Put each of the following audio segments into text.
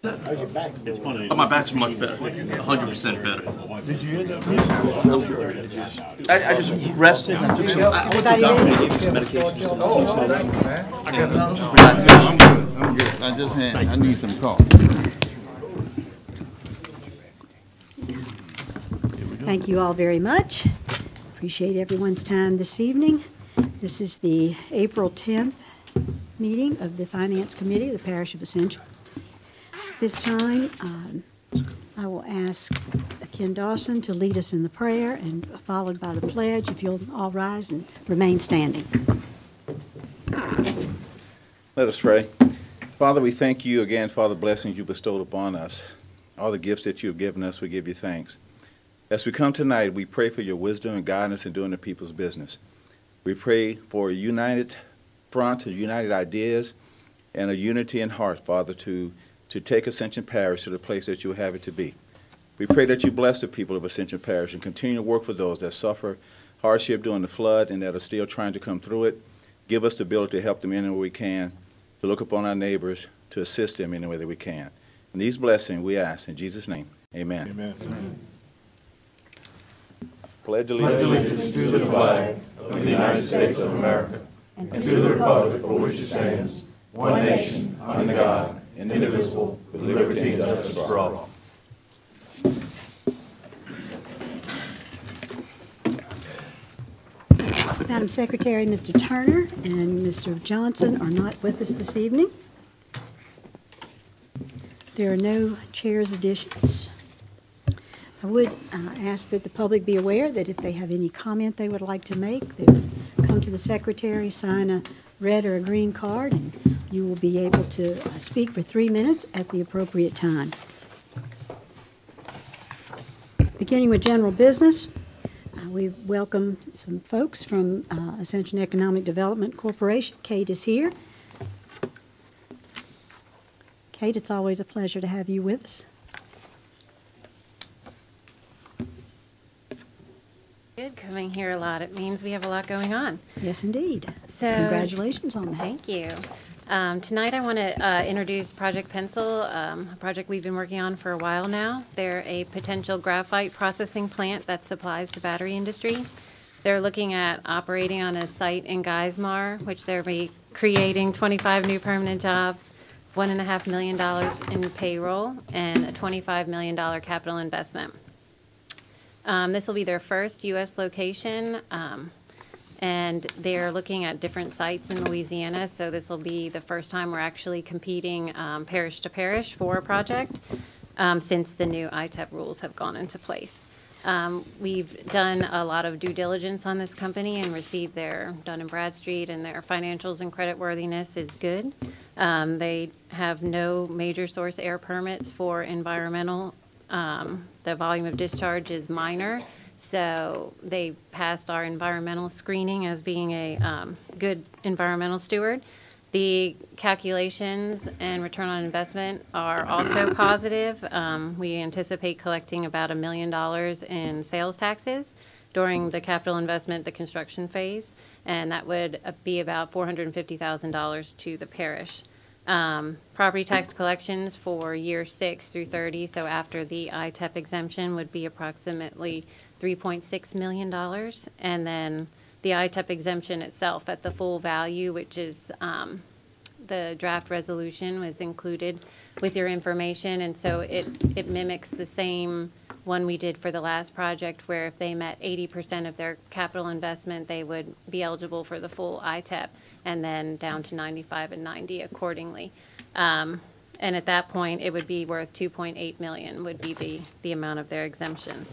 It's funny. Oh, my back's much better, 100% better. Did you end up? I just rested and I took some, I took some medication. I'm good. I need some coffee. Thank you all very much. Appreciate everyone's time this evening. This is the April 10th meeting of the Finance Committee of the Parish of Ascension. This time, I will ask Ken Dawson to lead us in the prayer, and followed by the pledge. If you'll all rise and remain standing. Let us pray. Father, we thank you again for all the blessings you bestowed upon us. All the gifts that you have given us, we give you thanks. As we come tonight, we pray for your wisdom and guidance in doing the people's business. We pray for a united front, a united ideas, and a unity in heart, Father, to take Ascension Parish to the place that you have it to be. We pray that you bless the people of Ascension Parish and continue to work for those that suffer hardship during the flood and that are still trying to come through it. Give us the ability to help them any way we can, to look upon our neighbors, to assist them any way that we can. And these blessings we ask in Jesus' name. Amen. Amen. Pledge allegiance to the flag of the United States of America and to the republic for which it stands, one nation, under God, indivisible, with liberty and justice for all. Madam Secretary, Mr. Turner and Mr. Johnson are not with us this evening. There are no chair's additions. I would ask that the public be aware that if they have any comment they would like to make, they would come to the secretary, sign a red or a green card, and you will be able to speak for 3 minutes at the appropriate time. Beginning with general business, we welcome some folks from Ascension Economic Development Corporation. Kate is here. Kate, it's always a pleasure to have you with us. Good, coming here a lot. It means we have a lot going on. Yes, indeed. So, congratulations on that. Thank you. Tonight I want to introduce Project Pencil, a project we've been working on for a while now. They're a potential graphite processing plant that supplies the battery industry. They're looking at operating on a site in Geismar, which they'll be creating 25 new permanent jobs, $1.5 million in payroll, and a $25 million capital investment. This will be their first U.S. location, and they're looking at different sites in Louisiana, so this will be the first time we're actually competing parish to parish for a project since the new ITEP rules have gone into place. We've done a lot of due diligence on this company and received their Dun & Bradstreet, and their financials and creditworthiness is good. They have no major source air permits for environmental. The volume of discharge is minor, so they passed our environmental screening as being a good environmental steward. The calculations and return on investment are also positive. We anticipate collecting about $1 million in sales taxes during the capital investment, the construction phase, and that would be about $450,000 to the parish. Property tax collections for year 6 through 30, so after the ITEP exemption, would be approximately $3.6 million. And then the ITEP exemption itself at the full value, which is the draft resolution was included with your information. And so it mimics the same one we did for the last project, where if they met 80% of their capital investment, they would be eligible for the full ITEP, and then down to 95 and 90 accordingly. And at that point, it would be worth $2.8 million would be the amount of their exemption.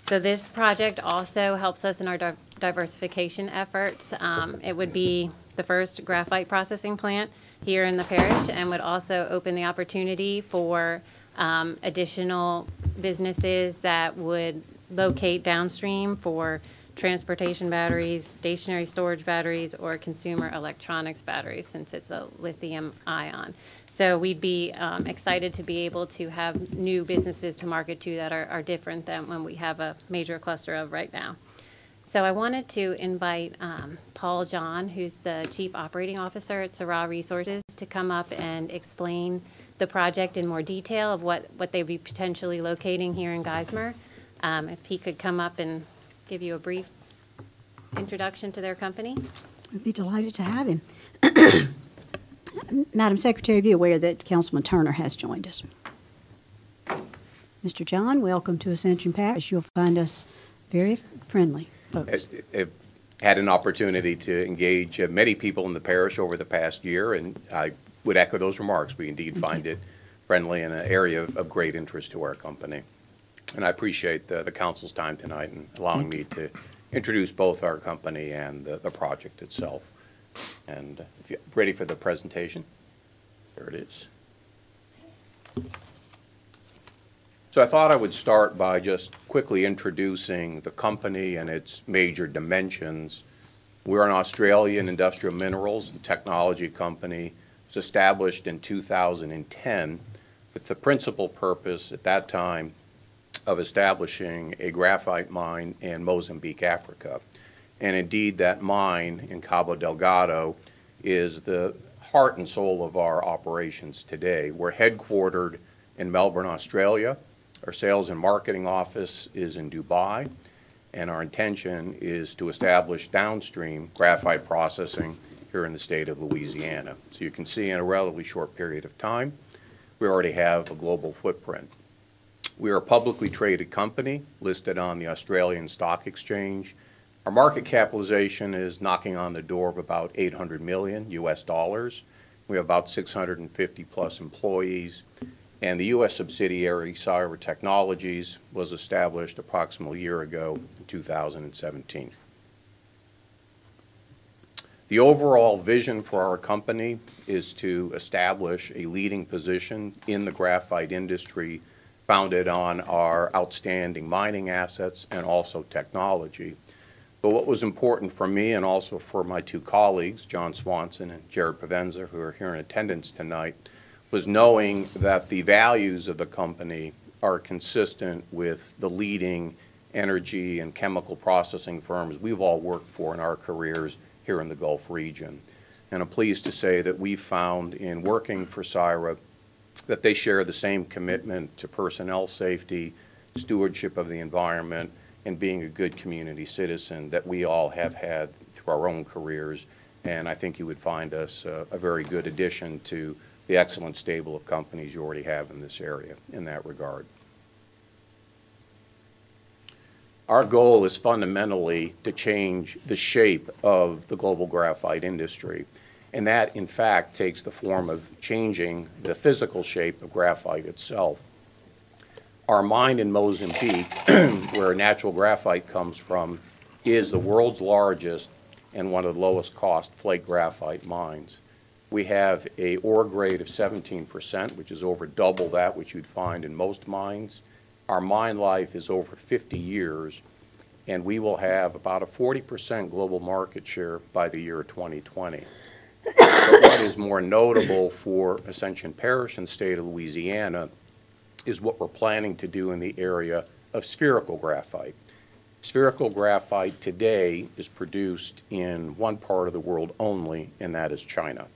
So this project also helps us in our diversification efforts. It would be the first graphite processing plant here in the parish, and would also open the opportunity for additional businesses that would locate downstream for transportation batteries, stationary storage batteries, or consumer electronics batteries, since it's a lithium ion. So we'd be excited to be able to have new businesses to market to that are different than when we have a major cluster of right now. So I wanted to invite Paul John, who's the Chief Operating Officer at Syrah Resources, to come up and explain the project in more detail of what they'd be potentially locating here in Geismar. If he could come up and give you a brief introduction to their company. I'd be delighted to have him. Madam Secretary, are you aware that Councilman Turner has joined us? Mr. John, welcome to Ascension Parish. You'll find us very friendly folks. I've had an opportunity to engage many people in the parish over the past year, and I would echo those remarks. We indeed find it friendly and an area of great interest to our company. And I appreciate the council's time tonight and allowing me to introduce both our company and the project itself. And if you're ready for the presentation, there it is. So I thought I would start by just quickly introducing the company and its major dimensions. We're an Australian industrial minerals and technology company. It was established in 2010 with the principal purpose at that time of establishing a graphite mine in Mozambique, Africa. And indeed, that mine in Cabo Delgado is the heart and soul of our operations today. We're headquartered in Melbourne, Australia. Our sales and marketing office is in Dubai, and our intention is to establish downstream graphite processing here in the state of Louisiana. So you can see in a relatively short period of time, we already have a global footprint. We are a publicly traded company listed on the Australian Stock Exchange. Our market capitalization is knocking on the door of about 800 million US dollars. We have about 650 plus employees. And the U.S. subsidiary, Syrah Technologies, was established approximately a year ago in 2017. The overall vision for our company is to establish a leading position in the graphite industry founded on our outstanding mining assets and also technology. But what was important for me and also for my two colleagues, John Swanson and Jared Provenza, who are here in attendance tonight, was knowing that the values of the company are consistent with the leading energy and chemical processing firms we've all worked for in our careers here in the Gulf region. And I'm pleased to say that we've found in working for Syrah that they share the same commitment to personnel safety, stewardship of the environment, and being a good community citizen that we all have had through our own careers. And I think you would find us a very good addition to the excellent stable of companies you already have in this area in that regard. Our goal is fundamentally to change the shape of the global graphite industry. And that, in fact, takes the form of changing the physical shape of graphite itself. Our mine in Mozambique, where natural graphite comes from, is the world's largest and one of the lowest cost flake graphite mines. We have a ore grade of 17%, which is over double that which you'd find in most mines. Our mine life is over 50 years, and we will have about a 40% global market share by the year 2020. But what is more notable for Ascension Parish and the state of Louisiana is what we're planning to do in the area of spherical graphite. Spherical graphite today is produced in one part of the world only, and that is China.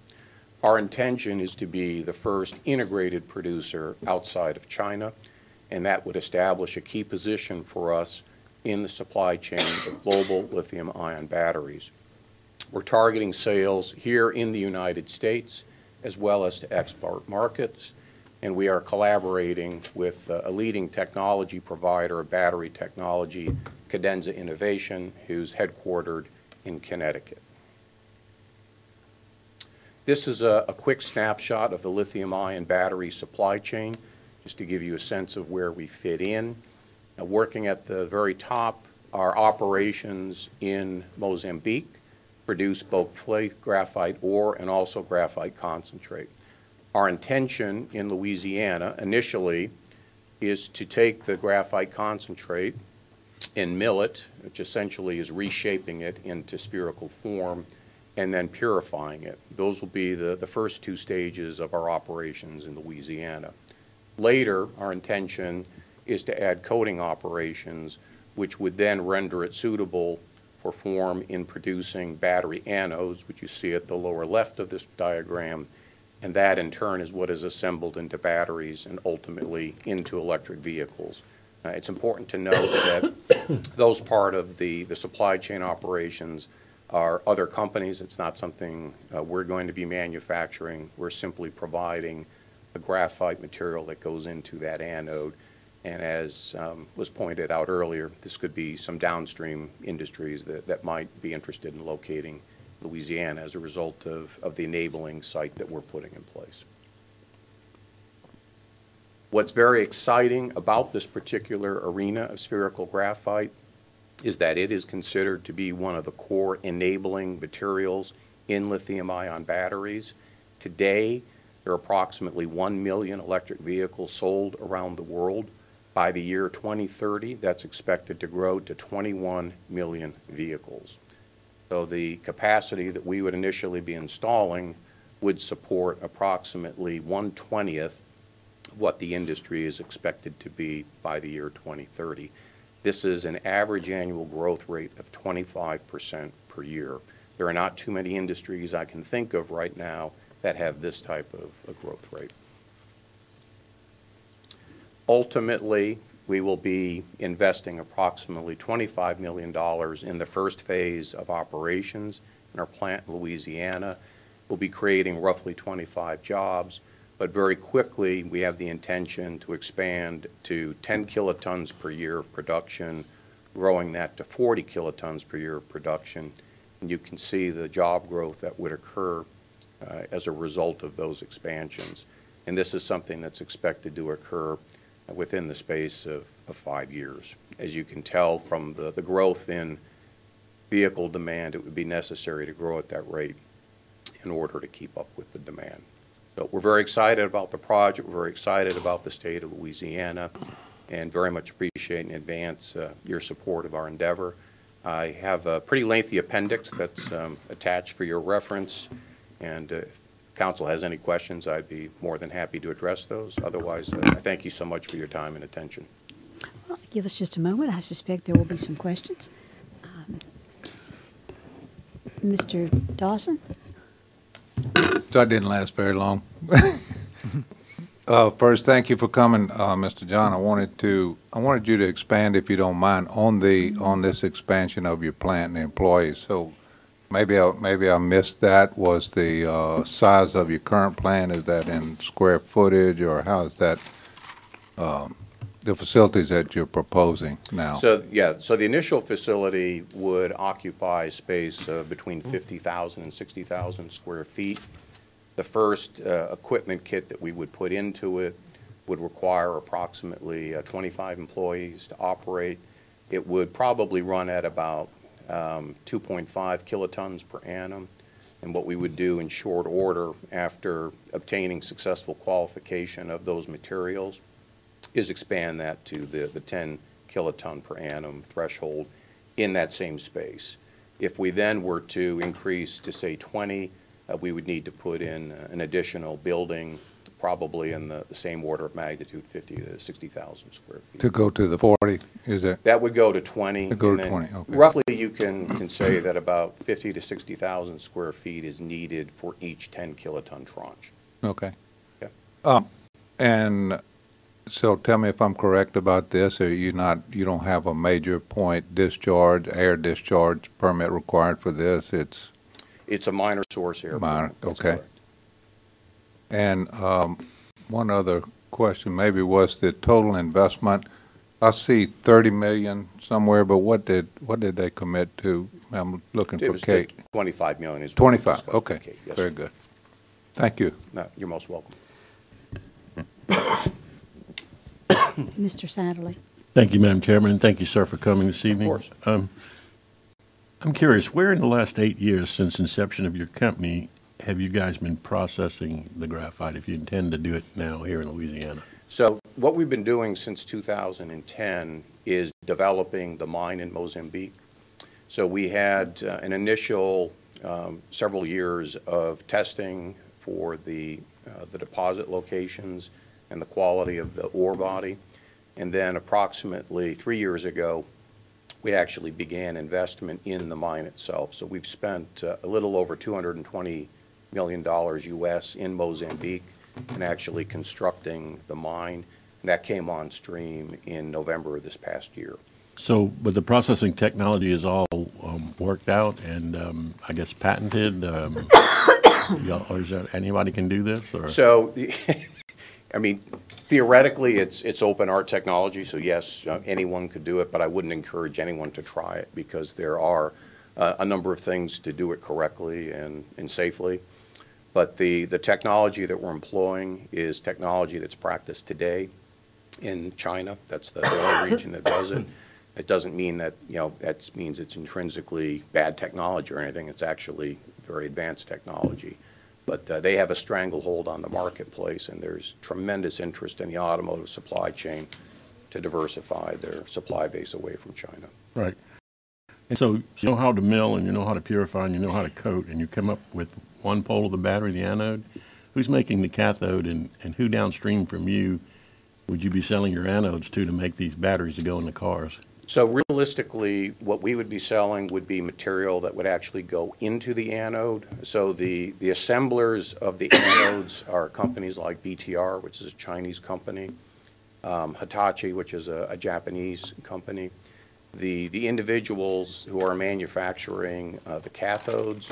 Our intention is to be the first integrated producer outside of China, and that would establish a key position for us in the supply chain of global lithium-ion batteries. We're targeting sales here in the United States as well as to export markets, and we are collaborating with a leading technology provider of battery technology, Cadenza Innovation, who's headquartered in Connecticut. This is a quick snapshot of the lithium-ion battery supply chain, just to give you a sense of where we fit in. Now, working at the very top, our operations in Mozambique produce both flake graphite ore and also graphite concentrate. Our intention in Louisiana initially is to take the graphite concentrate and mill it, which essentially is reshaping it into spherical form, and then purifying it. Those will be the first two stages of our operations in Louisiana. Later, our intention is to add coating operations, which would then render it suitable perform in producing battery anodes, which you see at the lower left of this diagram, and that in turn is what is assembled into batteries and ultimately into electric vehicles. It's important to note that those part of the supply chain operations are other companies. It's not something we're going to be manufacturing. We're simply providing the graphite material that goes into that anode. And as was pointed out earlier, this could be some downstream industries that might be interested in locating Louisiana as a result of the enabling site that we're putting in place. What's very exciting about this particular arena of spherical graphite is that it is considered to be one of the core enabling materials in lithium-ion batteries. Today, there are approximately 1 million electric vehicles sold around the world. By the year 2030, that's expected to grow to 21 million vehicles. So the capacity that we would initially be installing would support approximately 1/20th of what the industry is expected to be by the year 2030. This is an average annual growth rate of 25% per year. There are not too many industries I can think of right now that have this type of a growth rate. Ultimately, we will be investing approximately $25 million in the first phase of operations in our plant in Louisiana. We'll be creating roughly 25 jobs, but very quickly we have the intention to expand to 10 kilotons per year of production, growing that to 40 kilotons per year of production. And you can see the job growth that would occur as a result of those expansions. And this is something that's expected to occur within the space of 5 years. As you can tell from the growth in vehicle demand, it would be necessary to grow at that rate in order to keep up with the demand. So we're very excited about the project. We're very excited about the state of Louisiana and very much appreciate in advance your support of our endeavor. I have a pretty lengthy appendix that's attached for your reference, and if Council has any questions, I'd be more than happy to address those. Otherwise, I thank you so much for your time and attention. Well, give us just a moment. I suspect there will be some questions. Mr. Dawson? That didn't last very long. First, thank you for coming, Mr. John. I wanted you to expand, if you don't mind, on this expansion of your plant and the employees. So maybe I missed that. Was the size of your current plant, is that in square footage, or how is that the facilities that you're proposing now? So the initial facility would occupy space of between 50,000 and 60,000 square feet. The first equipment kit that we would put into it would require approximately 25 employees to operate. It would probably run at about 2.5 kilotons per annum. And what we would do in short order after obtaining successful qualification of those materials is expand that to the 10 kiloton per annum threshold in that same space. If we then were to increase to, say, 20, we would need to put in an additional building, probably in the same order of magnitude, 50 to 60,000 square feet. To go to the 40, is it? That would go to 20. To go to 20, okay. Roughly, you can say that about 50 to 60,000 square feet is needed for each 10 kiloton tranche. Okay. Okay. And so tell me if I'm correct about this, or you don't have a major point discharge, air discharge permit required for this? It's a minor source air Minor, permit. That's okay. correct. And one other question, maybe, was the total investment? I see 30 million somewhere, but what did they commit to? I'm looking It for was Kate. 25 million is what we 25, discussed with okay, Kate. Yes, very sir. good. Thank you. No, you're most welcome. Mr. Satterley? Thank you, Madam Chairman, and thank you, sir, for coming this evening. course. I'm curious, where in the last 8 years since inception of your company have you guys been processing the graphite, if you intend to do it now here in Louisiana? So what we've been doing since 2010 is developing the mine in Mozambique. So we had an initial several years of testing for the deposit locations and the quality of the ore body. And then approximately 3 years ago, we actually began investment in the mine itself. So we've spent a little over $220 million US in Mozambique and actually constructing the mine. And that came on stream in November of this past year. So, but the processing technology is all worked out and I guess patented, or is that anybody can do this? Or? So, I mean, theoretically, it's open art technology, so yes, anyone could do it, but I wouldn't encourage anyone to try it because there are a number of things to do it correctly and safely. But the technology that we're employing is technology that's practiced today in China. That's the only region that does it. It doesn't mean that, that means it's intrinsically bad technology or anything. It's actually very advanced technology. But they have a stranglehold on the marketplace, and there's tremendous interest in the automotive supply chain to diversify their supply base away from China. Right. And so you know how to mill, and you know how to purify, and you know how to coat, and you come up with one pole of the battery, the anode. Who's making the cathode, and who downstream from you would you be selling your anodes to make these batteries to go in the cars? So realistically, what we would be selling would be material that would actually go into the anode. So the assemblers of the anodes are companies like BTR, which is a Chinese company, Hitachi, which is a Japanese company. The individuals who are manufacturing the cathodes,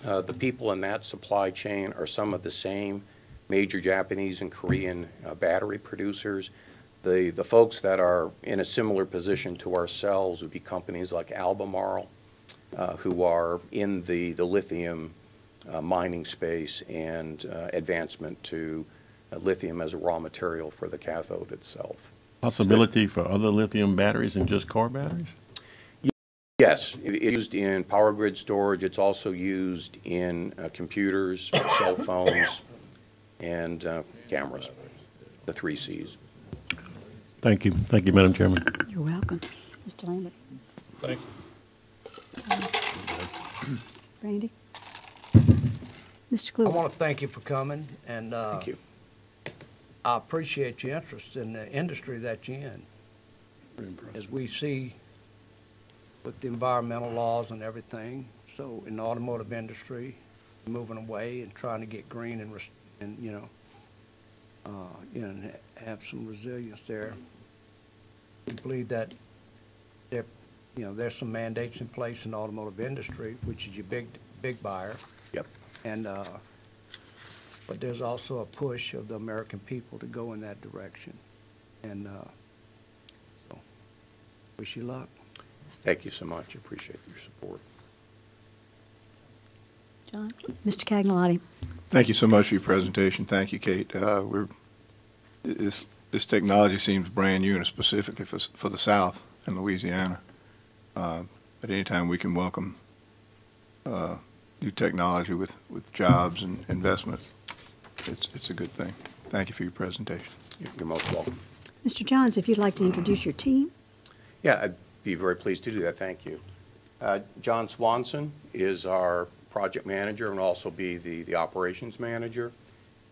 the people in that supply chain are some of the same major Japanese and Korean battery producers. The folks that are in a similar position to ourselves would be companies like Albemarle, who are in the lithium mining space and advancement to lithium as a raw material for the cathode itself. Possibility for other lithium batteries than just car batteries? Yes, it's used in power grid storage. It's also used in computers, cell phones, and cameras, the 3 Cs. Thank you. Thank you, Madam Chairman. You're welcome. Mr. Lambert. Thank you. Randy? Mr. I Kluwer? want to thank you for coming, and Thank you. I appreciate your interest in the industry that you're in. As we see with the environmental laws and everything, so in the automotive industry, moving away and trying to get green and and have some resilience there. We believe that there's some mandates in place in the automotive industry, which is your big buyer. Yep. And but there's also a push of the American people to go in that direction. And so, wish you luck. Thank you so much. Appreciate your support. John? Mr. Cagnolotti? Thank you so much for your presentation. Thank you, Kate. This technology seems brand new, and specifically for the South and Louisiana. At any time we can welcome new technology with jobs and investment, it's a good thing. Thank you for your presentation. You're most welcome. Mr. Johns, if you'd like to introduce your team. Yeah, I'd be very pleased to do that. Thank you. John Swanson is our project manager and also be the operations manager.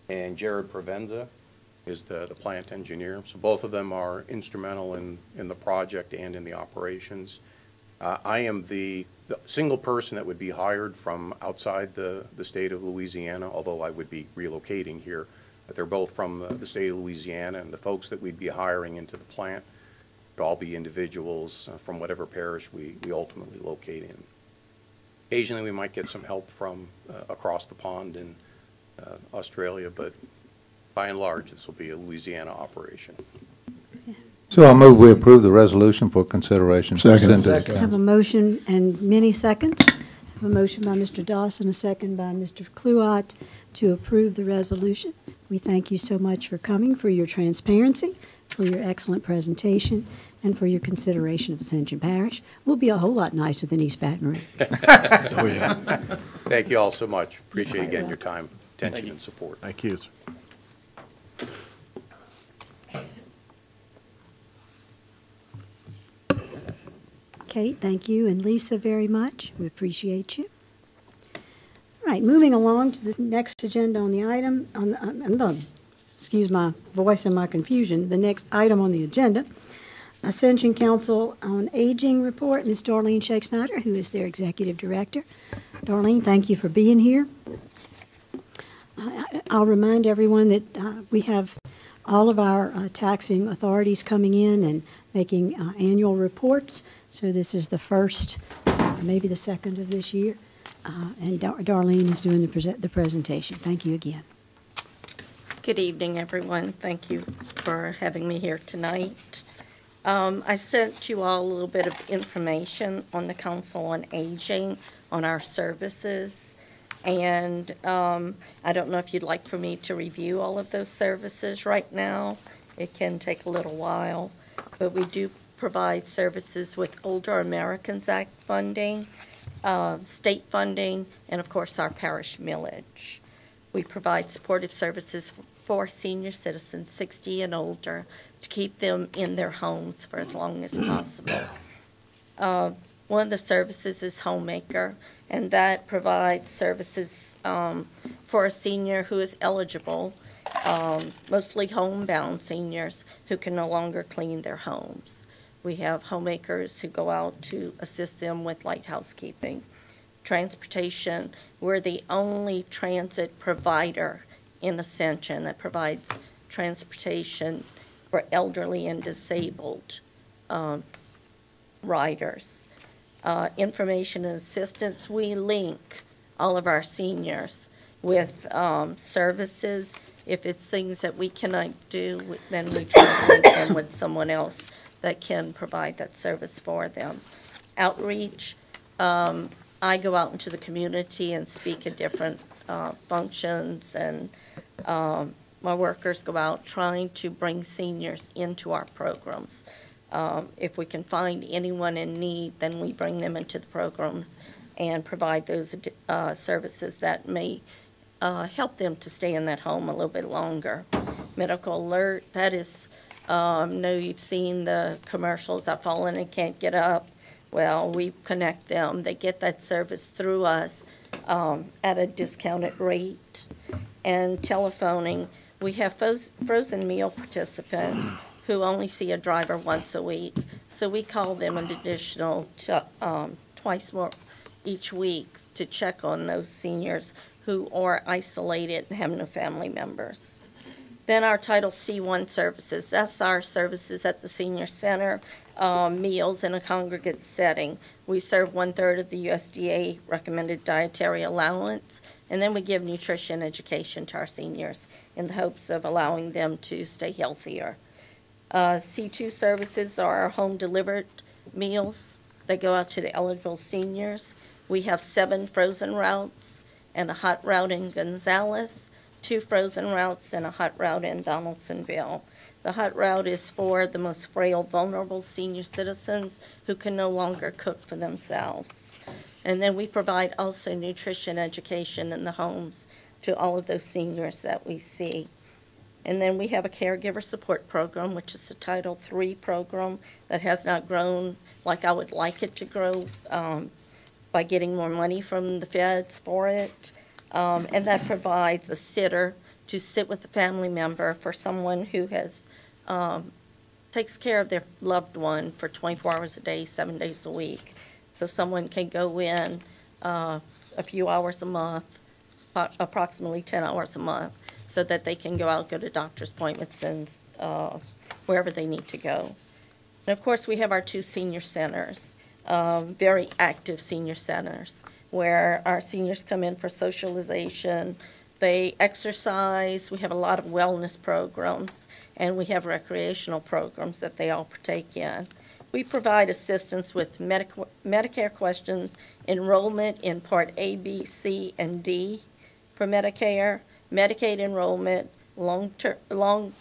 And Jared Provenza is the plant engineer. So both of them are instrumental in the project and in the operations. I am the single person that would be hired from outside the state of Louisiana, although I would be relocating here. But they're both from the state of Louisiana, and the folks that we'd be hiring into the plant would all be individuals from whatever parish we ultimately locate in. Occasionally we might get some help from across the pond in Australia, but by and large this will be a Louisiana operation. So I'll move we approve the resolution for consideration. Second. I have a motion and many seconds. I have a motion by Mr. Dawson, a second by Mr. Kluwer to approve the resolution. We thank you so much for coming, for your transparency, for your excellent presentation, and for your consideration of Ascension Parish. We'll be a whole lot nicer than East Baton Rouge. Oh, yeah. Thank you all so much. Appreciate again your time, attention, and support. Thank you. Kate, thank you, and Lisa very much. We appreciate you. All right, moving along to the next agenda on the item, excuse my voice and my confusion, the next item on the agenda Ascension Council on Aging report, Ms. Darlene Shake Snyder, who is their executive director. Darlene, thank you for being here. I'll remind everyone that we have all of our taxing authorities coming in and making annual reports. So this is the first, maybe the second of this year. And Darlene is doing the presentation. Thank you again. Good evening, everyone. Thank you for having me here tonight. I sent you all a little bit of information on the Council on Aging, on our services. And I don't know if you'd like for me to review all of those services right now. It can take a little while. But we do provide services with Older Americans Act funding, state funding, and of course our parish millage. We provide supportive services for senior citizens 60 and older to keep them in their homes for as long as possible. One of the services is Homemaker, and that provides services for a senior who is eligible, mostly homebound seniors who can no longer clean their homes. We have homemakers who go out to assist them with light housekeeping. Transportation, we're the only transit provider in Ascension that provides transportation for elderly and disabled riders. Information and assistance, we link all of our seniors with services. If it's things that we cannot do, then we try to link them with someone else that can provide that service for them. Outreach, I go out into the community and speak at different functions, and my workers go out trying to bring seniors into our programs. If we can find anyone in need, then we bring them into the programs and provide those services that may help them to stay in that home a little bit longer. Medical alert, that is, know you've seen the commercials, I've fallen and can't get up. Well, we connect them. They get that service through us at a discounted rate. And telephoning, we have frozen meal participants who only see a driver once a week. So we call them an additional twice more each week to check on those seniors who are isolated and have no family members. Then our Title C1 services, that's our services at the senior center, meals in a congregate setting. We serve 1/3 of the USDA recommended dietary allowance, and then we give nutrition education to our seniors in the hopes of allowing them to stay healthier. C2 services are our home-delivered meals. They go out to the eligible seniors. We have 7 frozen routes and a hot route in Gonzales, 2 frozen routes and a hot route in Donaldsonville. The hot route is for the most frail, vulnerable senior citizens who can no longer cook for themselves. And then we provide also nutrition education in the homes to all of those seniors that we see. And then we have a caregiver support program, which is a Title III program that has not grown like I would like it to grow by getting more money from the feds for it. And that provides a sitter to sit with a family member for someone who has takes care of their loved one for 24 hours a day, 7 days a week. So someone can go in a few hours a month, approximately 10 hours a month, so that they can go out, go to doctor's appointments, and wherever they need to go. And of course, we have our 2 senior centers, very active senior centers, where our seniors come in for socialization, they exercise, we have a lot of wellness programs, and we have recreational programs that they all partake in. We provide assistance with Medicare questions, enrollment in Part A, B, C, and D for Medicare, Medicaid enrollment, low-income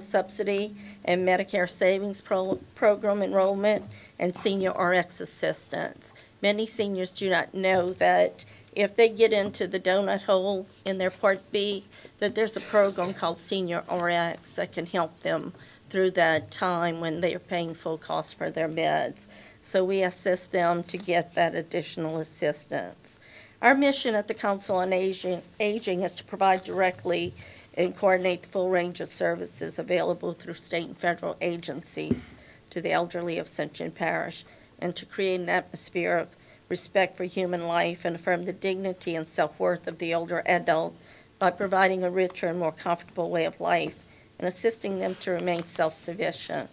subsidy and Medicare savings program enrollment, and senior RX assistance. Many seniors do not know that if they get into the donut hole in their Part B, that there's a program called Senior RX that can help them through that time when they are paying full cost for their meds. So we assist them to get that additional assistance. Our mission at the Council on Aging is to provide directly and coordinate the full range of services available through state and federal agencies to the elderly of Ascension Parish, and to create an atmosphere of respect for human life and affirm the dignity and self-worth of the older adult by providing a richer and more comfortable way of life and assisting them to remain self-sufficient.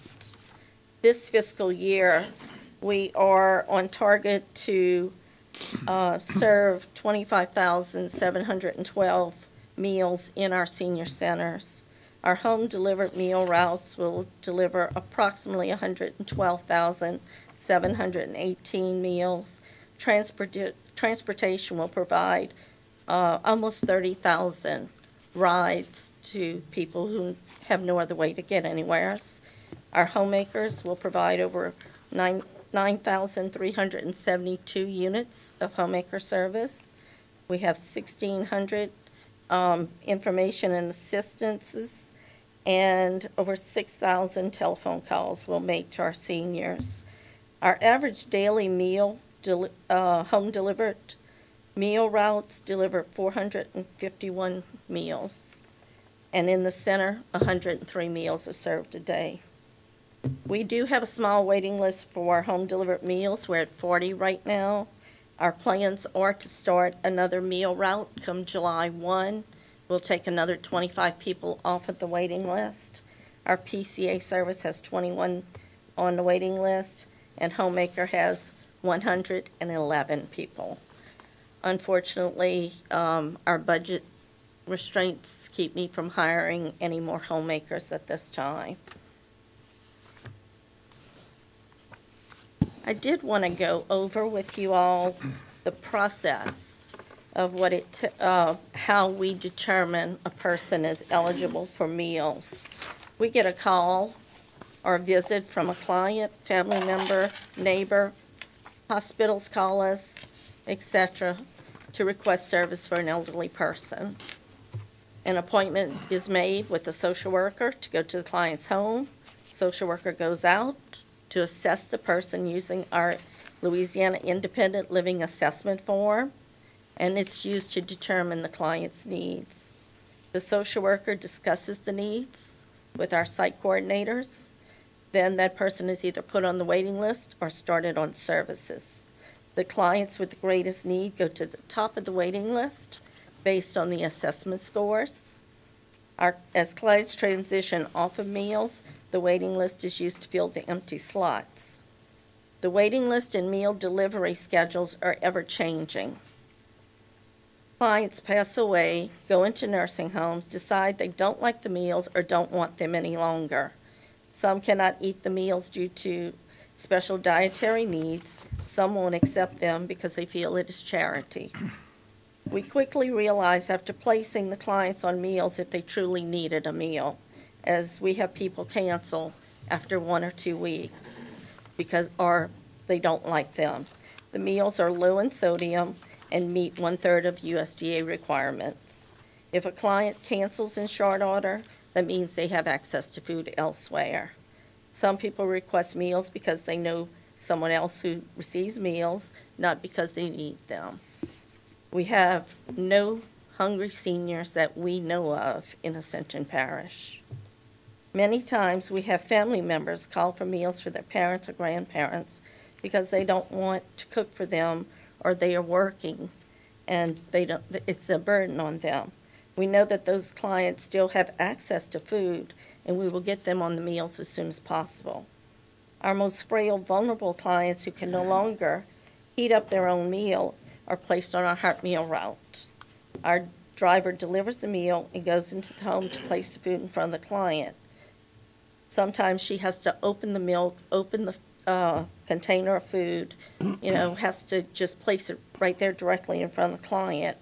This fiscal year, we are on target to serve 25,712 meals in our senior centers. Our home-delivered meal routes will deliver approximately 112,718 meals. Transportation will provide almost 30,000 rides to people who have no other way to get anywhere. Our homemakers will provide over 9,372 units of homemaker service. We have 1,600 information and assistances, and over 6,000 telephone calls we'll make to our seniors. Our average daily meal, home-delivered meal routes deliver 451 meals, and in the center, 103 meals are served a day. We do have a small waiting list for home-delivered meals. We're at 40 right now. Our plans are to start another meal route come July 1. We'll take another 25 people off of the waiting list. Our PCA service has 21 on the waiting list, and Homemaker has 111 people. Unfortunately, our budget restraints keep me from hiring any more homemakers at this time. I did want to go over with you all the process of how we determine a person is eligible for meals. We get a call or a visit from a client, family member, neighbor, hospitals call us, etc., to request service for an elderly person. An appointment is made with a social worker to go to the client's home. Social worker goes out to assess the person using our Louisiana Independent Living Assessment Form, and it's used to determine the client's needs. The social worker discusses the needs with our site coordinators. Then that person is either put on the waiting list or started on services. The clients with the greatest need go to the top of the waiting list based on the assessment scores. As clients transition off of meals, the waiting list is used to fill the empty slots. The waiting list and meal delivery schedules are ever-changing. Clients pass away, go into nursing homes, decide they don't like the meals or don't want them any longer. Some cannot eat the meals due to special dietary needs. Some won't accept them because they feel it is charity. We quickly realize after placing the clients on meals if they truly needed a meal, as we have people cancel after 1 or 2 weeks or they don't like them. The meals are low in sodium and meet 1/3 of USDA requirements. If a client cancels in short order, that means they have access to food elsewhere. Some people request meals because they know someone else who receives meals, not because they need them. We have no hungry seniors that we know of in Ascension Parish. Many times we have family members call for meals for their parents or grandparents because they don't want to cook for them or they are working and it's a burden on them. We know that those clients still have access to food, and we will get them on the meals as soon as possible. Our most frail, vulnerable clients who can no longer heat up their own meal are placed on our heart meal route. Our driver delivers the meal and goes into the home to place the food in front of the client. Sometimes she has to open the milk, open the container of food, has to just place it right there directly in front of the client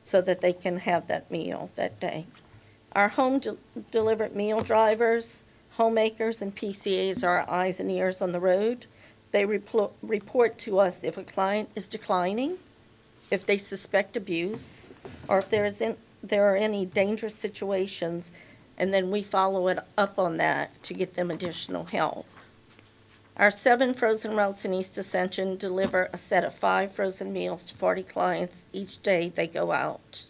so that they can have that meal that day. Our home-delivered meal drivers, homemakers, and PCAs are our eyes and ears on the road. They report to us if a client is declining, if they suspect abuse, or if there are any dangerous situations, and then we follow it up on that to get them additional help. Our 7 frozen routes in East Ascension deliver a set of 5 frozen meals to 40 clients each day they go out.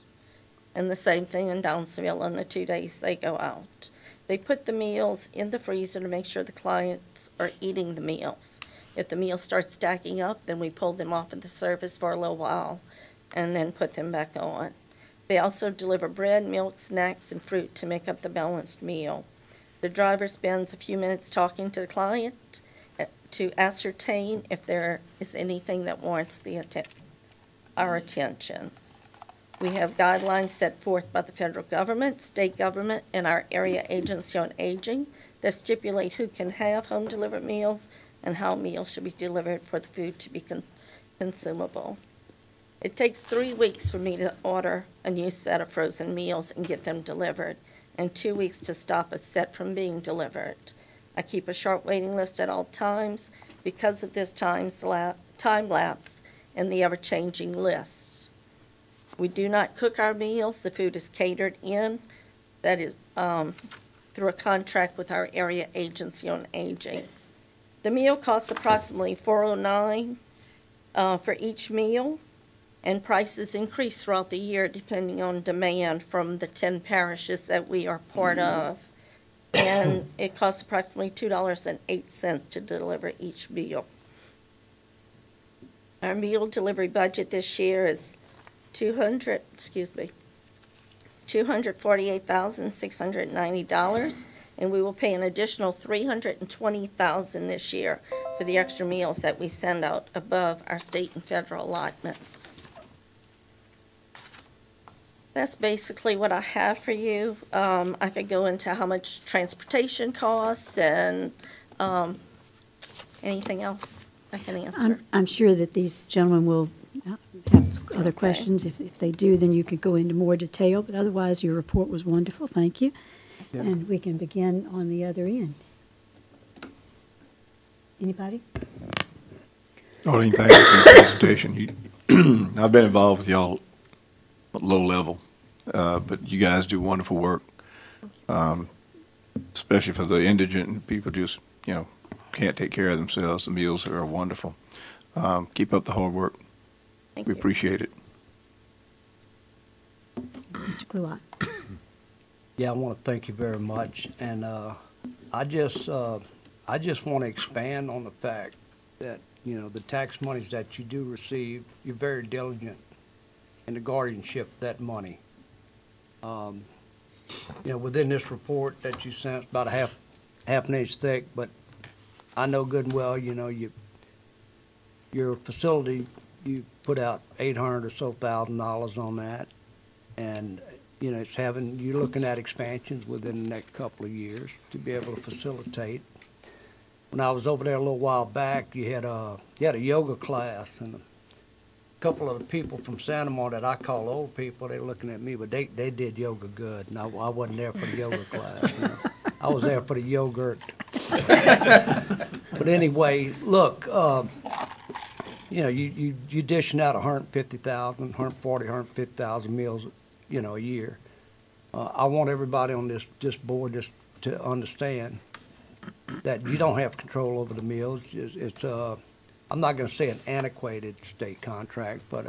And the same thing in Downsville on the 2 days they go out. They put the meals in the freezer to make sure the clients are eating the meals. If the meals start stacking up, then we pull them off of the service for a little while and then put them back on. They also deliver bread, milk, snacks, and fruit to make up the balanced meal. The driver spends a few minutes talking to the client to ascertain if there is anything that warrants our attention. We have guidelines set forth by the federal government, state government, and our area agency on aging that stipulate who can have home-delivered meals and how meals should be delivered for the food to be consumable. It takes 3 weeks for me to order a new set of frozen meals and get them delivered, and 2 weeks to stop a set from being delivered. I keep a short waiting list at all times because of this time lapse and the ever-changing lists. We do not cook our meals. The food is catered in. That is through a contract with our area agency on aging. The meal costs approximately $4.09 for each meal, and prices increase throughout the year depending on demand from the 10 parishes that we are part of. And it costs approximately $2.08 to deliver each meal. Our meal delivery budget this year is $248,690, and we will pay an additional $320,000 this year for the extra meals that we send out above our state and federal allotments. That's basically what I have for you. I could go into how much transportation costs and anything else I can answer. I'm sure that these gentlemen will have other questions. If they do, then you could go into more detail, but otherwise your report was wonderful. Thank you. Yeah. And we can begin on the other end. Anybody? Arlene, thank you for the presentation. I've been involved with y'all at low level, but you guys do wonderful work, especially for the indigent and people just, can't take care of themselves. The meals are wonderful. Keep up the hard work. Thank We you. appreciate it. Mr. Kluwat. Yeah, I want to thank you very much, and I just want to expand on the fact that the tax monies that you do receive, you're very diligent in the guardianship of that money. Within this report that you sent, it's about a half an inch thick, but I know good and well, your facility, you put out $800,000 or so on that, and you're looking at expansions within the next couple of years to be able to facilitate. When I was over there a little while back, you had a yoga class, and a couple of the people from Santa Monica that I call old people, they were looking at me, but they did yoga good, and I wasn't there for the yoga class. I was there for the yogurt. But anyway, look, you dishing out 150,000, 140, 150,000 meals, a year. I want everybody on this board just to understand that you don't have control over the meals. It's I'm not going to say an antiquated state contract, but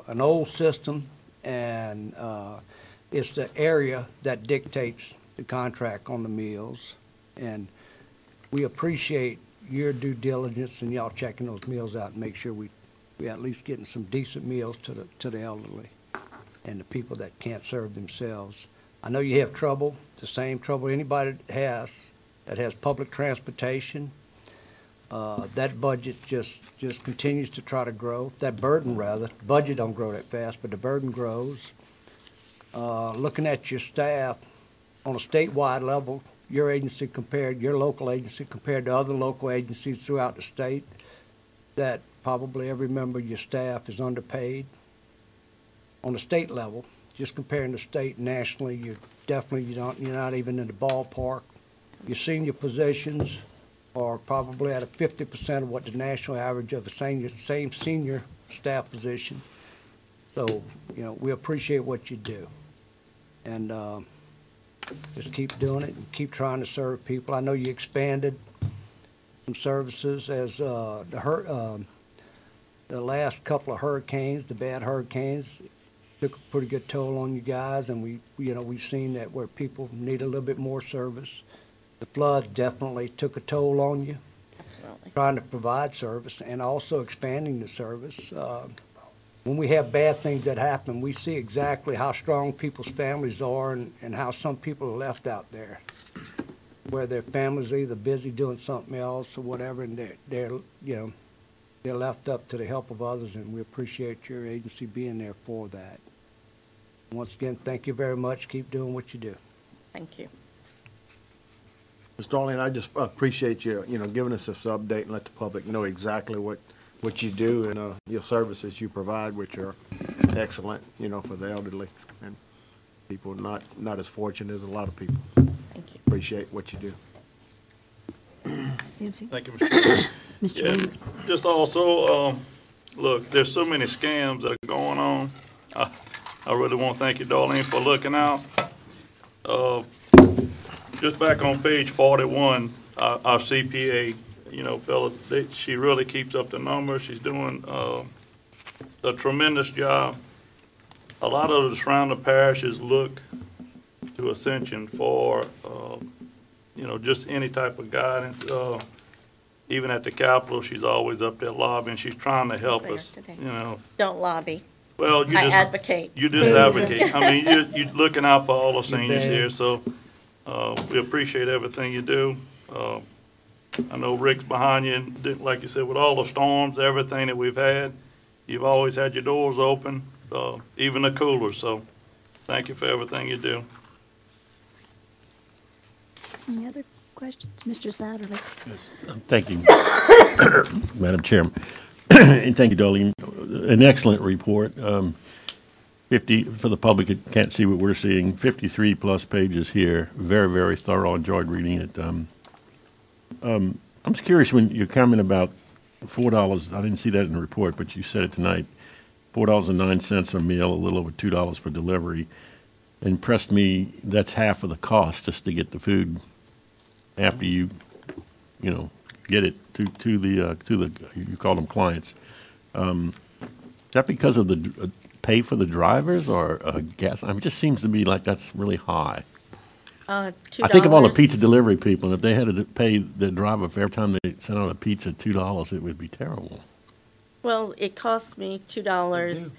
an old system, and it's the area that dictates the contract on the meals. And we appreciate your due diligence and y'all checking those meals out and make sure we at least getting some decent meals to the elderly and the people that can't serve themselves. I know you have trouble, the same trouble anybody has that has public transportation. That budget just continues to try to grow. That burden, rather. The budget don't grow that fast, but the burden grows. Looking at your staff on a statewide level, your local agency compared to other local agencies throughout the state, that probably every member of your staff is underpaid. On the state level, just comparing the state nationally, you're not even in the ballpark. Your senior positions are probably at a 50% of what the national average of the same senior staff position. So, we appreciate what you do. And just keep doing it and keep trying to serve people. I know you expanded some services as the last couple of hurricanes, the bad hurricanes, took a pretty good toll on you guys, and we've seen that where people need a little bit more service. The flood definitely took a toll on you, Definitely. trying to provide service and also expanding the service. When we have bad things that happen, we see exactly how strong people's families are and how some people are left out there, where their families are either busy doing something else or whatever, and they're left up to the help of others, and we appreciate your agency being there for that. Once again, thank you very much. Keep doing what you do. Thank you. Ms. Darling, I just appreciate you, giving us this update and let the public know exactly what you do and your services you provide, which are excellent, for the elderly and people not as fortunate as a lot of people. Thank you. Appreciate what you do. Dempsey? Thank you, Mr. Chairman. Mr. Yeah, Raymond? just also, look, there's so many scams that are going on. I really want to thank you, Darlene, for looking out. Just back on page 41, our CPA, fellas, she really keeps up the numbers. She's doing a tremendous job. A lot of the surrounding parishes look to Ascension for, just any type of guidance. Even at the Capitol, she's always up there lobbying. She's trying to help us, There today. Don't lobby. Well, I advocate. You just advocate. I mean, you're looking out for all the seniors bet. here, so we appreciate everything you do. I know Rick's behind you, and like you said, with all the storms, everything that we've had, you've always had your doors open, even the cooler. So thank you for everything you do. Any other questions? Mr. Satterly? Thank you, Madam Chairman. And thank you, Darlene. An excellent report. 50, for the public that can't see what we're seeing, 53-plus pages here. Very, very thorough. Enjoyed reading it. I'm just curious when you comment about $4. I didn't see that in the report, but you said it tonight. $4.09 a meal, a little over $2 for delivery. Impressed me. That's half of the cost just to get the food after you get it to the you call them clients. Is that because of the pay for the drivers or gas? I mean, it just seems to be like that's really high. $2. I think of all the pizza delivery people, and if they had to pay the driver for every time they sent out a pizza $2, it would be terrible. Well, it costs me $2.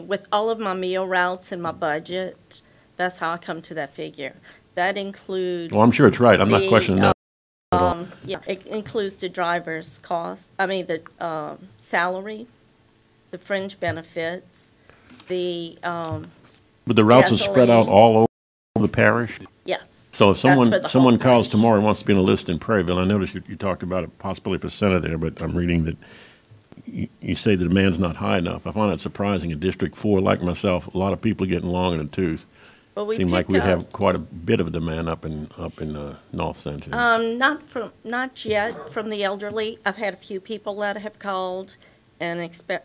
With all of my meal routes and my budget, that's how I come to that figure. That includes. Well, I'm sure it's right. I'm not questioning that. It includes the driver's cost, the salary, the fringe benefits, the, But the routes are spread out all over the parish? yes. So if That's for the whole someone calls parish. tomorrow and wants to be on a list in Prairieville, I noticed you talked about it possibly for Senate there, but I'm reading that you say the demand's not high enough. I find that surprising. In District 4, like myself, a lot of people are getting long in the tooth. Well, we Seemed like pick we'd up- have quite a bit of a demand up in North Central. Not yet from the elderly. I've had a few people that have called and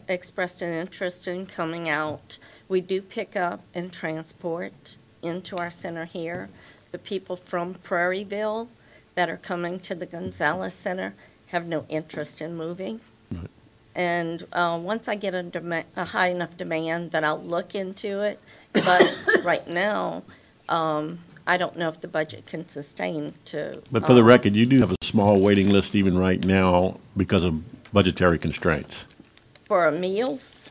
expressed an interest in coming out. We do pick up and transport into our center here. The people from Prairieville that are coming to the Gonzalez Center have no interest in moving. Right. And once I get a high enough demand, then I'll look into it. But right now, I don't know if the budget can sustain to. But for the record, you do have a small waiting list even right now because of budgetary constraints. For meals?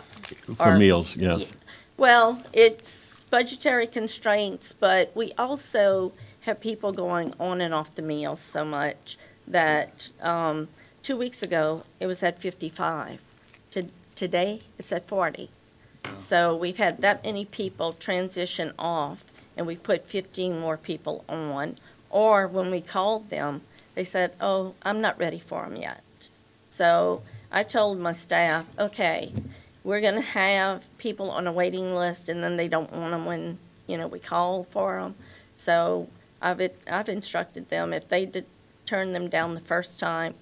For Or- meals, yes. Well, it's budgetary constraints, but we also have people going on and off the meals so much that 2 weeks ago, it was at 55. Today, it's at 40. So we've had that many people transition off, and we put 15 more people on. Or when we called them, they said, oh, I'm not ready for them yet. So I told my staff, okay, we're going to have people on a waiting list, and then they don't want them when, we call for them. So I've instructed them, if they turn them down the first time,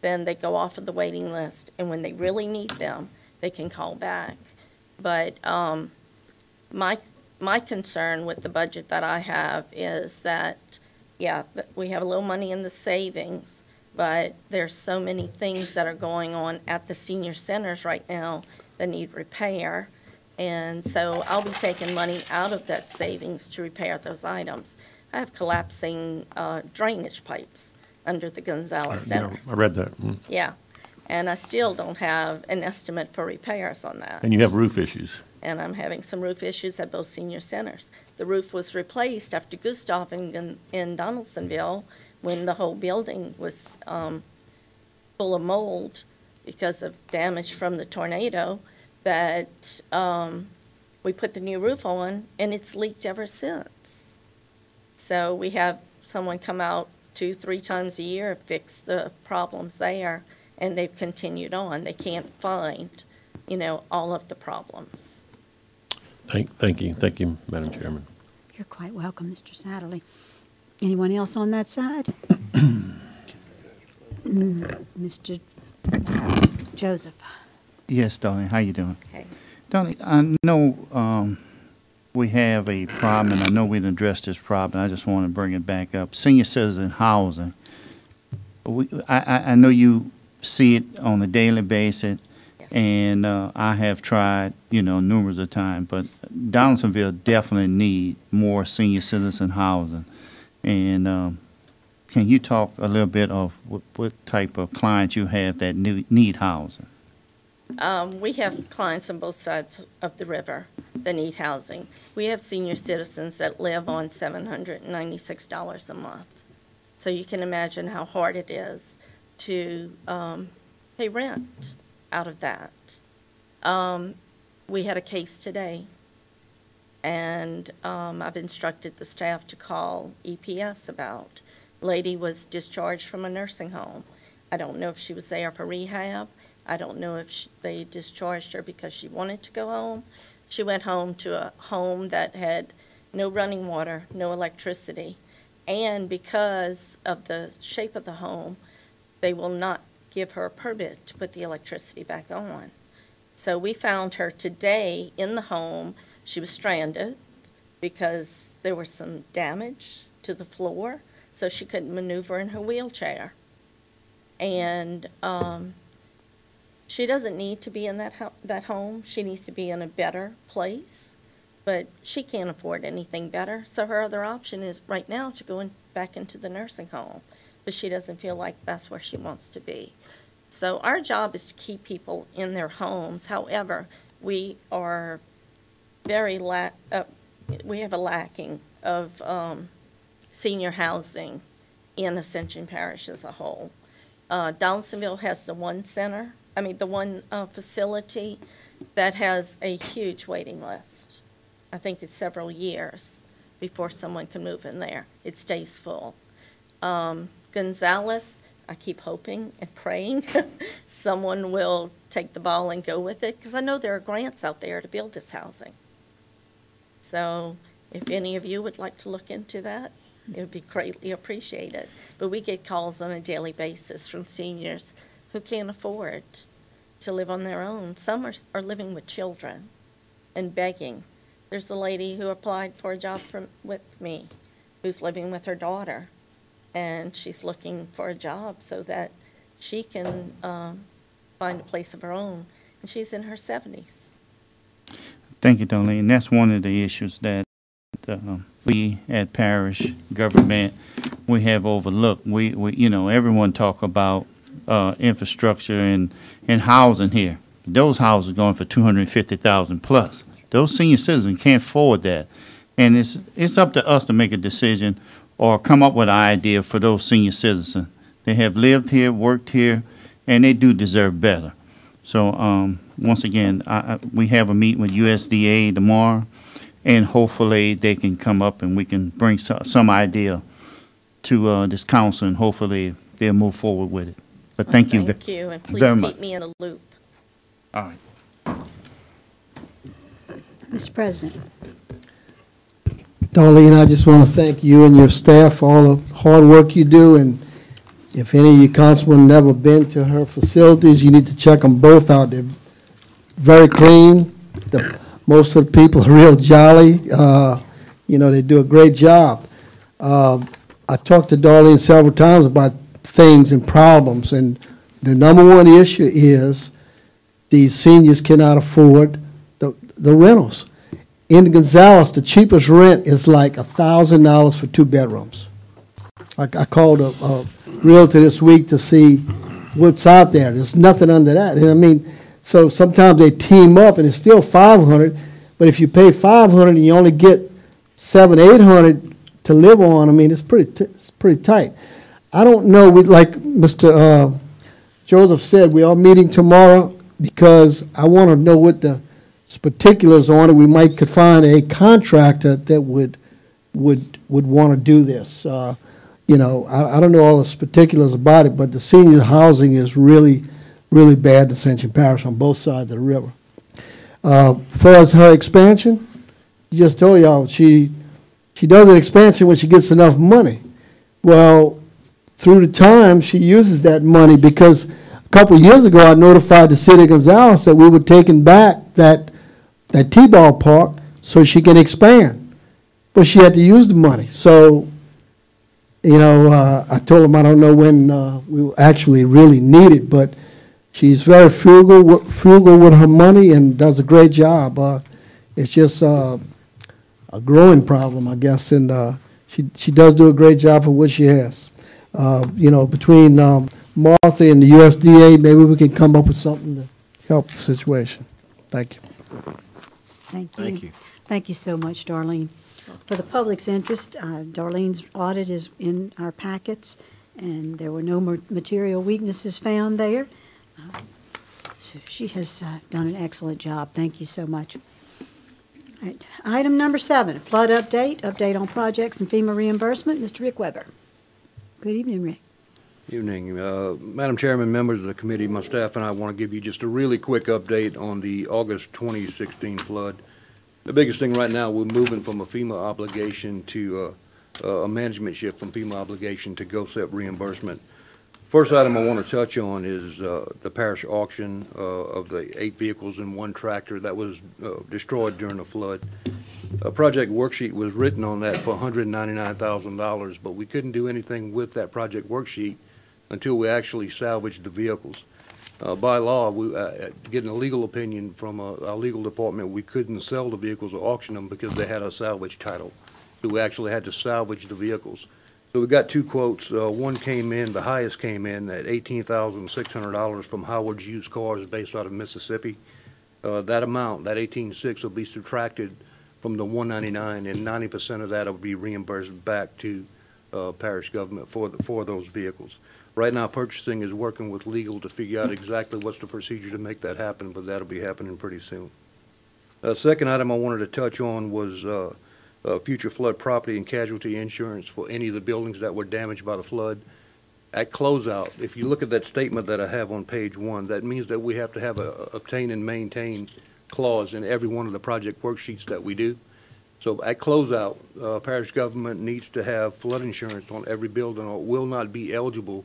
then they go off of the waiting list, and when they really need them, they can call back. But my concern with the budget that I have is that, we have a little money in the savings, but there's so many things that are going on at the senior centers right now that need repair. And so I'll be taking money out of that savings to repair those items. I have collapsing drainage pipes under the Gonzalez Center. I read that. Yeah, and I still don't have an estimate for repairs on that. And you have roof issues. And I'm having some roof issues at both senior centers. The roof was replaced after Gustav in Donaldsonville when the whole building was full of mold because of damage from the tornado. But we put the new roof on, and it's leaked ever since. So we have someone come out 2-3 times a year, fix the problems there, and they've continued on. They can't find, all of the problems. Thank you, Madam Chairman. You're quite welcome, Mr. Satterley. Anyone else on that side? Mr. Joseph. Yes, darling, how you doing? Okay. Darling, I know we have a problem, and I know we've addressed this problem. I just want to bring it back up. Senior citizen housing. I know you see it on a daily basis, yes. And I have tried, numerous of times, but Donaldsonville definitely need more senior citizen housing. And can you talk a little bit of what type of clients you have that need housing? We have clients on both sides of the river that need housing. We have senior citizens that live on $796 a month. So you can imagine how hard it is to pay rent out of that. We had a case today, and I've instructed the staff to call EPS about. Lady was discharged from a nursing home. I don't know if she was there for rehab. I don't know if they discharged her because she wanted to go home. She went home to a home that had no running water, no electricity. And because of the shape of the home, they will not give her a permit to put the electricity back on. So we found her today in the home. She was stranded because there was some damage to the floor, so she couldn't maneuver in her wheelchair. And she doesn't need to be in that home. She needs to be in a better place, but she can't afford anything better. So her other option is right now to go back into the nursing home, but she doesn't feel like that's where she wants to be. So our job is to keep people in their homes. However, we are we have a lacking of senior housing in Ascension Parish as a whole. Donaldsonville has the one facility that has a huge waiting list. I think it's several years before someone can move in there. It stays full. Gonzalez, I keep hoping and praying someone will take the ball and go with it, because I know there are grants out there to build this housing. So if any of you would like to look into that, it would be greatly appreciated. But we get calls on a daily basis from seniors who can't afford to live on their own. Some are living with children and begging. There's a lady who applied for a job with me who's living with her daughter, and she's looking for a job so that she can find a place of her own, and she's in her 70s. Thank you, Darlene. That's one of the issues that we at parish government, we have overlooked. We everyone talk about infrastructure and housing here. Those houses are going for $250,000 plus. Those senior citizens can't afford that, and it's up to us to make a decision or come up with an idea for those senior citizens. They have lived here, worked here, and they do deserve better. So once again, we have a meeting with USDA tomorrow, and hopefully they can come up and we can bring some idea to this council, and hopefully they'll move forward with it. But thank you. Thank you, and please keep me in the loop. All right. Mr. President. Darlene, I just want to thank you and your staff for all the hard work you do, and if any of you councilmen never been to her facilities, you need to check them both out. They're very clean. Most of the people are real jolly. They do a great job. I talked to Darlene several times about things and problems, and the number one issue is these seniors cannot afford the rentals. In Gonzales, the cheapest rent is like $1,000 for 2 bedrooms. I called a realtor this week to see what's out there. There's nothing under that. And I mean, so sometimes they team up and it's still $500, but if you pay $500 and you only get $700, $800 to live on, I mean, it's pretty tight. I don't know, like Mr. Joseph said, we are meeting tomorrow because I want to know what the particulars on it. We could find a contractor that would want to do this. You know, I don't know all the particulars about it, but the senior housing is really, really bad in Ascension Parish on both sides of the river. As far as her expansion, she just told y'all she does an expansion when she gets enough money. Well, through the time, she uses that money because a couple of years ago, I notified the city of Gonzales that we were taking back that T-ball park so she can expand. But she had to use the money. So, you know, I told them I don't know when we will actually really need it, but she's very frugal with her money and does a great job. It's just a growing problem, I guess, and she does do a great job for what she has. You know, between Martha and the USDA, maybe we can come up with something to help the situation. Thank you. Thank you. Thank you. Thank you so much, Darlene. For the public's interest, Darlene's audit is in our packets, and there were no material weaknesses found there. So she has done an excellent job. Thank you so much. All right. Item number 7, flood update on projects and FEMA reimbursement. Mr. Rick Weber. Good evening, Rick. Evening. Madam Chairman, members of the committee, my staff and I want to give you just a really quick update on the August 2016 flood. The biggest thing right now, we're moving from a FEMA obligation to a management shift from FEMA obligation to GOSEP reimbursement. First item I want to touch on is the parish auction of the 8 vehicles and 1 tractor that was destroyed during the flood. A project worksheet was written on that for $199,000, but we couldn't do anything with that project worksheet until we actually salvaged the vehicles. By law, getting a legal opinion from our legal department, we couldn't sell the vehicles or auction them because they had a salvage title. So we actually had to salvage the vehicles. So we got 2 quotes. One came in, the highest came in at $18,600 from Howard's Used Cars based out of Mississippi. That amount, that $18,600, will be subtracted from the $199,000, and 90% of that will be reimbursed back to parish government for those vehicles. Right now, purchasing is working with legal to figure out exactly what's the procedure to make that happen, but that'll be happening pretty soon. Second item I wanted to touch on was future flood property and casualty insurance for any of the buildings that were damaged by the flood. At closeout, if you look at that statement that I have on page 1, that means that we have to have a obtain and maintain clause in every one of the project worksheets that we do. So at closeout, parish government needs to have flood insurance on every building, or it will not be eligible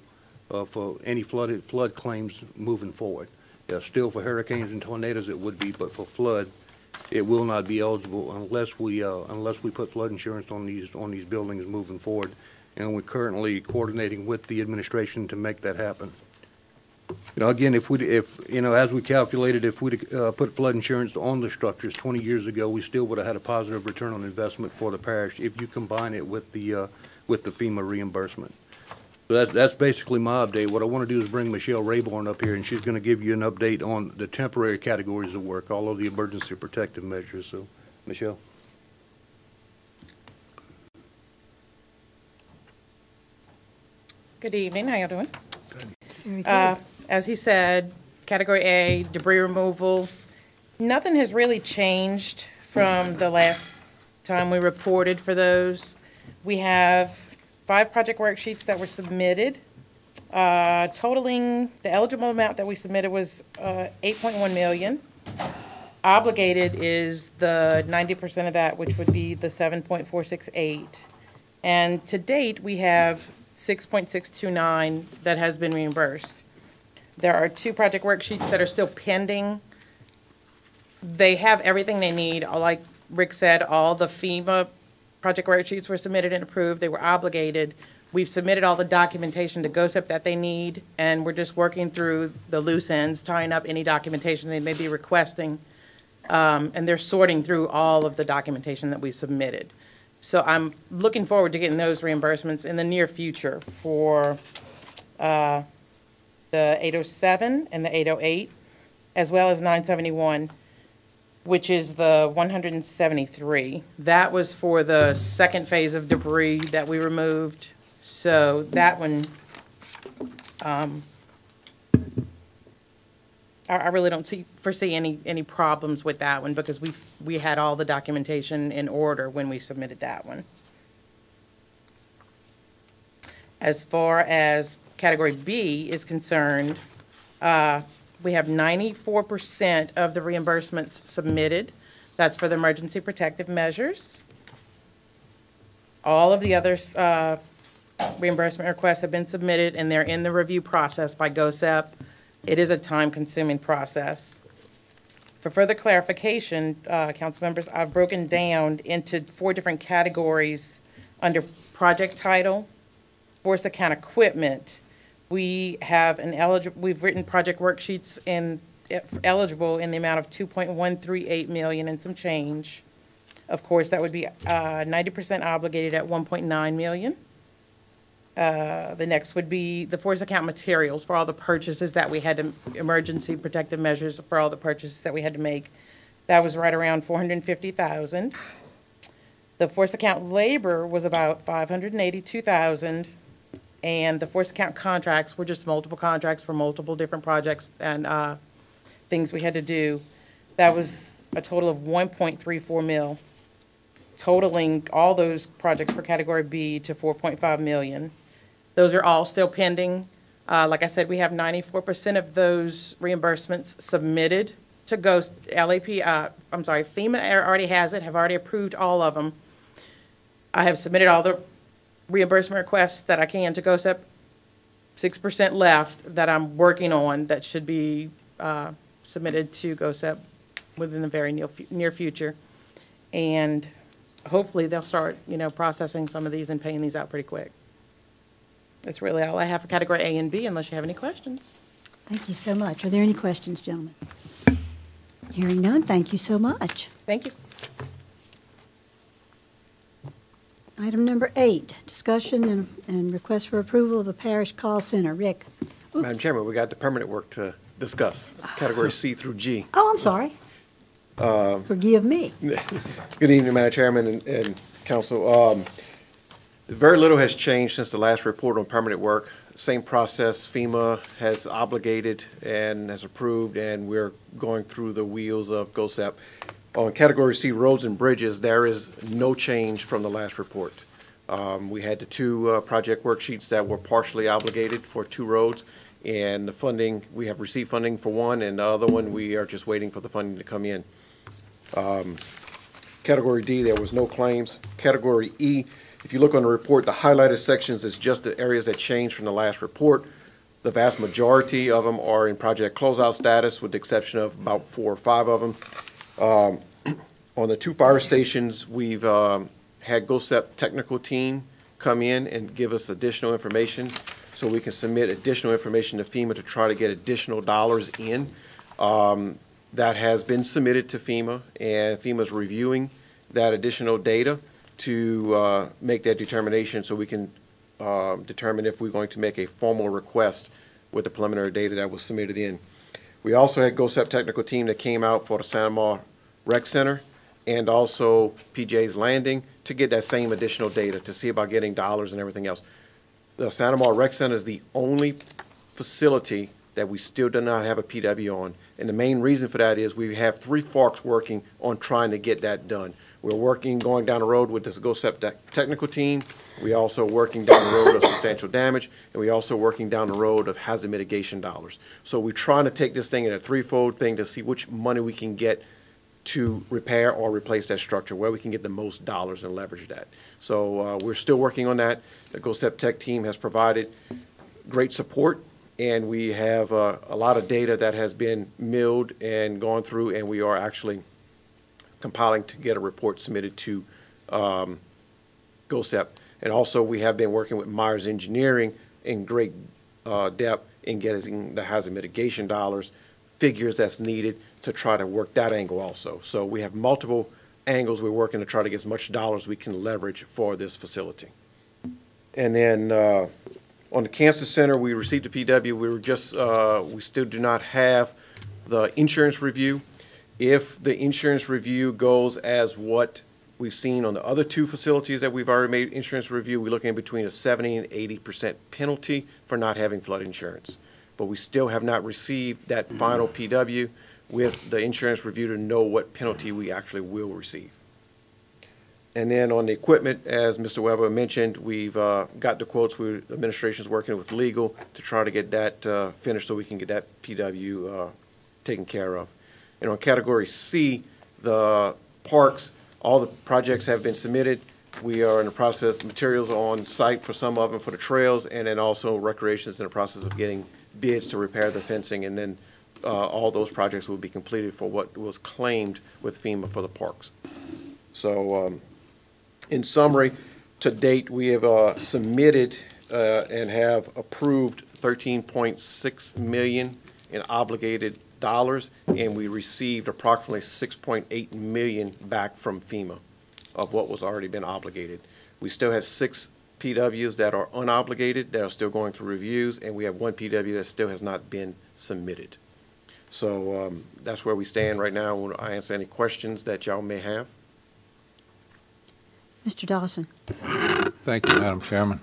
for any flood claims moving forward. Still for hurricanes and tornadoes it would be, but for flood it will not be eligible unless we put flood insurance on these buildings moving forward. And we're currently coordinating with the administration to make that happen. You know, again, as we calculated, if we put flood insurance on the structures 20 years ago, we still would have had a positive return on investment for the parish if you combine it with the FEMA reimbursement. So that's basically my update. What I want to do is bring Michelle Rayborn up here, and she's going to give you an update on the temporary categories of work, all of the emergency protective measures. So, Michelle. Good evening. How you doing? Very good. As he said, Category A, debris removal. Nothing has really changed from the last time we reported for those. We have 5 project worksheets that were submitted. Totaling, the eligible amount that we submitted was $8.1 million. Obligated is the 90% of that, which would be the $7.468. And to date, we have $6.629 that has been reimbursed. There are 2 project worksheets that are still pending. They have everything they need. Like Rick said, all the FEMA project worksheets were submitted and approved. They were obligated. We've submitted all the documentation to GOSEP that they need, and we're just working through the loose ends, tying up any documentation they may be requesting and they're sorting through all of the documentation that we submitted. So I'm looking forward to getting those reimbursements in the near future for the 807 and the 808, as well as 971, which is the 173. That was for the second phase of debris that we removed. So that one, I really don't foresee any problems with that one because we had all the documentation in order when we submitted that one. As far as category B is concerned, we have 94% of the reimbursements submitted. That's for the emergency protective measures. All of the other reimbursement requests have been submitted, and they're in the review process by GOSEP. It is a time-consuming process. For further clarification, council members, I've broken down into 4 different categories under project title, force account equipment. We have we've written project worksheets eligible in the amount of $2.138 million and some change. Of course, that would be 90% obligated at $1.9 million. The next would be the force account materials for all the purchases that we had to, emergency protective measures for all the purchases that we had to make. That was right around $450,000. The force account labor was about $582,000. And the force account contracts were just multiple contracts for multiple different projects and things we had to do. That was a total of $1.34 million, totaling all those projects for category B to $4.5 million. Those are all still pending. Like I said, we have 94% of those reimbursements submitted to FEMA already has it, have already approved all of them. I have submitted all the reimbursement requests that I can to GOSEP. 6% left that I'm working on that should be submitted to GOSEP within the very near future. And hopefully they'll start, processing some of these and paying these out pretty quick. That's really all I have for category A and B, unless you have any questions. Thank you so much. Are there any questions, gentlemen? Hearing none, thank you so much. Thank you. Item number 8, discussion and request for approval of a parish call center. Rick? Oops. Madam Chairman, we got the permanent work to discuss, category C through G. Oh, I'm sorry. Forgive me. Good evening, Madam Chairman and Council. Very little has changed since the last report on permanent work. Same process, FEMA has obligated and has approved, and we're going through the wheels of GOSEP. On category C, roads and bridges, there is no change from the last report. We had the 2 project worksheets that were partially obligated for 2 roads, and the funding, we have received funding for one, and the other one, we are just waiting for the funding to come in. Category D, there was no claims. Category E, if you look on the report, the highlighted sections is just the areas that changed from the last report. The vast majority of them are in project closeout status, with the exception of about 4 or 5 of them. On the 2 fire stations, we've had GOSEP technical team come in and give us additional information so we can submit additional information to FEMA to try to get additional dollars in. That has been submitted to FEMA, and FEMA's reviewing that additional data to make that determination so we can determine if we're going to make a formal request with the preliminary data that was submitted in. We also had GOSEP technical team that came out for the Santa Maria Rec Center and also PJ's Landing to get that same additional data to see about getting dollars and everything else. The Santa Maria Rec Center is the only facility that we still do not have a PW on. And the main reason for that is we have 3 forks working on trying to get that done. We're working, going down the road with this GOSEP technical team. We're also working down the road of substantial damage, and we're also working down the road of hazard mitigation dollars. So we're trying to take this thing in a 3-fold thing to see which money we can get to repair or replace that structure, where we can get the most dollars and leverage that. So we're still working on that. The GOSEP Tech team has provided great support, and we have a lot of data that has been milled and gone through, and we are actually compiling to get a report submitted to GOSEP. And also, we have been working with Myers Engineering in great depth in getting the hazard mitigation dollars, figures that's needed to try to work that angle also. So we have multiple angles we're working to try to get as much dollars we can leverage for this facility. And then on the Cancer Center, we received a PW. We still do not have the insurance review. If the insurance review goes as what we've seen on the other two facilities that we've already made insurance review, we're looking at between a 70 and 80% penalty for not having flood insurance. But we still have not received that final PW with the insurance review to know what penalty we actually will receive. And then on the equipment, as Mr. Weber mentioned, we've got the quotes. The administration's working with legal to try to get that finished so we can get that PW taken care of. And on category C, the parks, all the projects have been submitted. We are in the process, materials on site for some of them for the trails, and then also recreation is in the process of getting bids to repair the fencing, and then all those projects will be completed for what was claimed with FEMA for the parks. So in summary, to date, we have submitted and have approved $13.6 million in obligated dollars, and we received approximately $6.8 million back from FEMA of what was already been obligated. We still have 6 PWs that are unobligated that are still going through reviews, and we have 1 PW that still has not been submitted. So that's where we stand right now. I answer any questions that y'all may have. Mr. Dawson. Thank you, Madam Chairman.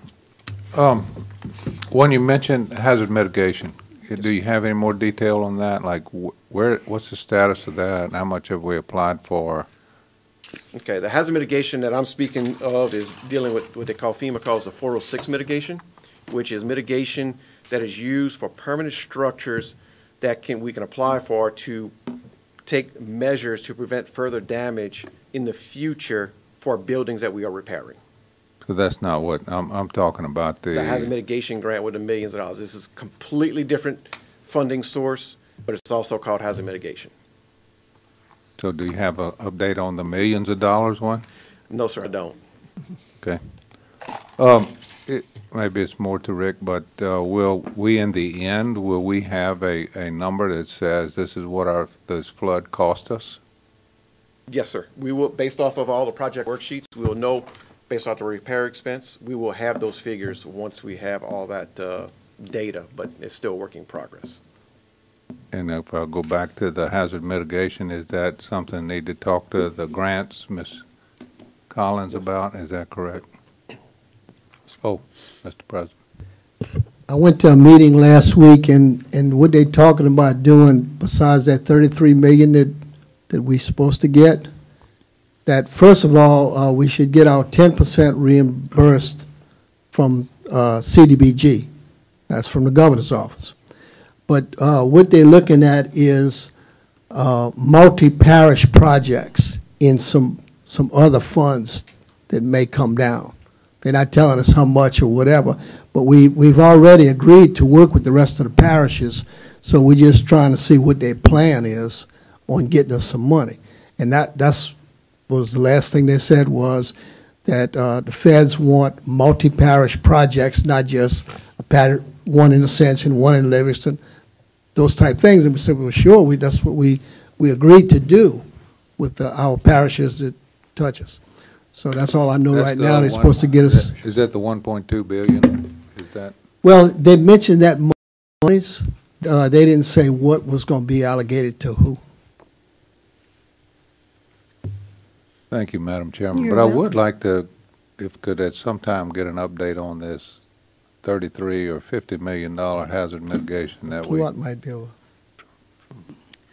When you mentioned hazard mitigation, do you have any more detail on that? Like, what's the status of that, and how much have we applied for? Okay, the hazard mitigation that I'm speaking of is dealing with what they call, FEMA calls the 406 mitigation, which is mitigation that is used for permanent structures that we can apply for to take measures to prevent further damage in the future for buildings that we are repairing. So that's not what I'm talking about. The hazard mitigation grant with the millions of dollars. This is a completely different funding source, but it's also called hazard mitigation. So do you have an update on the millions of dollars one? No, sir, I don't. Okay. Maybe it's more to Rick, but will we, in the end, will we have a number that says this is what this flood cost us? Yes, sir. We will, based off of all the project worksheets, we will know, based off the repair expense, we will have those figures once we have all that data, but it's still work in progress. And if I go back to the hazard mitigation, is that something need to talk to the grants, Ms. Collins, about? Is that correct? Oh, Mr. President. I went to a meeting last week, and what they talking about doing besides that $33 million that we're supposed to get, that first of all, we should get our 10% reimbursed from CDBG. That's from the governor's office. But what they're looking at is multi-parish projects in some other funds that may come down. They're not telling us how much or whatever, but we've already agreed to work with the rest of the parishes, so we're just trying to see what their plan is on getting us some money. And that's was the last thing they said was that the feds want multi-parish projects, not just one in Ascension, one in Livingston, those type things. And we said, well, sure, that's what we agreed to do with our parishes that touch us. So that's all I know right now. They're supposed to get us. Is that the 1.2 billion? Is that? Well, they mentioned that monies. They didn't say what was going to be allocated to who. Thank you, Madam Chairman. You're but welcome. I would like to, if could at some time get an update on this $33 or $50 million hazard mitigation that we. What might be able.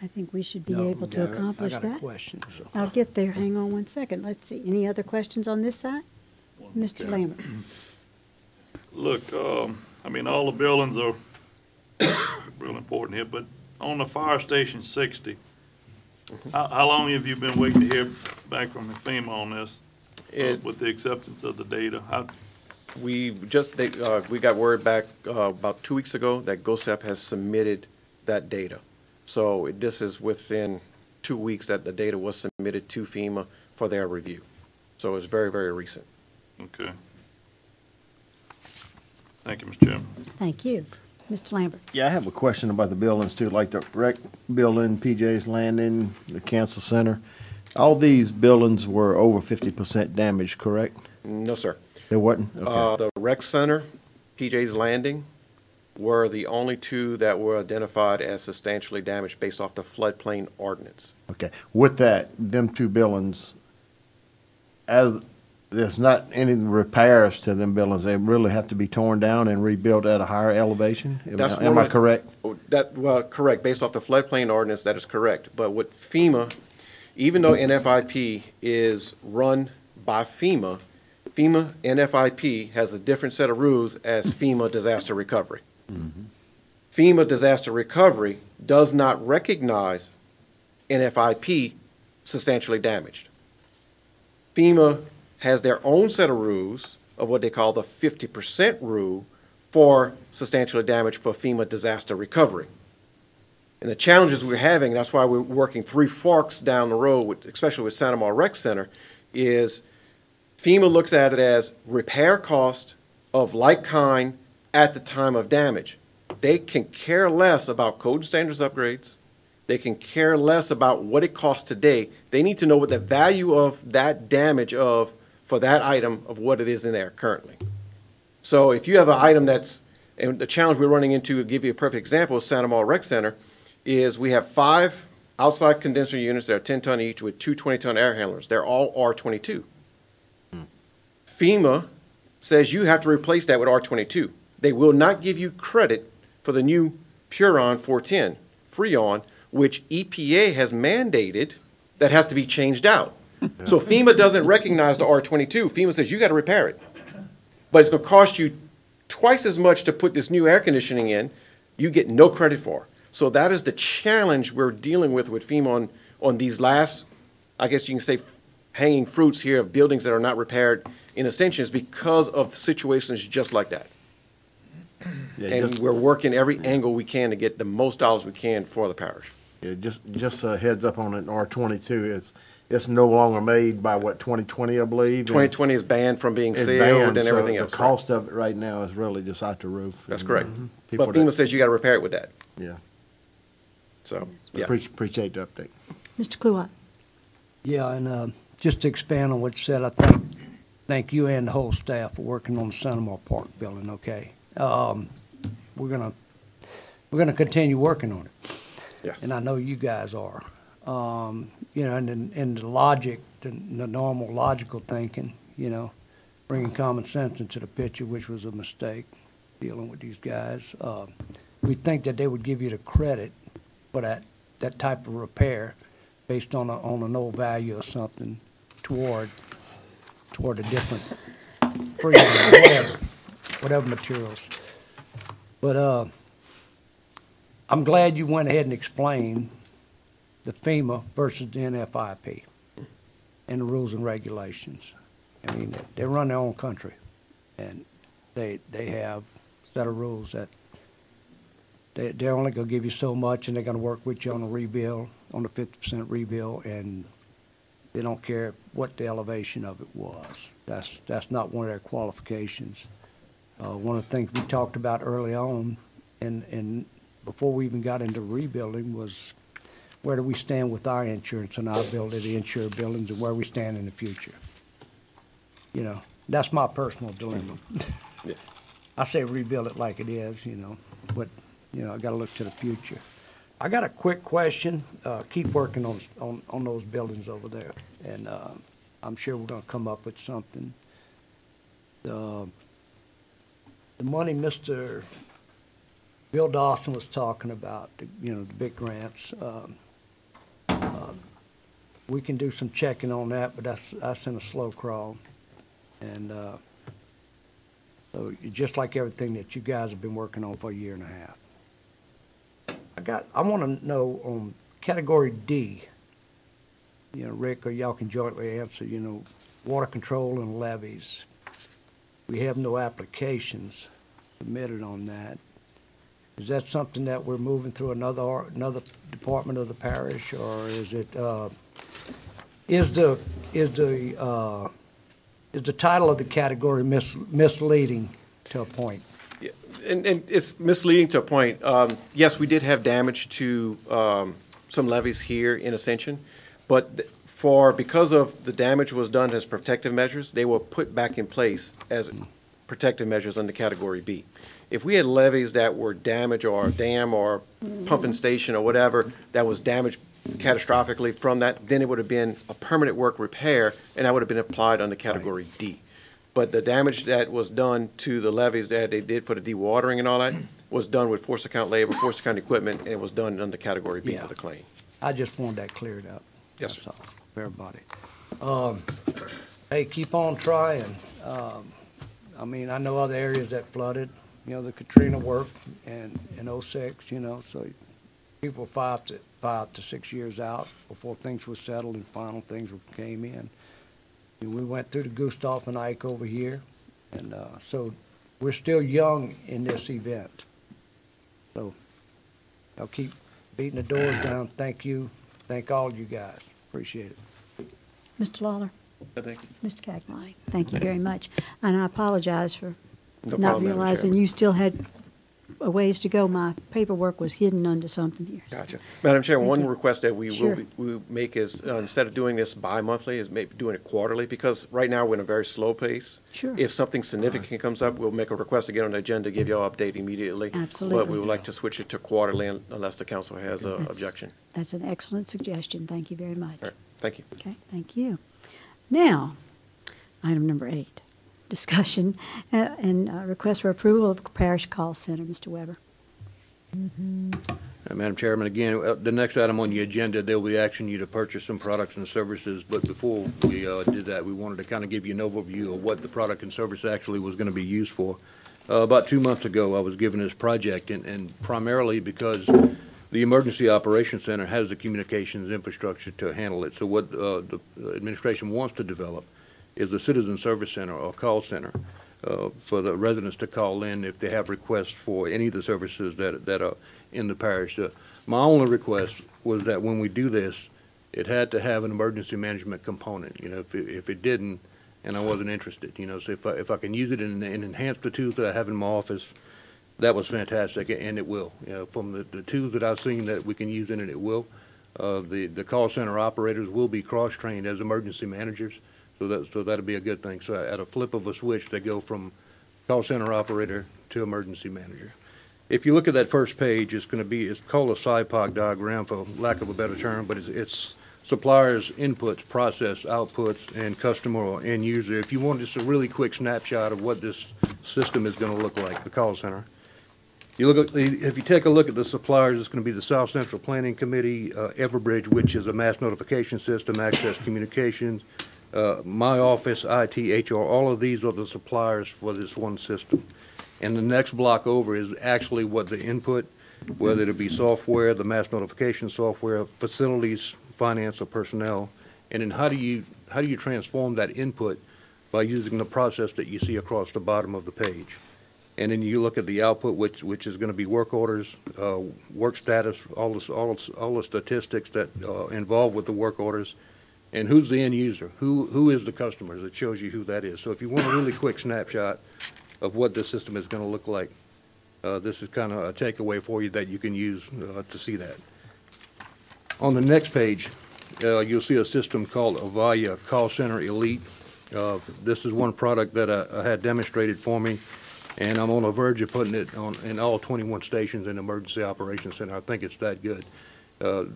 I think we should be able to accomplish I got a that. question. So. I'll get there. Hang on one second. Let's see. Any other questions on this side? Mr. Lambert. Look, I mean, all the buildings are real important here, but on the fire station 60, how long have you been waiting to hear back from FEMA on this with the acceptance of the data? We got word back about 2 weeks ago that GOSEP has submitted that data. So this is within 2 weeks that the data was submitted to FEMA for their review. So it's very, very recent. Okay. Thank you, Mr. Chairman. Thank you. Mr. Lambert. Yeah, I have a question about the buildings too, like the rec building, PJ's Landing, the Cancer Center. All these buildings were over 50% damaged, correct? No, sir. They wasn't? Okay. The rec center, PJ's Landing, were the only two that were identified as substantially damaged based off the floodplain ordinance. Okay. With that, them two buildings, as there's not any repairs to them buildings, they really have to be torn down and rebuilt at a higher elevation? Am I correct? Well, correct. Based off the floodplain ordinance, that is correct. But with FEMA, even though NFIP is run by FEMA, FEMA NFIP has a different set of rules as FEMA disaster recovery. FEMA disaster recovery does not recognize NFIP substantially damaged. FEMA has their own set of rules of what they call the 50% rule for substantially damaged for FEMA disaster recovery. And the challenges we're having, that's why we're working Three Forks down the road, with, especially with Santa Maria Rec Center, is FEMA looks at it as repair cost of like kind at the time of damage. They can care less about code standards upgrades. They can care less about what it costs today. They need to know what the value of that damage of for that item of what it is in there currently. So if you have an item that's, and the challenge we're running into, to give you a perfect example, of Santa Maria Rec Center, is we have 5 outside condenser units that are 10 ton each with 2 20-ton air handlers. They're all R22. FEMA says you have to replace that with R22. They will not give you credit for the new Puron 410 Freon, which EPA has mandated that has to be changed out. So FEMA doesn't recognize the R22. FEMA says you got to repair it. But it's going to cost you twice as much to put this new air conditioning in. You get no credit for. So that is the challenge we're dealing with FEMA on these last, I guess you can say, hanging fruits here of buildings that are not repaired in Ascension, because of situations just like that. Yeah, and we're working every angle we can to get the most dollars we can for the parish. Yeah, just a heads up on it, R22, it's no longer made by, 2020, I believe? 2020 is banned from being sealed and everything else. The cost of it right now is really just out the roof. That's correct. But FEMA says you got to repair it with that. Yeah. So, yeah. Appreciate the update. Mr. Kluwat. Yeah, and just to expand on what you said, I thank you and the whole staff for working on the Santa Maria Park building, okay? We're gonna continue working on it. Yes. And I know you guys are. You know, and the logic, the normal logical thinking, you know, bringing common sense into the picture, which was a mistake, dealing with these guys. We think that they would give you the credit for that type of repair based on a no value of something toward a different whatever materials. But I'm glad you went ahead and explained the FEMA versus the NFIP and the rules and regulations. I mean, they run their own country, and they have a set of rules that they're only going to give you so much, and they're going to work with you on a rebuild, on the 50% rebuild, and they don't care what the elevation of it was. That's not one of their qualifications. One of the things we talked about early on, and before we even got into rebuilding, was where do we stand with our insurance and our ability to insure buildings, and where we stand in the future. You know, that's my personal dilemma. Yeah. I say rebuild it like it is, you know, but, you know, I got to look to the future. I got a quick question. Keep working on those buildings over there, and I'm sure we're going to come up with something. The money Mr. Bill Dawson was talking about, you know, the big grants. We can do some checking on that, but that's in a slow crawl, and so just like everything that you guys have been working on for a year and a half. I want to know on category D, you know, Rick, or y'all can jointly answer, you know, water control and levies. We have no applications submitted on that. Is that something that we're moving through another department of the parish, or is it, is the title of the category misleading to a point? and it's misleading to a point. Yes, we did have damage to some levees here in Ascension, but because of the damage was done as protective measures, they were put back in place as protective measures under Category B. If we had levees that were damaged, or a dam or pumping station or whatever that was damaged catastrophically from that, then it would have been a permanent work repair, and that would have been applied under Category D. But the damage that was done to the levees that they did for the dewatering and all that was done with force account labor, force account equipment, and it was done under Category B for the claim. I just wanted that cleared up. Yes, That's sir. all, for everybody. Hey, keep on trying. I mean, I know other areas that flooded, you know, the Katrina work and in '06, you know, so people were 5 to 6 years out before things were settled and final things came in. And we went through the Gustav and Ike over here, and so we're still young in this event. So I'll keep beating the doors down. Thank you. Thank all you guys. Appreciate it. Mr. Lawler? Thank you. Mr. Cagney, thank you very much. And I apologize for No not problem, Madam realizing Chairman. you still had a ways to go. My paperwork was hidden under something here. Gotcha. Madam Chair, Thank one you. request that we Sure. will make is, instead of doing this bi-monthly, is maybe doing it quarterly, because right now we're in a very slow pace. Sure. If something significant comes up, we'll make a request to get on the agenda, give you all update immediately. But Absolutely. we would like to switch it to quarterly unless the council has a That's- objection. That's an excellent suggestion. Thank you very much. All right, thank you. Okay, thank you. Now, item number 8, discussion and request for approval of parish call center. Mr. Weber. Madam Chairman, again, the next item on the agenda, they'll be asking you to purchase some products and services, but before we did that, we wanted to kind of give you an overview of what the product and service actually was going to be used for. About 2 months ago, I was given this project, and primarily because the Emergency Operations Center has the communications infrastructure to handle it. So what the administration wants to develop is a citizen service center or call center for the residents to call in if they have requests for any of the services that are in the parish. My only request was that when we do this, it had to have an emergency management component. You know, if it didn't, and I wasn't interested, you know, so if I can use it and enhance the tools that I have in my office, that was fantastic, and it will. You know, from the tools that I've seen that we can use in it, it will. The call center operators will be cross-trained as emergency managers, so that'll be a good thing. So at a flip of a switch, they go from call center operator to emergency manager. If you look at that first page, it's called a SIPOC diagram, for lack of a better term, but it's suppliers' inputs, process, outputs, and customer or end user. If you want just a really quick snapshot of what this system is going to look like, the call center. If you take a look at the suppliers, it's going to be the South Central Planning Committee, Everbridge, which is a mass notification system, Access Communications, my office, IT, HR, all of these are the suppliers for this one system. And the next block over is actually what the input, whether it be software, the mass notification software, facilities, finance, or personnel. And then how do you transform that input by using the process that you see across the bottom of the page? And then you look at the output, which is going to be work orders, work status, all the statistics that involved with the work orders, and who's the end user, who is the customer. It shows you who that is. So if you want a really quick snapshot of what this system is going to look like, this is kind of a takeaway for you that you can use to see that. On the next page, you'll see a system called Avaya Call Center Elite. This is one product that I had demonstrated for me, and I'm on the verge of putting it in all 21 stations in the Emergency Operations Center. I think it's that good.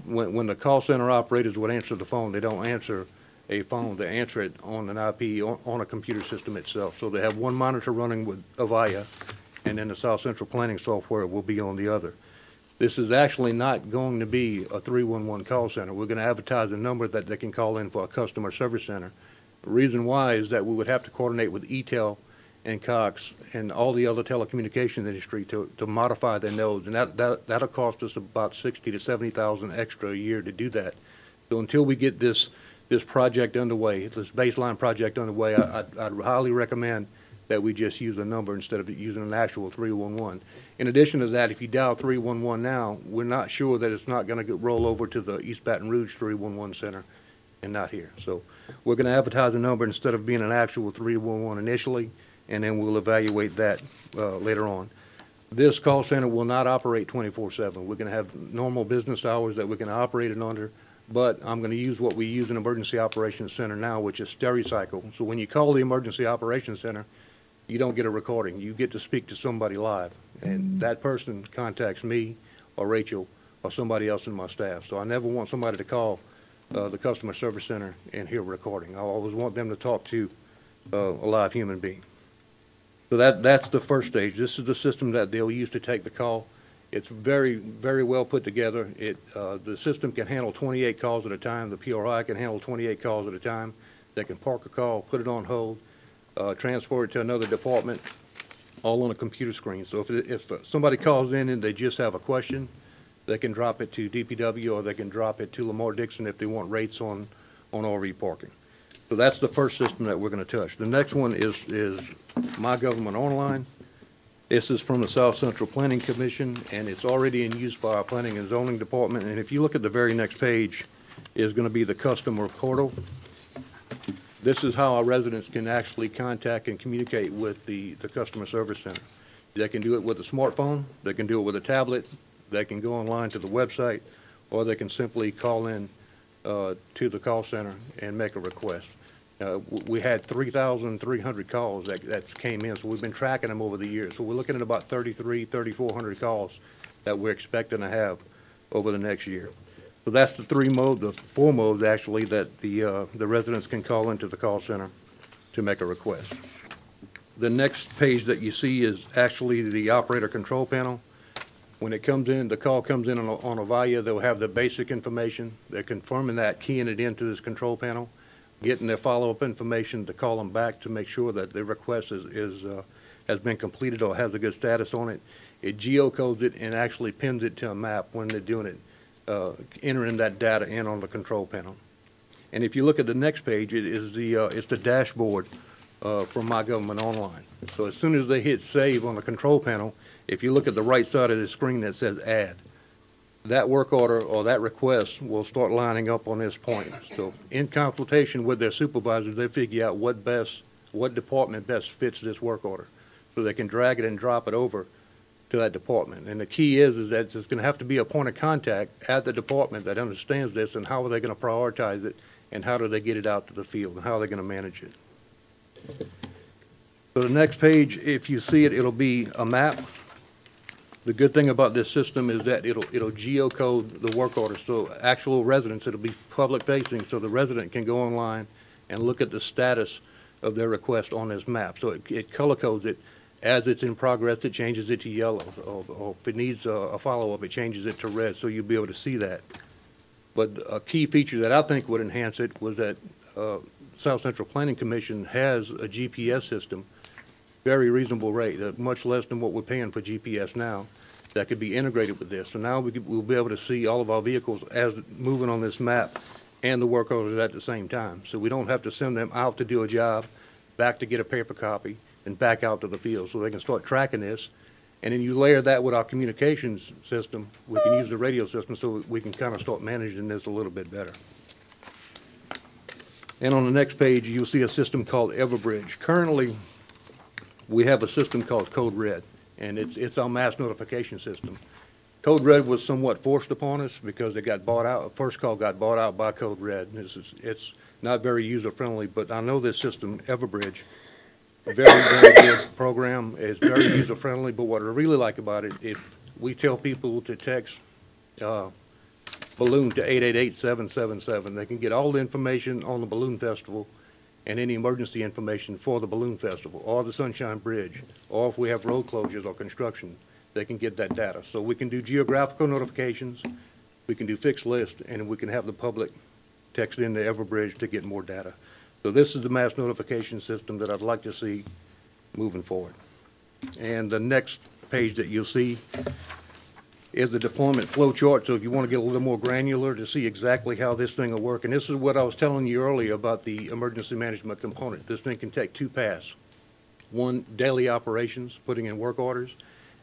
When the call center operators would answer the phone, they don't answer a phone, they answer it on an IP, on a computer system itself. So they have one monitor running with Avaya, and then the South Central Planning software will be on the other. This is actually not going to be a 311 call center. We're going to advertise a number that they can call in for a customer service center. The reason why is that we would have to coordinate with ETEL and Cox and all the other telecommunications industry to modify their nodes, and that'll cost us about $60,000 to $70,000 extra a year to do that. So until we get this project underway, this baseline project underway, I'd highly recommend that we just use a number instead of using an actual 311. In addition to that, if you dial 311 now, we're not sure that it's not going to roll over to the East Baton Rouge 311 center and not here. So we're going to advertise a number instead of being an actual 311 initially, and then we'll evaluate that later on. This call center will not operate 24/7. We're going to have normal business hours that we can operate it under, but I'm going to use what we use in Emergency Operations Center now, which is Stericycle. So when you call the Emergency Operations Center, you don't get a recording. You get to speak to somebody live, and that person contacts me or Rachel or somebody else in my staff. So I never want somebody to call the customer service center and hear a recording. I always want them to talk to a live human being. So that's the first stage. This is the system that they'll use to take the call. It's very, very well put together. The system can handle 28 calls at a time. The PRI can handle 28 calls at a time. They can park a call, put it on hold, transfer it to another department, all on a computer screen. So if somebody calls in and they just have a question, they can drop it to DPW or they can drop it to Lamar Dixon if they want rates on RV parking. So that's the first system that we're going to touch. The next one is My Government Online. This is from the South Central Planning Commission, and it's already in use by our Planning and Zoning Department. And if you look at the very next page, is going to be the customer portal. This is how our residents can actually contact and communicate with the customer service center. They can do it with a smartphone, they can do it with a tablet, they can go online to the website, or they can simply call in to the call center and make a request. We had 3,300 calls that came in, so we've been tracking them over the years. So we're looking at about 3,400 calls that we're expecting to have over the next year. So that's the four modes actually that the residents can call into the call center to make a request. The next page that you see is actually the operator control panel. When it comes in, the call comes in on Avaya, they'll have the basic information. They're confirming that, keying it into this control panel, getting their follow-up information to call them back to make sure that the request has been completed or has a good status on it. It geocodes it and actually pins it to a map when they're doing it, entering that data in on the control panel. And if you look at the next page, it's the dashboard from My Government Online. So as soon as they hit save on the control panel, if you look at the right side of the screen that says add, that work order or that request will start lining up on this point. So in consultation with their supervisors, they figure out what department best fits this work order. So they can drag it and drop it over to that department. And the key is that there's going to have to be a point of contact at the department that understands this, and how are they going to prioritize it, and how do they get it out to the field, and how are they going to manage it. So the next page, if you see it, it'll be a map. The good thing about this system is that it'll geocode the work order. So actual residents, it'll be public facing, so the resident can go online and look at the status of their request on this map. So it color codes it. As it's in progress, it changes it to yellow. Or if it needs a follow-up, it changes it to red, so you'll be able to see that. But a key feature that I think would enhance it was that South Central Planning Commission has a GPS system, very reasonable rate, much less than what we're paying for GPS now, that could be integrated with this. So now we'll be able to see all of our vehicles as moving on this map and the work orders at the same time. So we don't have to send them out to do a job, back to get a paper copy, and back out to the field. So they can start tracking this. And then you layer that with our communications system. We can use the radio system so we can kind of start managing this a little bit better. And on the next page, you'll see a system called Everbridge. Currently, we have a system called Code Red, and it's our mass notification system. Code Red was somewhat forced upon us because it got bought out. First Call got bought out by Code Red. It's not very user-friendly, but I know this system, Everbridge, very, very good program. It's very user-friendly, but what I really like about it, if we tell people to text Balloon to 888-777, they can get all the information on the Balloon Festival and any emergency information for the Balloon Festival or the Sunshine Bridge, or if we have road closures or construction, they can get that data. So we can do geographical notifications, we can do fixed list, and we can have the public text in the Everbridge to get more data. So this is the mass notification system that I'd like to see moving forward. And the next page that you'll see is the deployment flow chart. So if you want to get a little more granular to see exactly how this thing will work, and this is what I was telling you earlier about the emergency management component. This thing can take two paths. One, daily operations, putting in work orders,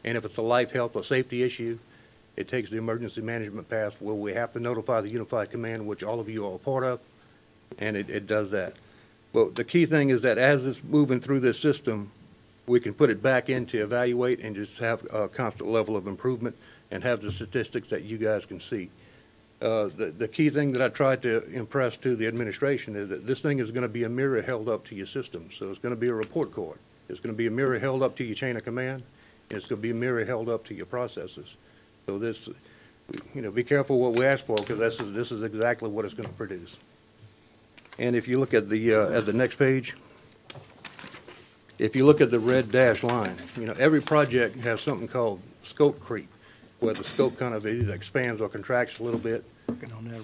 and if it's a life, health, or safety issue, it takes the emergency management path where we have to notify the Unified Command, which all of you are a part of, and it does that. But the key thing is that as it's moving through this system, we can put it back in to evaluate and just have a constant level of improvement and have the statistics that you guys can see. The key thing that I tried to impress to the administration is that this thing is going to be a mirror held up to your system. So it's going to be a report card. It's going to be a mirror held up to your chain of command, and it's going to be a mirror held up to your processes. So this, be careful what we ask for, because this is exactly what it's going to produce. And if you look at the next page, if you look at the red dashed line, every project has something called scope creep, where the scope kind of either expands or contracts a little bit.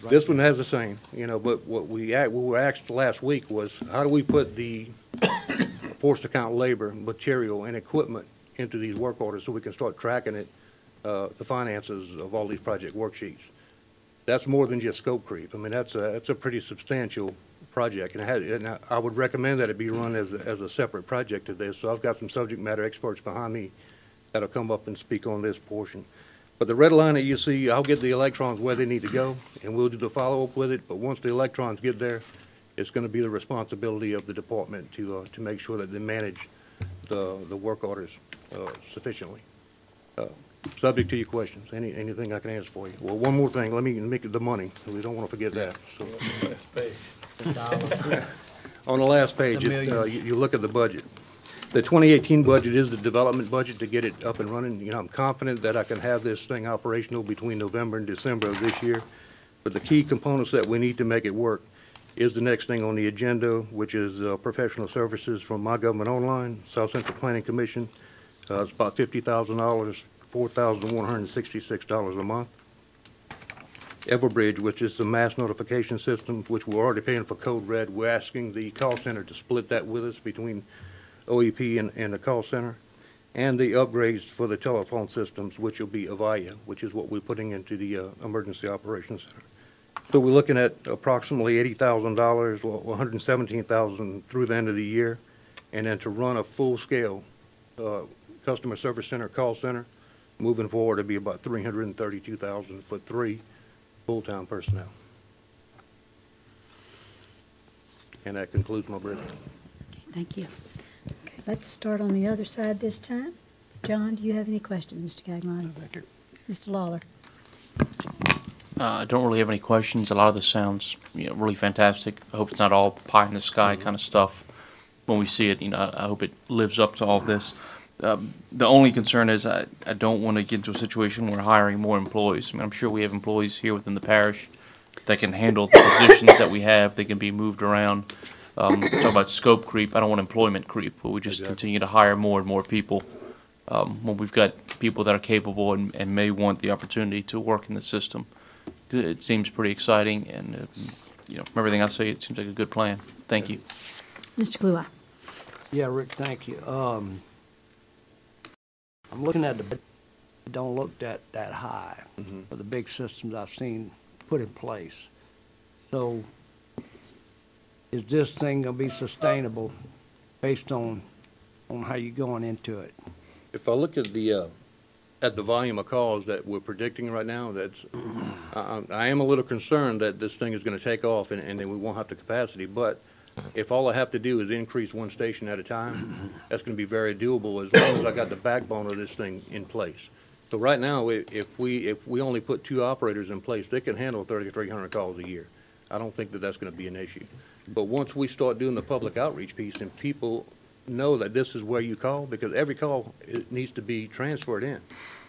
This one has the same, but what we were asked last week was, how do we put the forced account labor, material, and equipment into these work orders so we can start tracking it, the finances of all these project worksheets? That's more than just scope creep. I mean, that's a pretty substantial project, and I would recommend that it be run as a separate project to this. So I've got some subject matter experts behind me that'll come up and speak on this portion. But the red line that you see, I'll get the electrons where they need to go, and we'll do the follow-up with it. But once the electrons get there, it's going to be the responsibility of the department to make sure that they manage the work orders sufficiently. Subject to your questions. Anything I can answer for you? Well, one more thing. Let me make it the money. We don't want to forget that. So. On the last page, you look at the budget. The 2018 budget is the development budget to get it up and running. I'm confident that I can have this thing operational between November and December of this year. But the key components that we need to make it work is the next thing on the agenda, which is professional services from My Government Online, South Central Planning Commission. It's about $50,000, $4,166 a month. Everbridge, which is the mass notification system, which we're already paying for Code Red. We're asking the call center to split that with us between OEP and the call center. And the upgrades for the telephone systems, which will be Avaya, which is what we're putting into the Emergency Operations Center. So we're looking at approximately $80,000, well, $117,000 through the end of the year. And then to run a full-scale customer service center, call center, moving forward, it'll be about $332,000 for 3 full-time personnel. And that concludes my briefing. Thank you. Okay, let's start on the other side this time. John, do you have any questions, Mr. Gagliano? Thank you. Mr. Lawler? I don't really have any questions. A lot of this sounds, really fantastic. I hope it's not all pie in the sky kind of stuff. When we see it, I hope it lives up to all of this. The only concern is I don't want to get into a situation where we're hiring more employees. I mean, I'm sure we have employees here within the parish that can handle the positions that we have. They can be moved around. Talk about scope creep. I don't want employment creep, but we just continue to hire more and more people when we've got people that are capable and may want the opportunity to work in the system. It seems pretty exciting, and from everything I see, it seems like a good plan. Thank you. Mr. Kluwer? Yeah, Rick, thank you. I'm looking at it don't look that high for the big systems I've seen put in place. So is this thing going to be sustainable based on how you're going into it? If I look at the volume of calls that we're predicting right now, I am a little concerned that this thing is going to take off and then we won't have the capacity. But if all I have to do is increase one station at a time, that's going to be very doable as long as I got the backbone of this thing in place. So right now, if we only put 2 operators in place, they can handle 3,300 calls a year. I don't think that that's going to be an issue. But once we start doing the public outreach piece and people know that this is where you call, because every call it needs to be transferred in.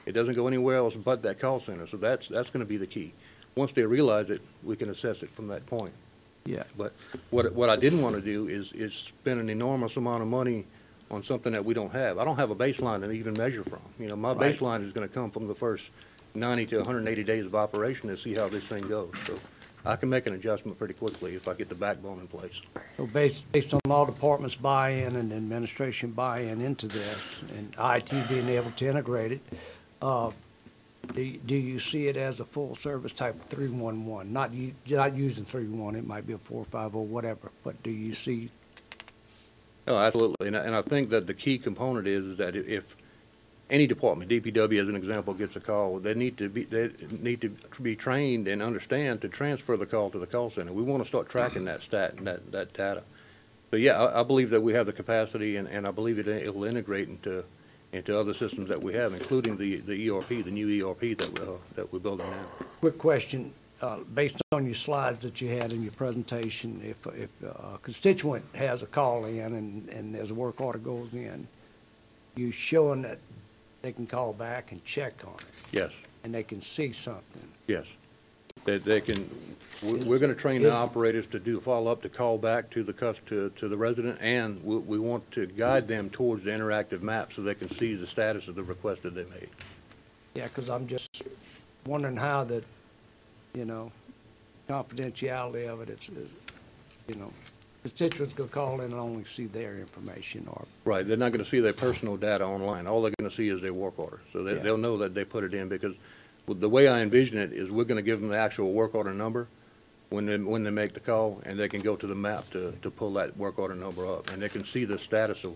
It doesn't go anywhere else but that call center. So that's going to be the key. Once they realize it, we can assess it from that point. Yeah. But what I didn't want to do is spend an enormous amount of money on something that we don't have. I don't have a baseline to even measure from. My baseline is going to come from the first 90 to 180 days of operation to see how this thing goes. So I can make an adjustment pretty quickly if I get the backbone in place. So based on all departments buy-in and administration buy-in into this, and IT being able to integrate it, do you see it as a full-service type of 311? Not using 311, it might be a 450 or whatever, but do you see? Oh, absolutely, and I think that the key component is that if any department, DPW as an example, gets a call, they need to be trained and understand to transfer the call to the call center. We want to start tracking that stat and that data. So, yeah, I believe that we have the capacity, and I believe it'll integrate into other systems that we have, including the ERP, the new ERP that we're building now. Quick question, based on your slides that you had in your presentation, if a constituent has a call in and there's a work order goes in, you showing that they can call back and check on it? Yes. And they can see something? Yes. They can, we're going to train the operators to do follow-up, to call back to the resident, and we want to guide them towards the interactive map so they can see the status of the request that they made. Yeah, because I'm just wondering how the, you know, confidentiality of it is, you know, constituents could call in and only see their information or. Right, they're not going to see their personal data online. All they're going to see is their work order. So they'll know that they put it in, because the way I envision it is we're going to give them the actual work order number when they make the call, and they can go to the map to pull that work order number up, and they can see the status of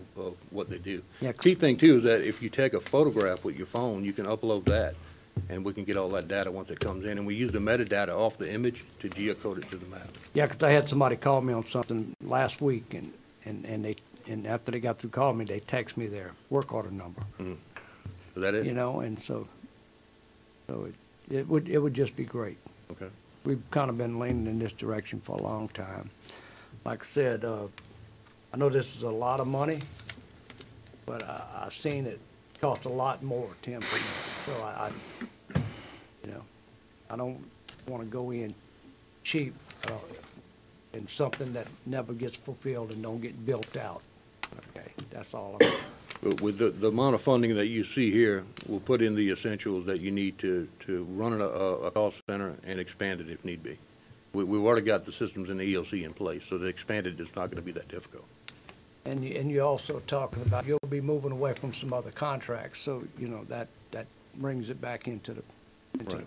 what they do. Yeah. Key thing, too, is that if you take a photograph with your phone, you can upload that, and we can get all that data once it comes in, and we use the metadata off the image to geocode it to the map. Yeah, because I had somebody call me on something last week, and after they got through calling me, they text me their work order number. Mm-hmm. Is that it? You know, and so it would just be great. Okay. We've kind of been leaning in this direction for a long time. Like I said, I know this is a lot of money, but I've seen it cost a lot more to implement. So you know, I don't want to go in cheap in something that never gets fulfilled and don't get built out. Okay, that's all I'm saying. With the amount of funding that you see here, we'll put in the essentials that you need to run a call center and expand it if need be. We've already got the systems in the ELC in place, so the expanded is not going to be that difficult. And you're also talking about you'll be moving away from some other contracts, so, you know, that brings it back into the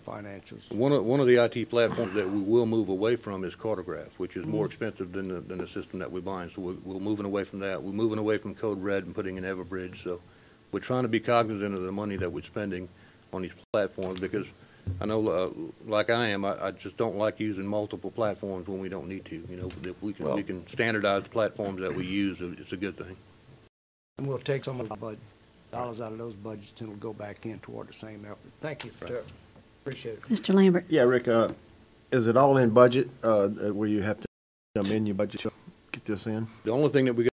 financials. One of the IT platforms that we will move away from is Cartograph, which is more expensive than the system that we're buying. So we're moving away from that. We're moving away from Code Red and putting in Everbridge. So we're trying to be cognizant of the money that we're spending on these platforms, because I know, like I am, I just don't like using multiple platforms when we don't need to. You know, if we can standardize the platforms that we use, it's a good thing. And we'll take some of the dollars out of those budgets and it'll go back in toward the same effort. Thank you, sir. Appreciate it. Mr. Lambert. Yeah, Rick, is it all in budget, where you have to amend your budget to get this in? The only thing that we're going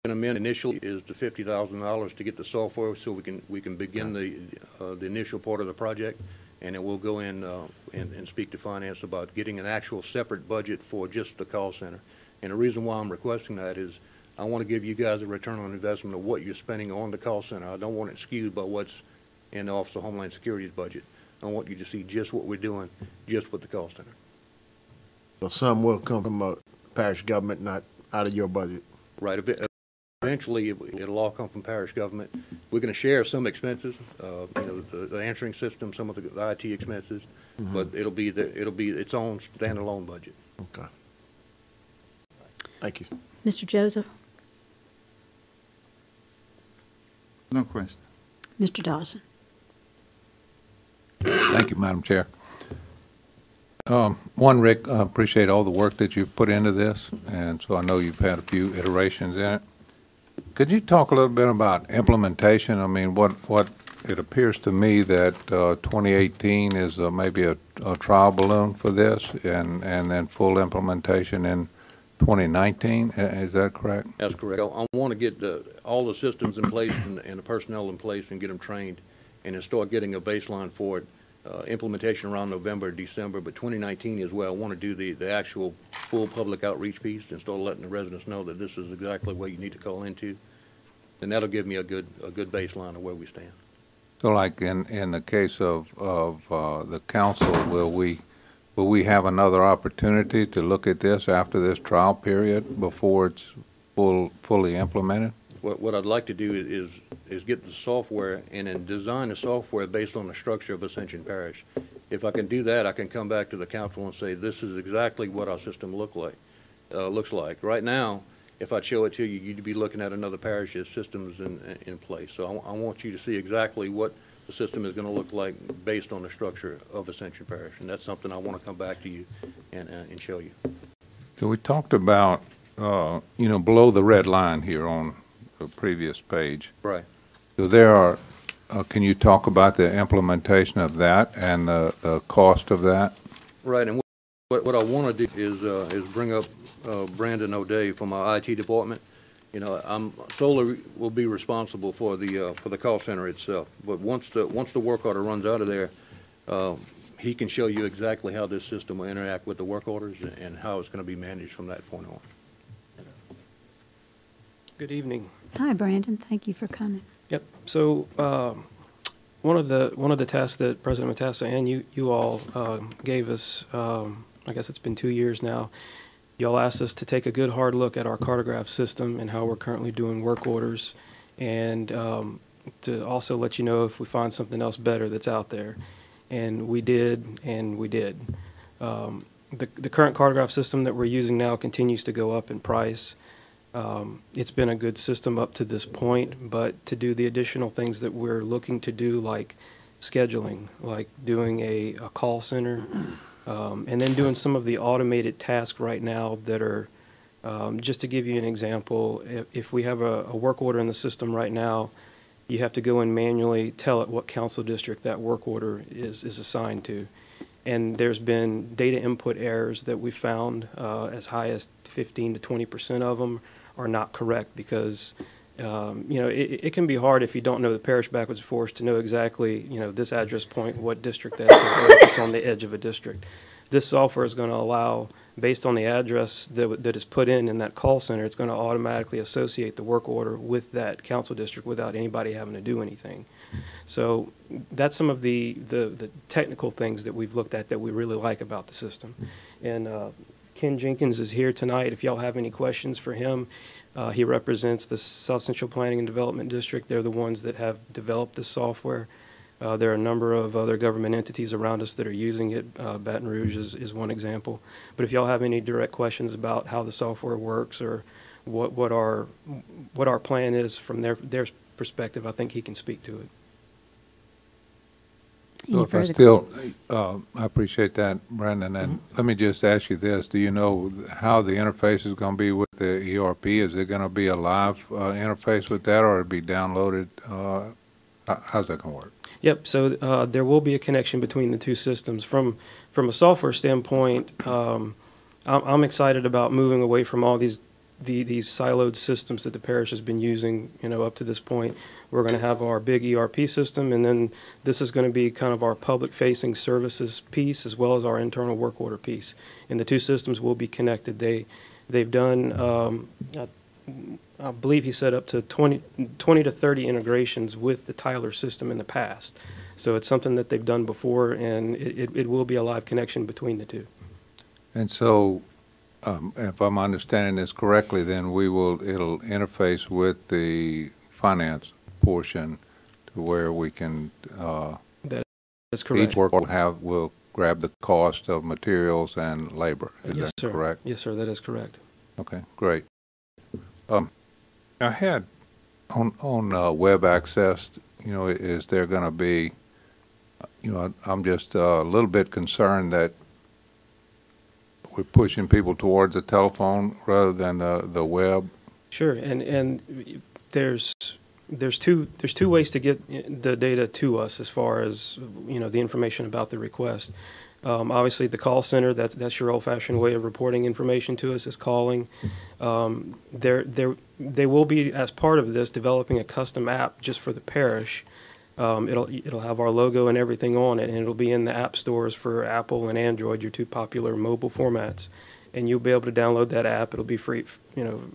to amend initially is the $50,000 to get the software, so we can begin the initial part of the project, and then we'll go in and speak to finance about getting an actual separate budget for just the call center. And the reason why I'm requesting that is I want to give you guys a return on investment of what you're spending on the call center. I don't want it skewed by what's in the Office of Homeland Security's budget. I want you to see just what we're doing, just with the call center. So some will come from parish government, not out of your budget? Right. Eventually, it'll all come from parish government. We're going to share some expenses, you know, the answering system, some of the IT expenses, but it'll be its own standalone budget. Okay. Thank you. Mr. Joseph? No question. Mr. Dawson? Thank you, Madam Chair. One, Rick, I appreciate all the work that you've put into this, and so I know you've had a few iterations in it. Could you talk a little bit about implementation? I mean, what it appears to me that 2018 is maybe a trial balloon for this, and then full implementation in 2019. Is that correct? That's correct. I want to get all the systems in place and the personnel in place and get them trained, and then start getting a baseline for it. Implementation around November, December, but 2019 as well. I want to do the actual full public outreach piece and start letting the residents know that this is exactly what you need to call into, and that'll give me a good baseline of where we stand. So, like in the case of the council, will we have another opportunity to look at this after this trial period before it's fully implemented? What I'd like to do is get the software and then design the software based on the structure of Ascension Parish. If I can do that, I can come back to the council and say, this is exactly what our system looks like. Right now, if I show it to you, you'd be looking at another parish's systems in place. So I want you to see exactly what the system is going to look like based on the structure of Ascension Parish. And that's something I want to come back to you and show you. So we talked about below the red line here on the previous page. Right. So there are, can you talk about the implementation of that and the cost of that? Right, and what I want to do is bring up Brandon O'Day from our IT department. I'm solely will be responsible for the call center itself. But once the work order runs out of there, he can show you exactly how this system will interact with the work orders and how it's going to be managed from that point on. Good evening. Hi, Brandon. Thank you for coming. Yep. So one of the tasks that President Matassa and you all gave us, I guess it's been 2 years now. Y'all asked us to take a good hard look at our cartograph system and how we're currently doing work orders, and to also let you know if we find something else better that's out there. And we did, and we did. The current cartograph system that we're using now continues to go up in price. It's been a good system up to this point, but to do the additional things that we're looking to do, like scheduling, like doing a call center, and then doing some of the automated tasks right now that are, just to give you an example, if we have a work order in the system right now, you have to go and manually tell it what council district that work order is assigned to. And there's been data input errors that we found, as high as 15 to 20% of them are not correct because, it can be hard if you don't know the parish backwards and forwards to know exactly, this address point, what district that's in, if it's on the edge of a district. This software is going to allow, based on the address that is put in that call center, it's going to automatically associate the work order with that council district without anybody having to do anything. So that's some of the technical things that we've looked at that we really like about the system. And Ken Jenkins is here tonight. If y'all have any questions for him, he represents the South Central Planning and Development District. They're the ones that have developed this software. There are a number of other government entities around us that are using it. Baton Rouge is one example. But if y'all have any direct questions about how the software works or what our plan is from their perspective, I think he can speak to it. So if I still, I appreciate that, Brandon, and let me just ask you this. Do you know how the interface is going to be with the ERP? Is it going to be a live interface with that, or it'll be downloaded? How's that going to work? Yep, so there will be a connection between the two systems. From a software standpoint, I'm excited about moving away from all these siloed systems that the parish has been using, up to this point. We're going to have our big ERP system, and then this is going to be kind of our public-facing services piece as well as our internal work order piece. And the two systems will be connected. They've done, I believe he said up to 20 to 30 integrations with the Tyler system in the past. So it's something that they've done before, and it will be a live connection between the two. And so, if I'm understanding this correctly, then it'll interface with the finance portion to where we can, that is correct. Each work will grab the cost of materials and labor. Is Yes, that sir. correct? Yes, sir, that is correct. Okay, great. I had on web access, is there going to be, I'm just a little bit concerned that we're pushing people towards the telephone rather than the web. Sure, and there's two ways to get the data to us as far as the information about the request. Obviously, the call center, that's your old-fashioned way of reporting information to us, is calling. They will be, as part of this, developing a custom app just for the parish. It'll have our logo and everything on it, and it'll be in the app stores for Apple and Android, your two popular mobile formats. And you'll be able to download that app. It'll be free,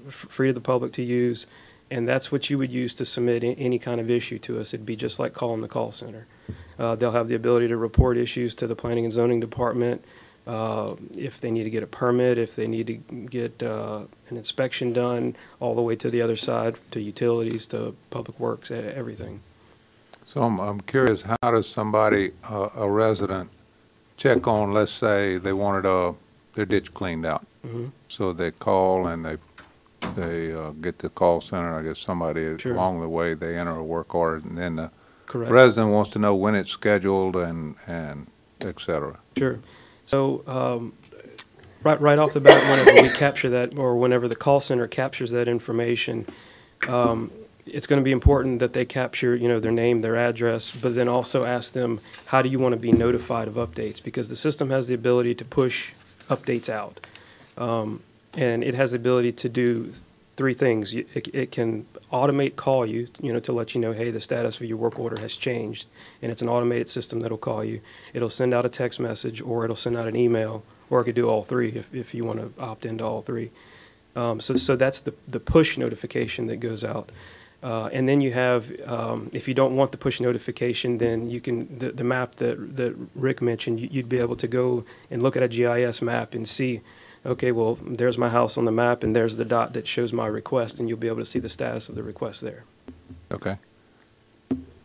free to the public to use. And that's what you would use to submit any kind of issue to us. It'd be just like calling the call center. They'll have the ability to report issues to the Planning and Zoning Department if they need to get a permit, if they need to get an inspection done, all the way to the other side, to utilities, to public works, everything. So I'm curious, how does somebody, a resident, check on, let's say they wanted their ditch cleaned out. Mm-hmm. So they call and they get the call center. I guess somebody Sure. along the way, they enter a work order, and then the Correct. resident wants to know when it's scheduled and et cetera. Sure. So Right off the bat, whenever we capture that, or whenever the call center captures that information, it's going to be important that they capture, their name, their address, but then also ask them, how do you want to be notified of updates? Because the system has the ability to push updates out. And it has the ability to do three things. It can automate call you, to let you know, hey, the status of your work order has changed. And it's an automated system that'll call you. It'll send out a text message, or it'll send out an email, or it could do all three if you want to opt into all three. So that's the push notification that goes out. And then you have, if you don't want the push notification, then you can, the map that Rick mentioned, you'd be able to go and look at a GIS map and see, okay, well, there's my house on the map, and there's the dot that shows my request, and you'll be able to see the status of the request there. Okay.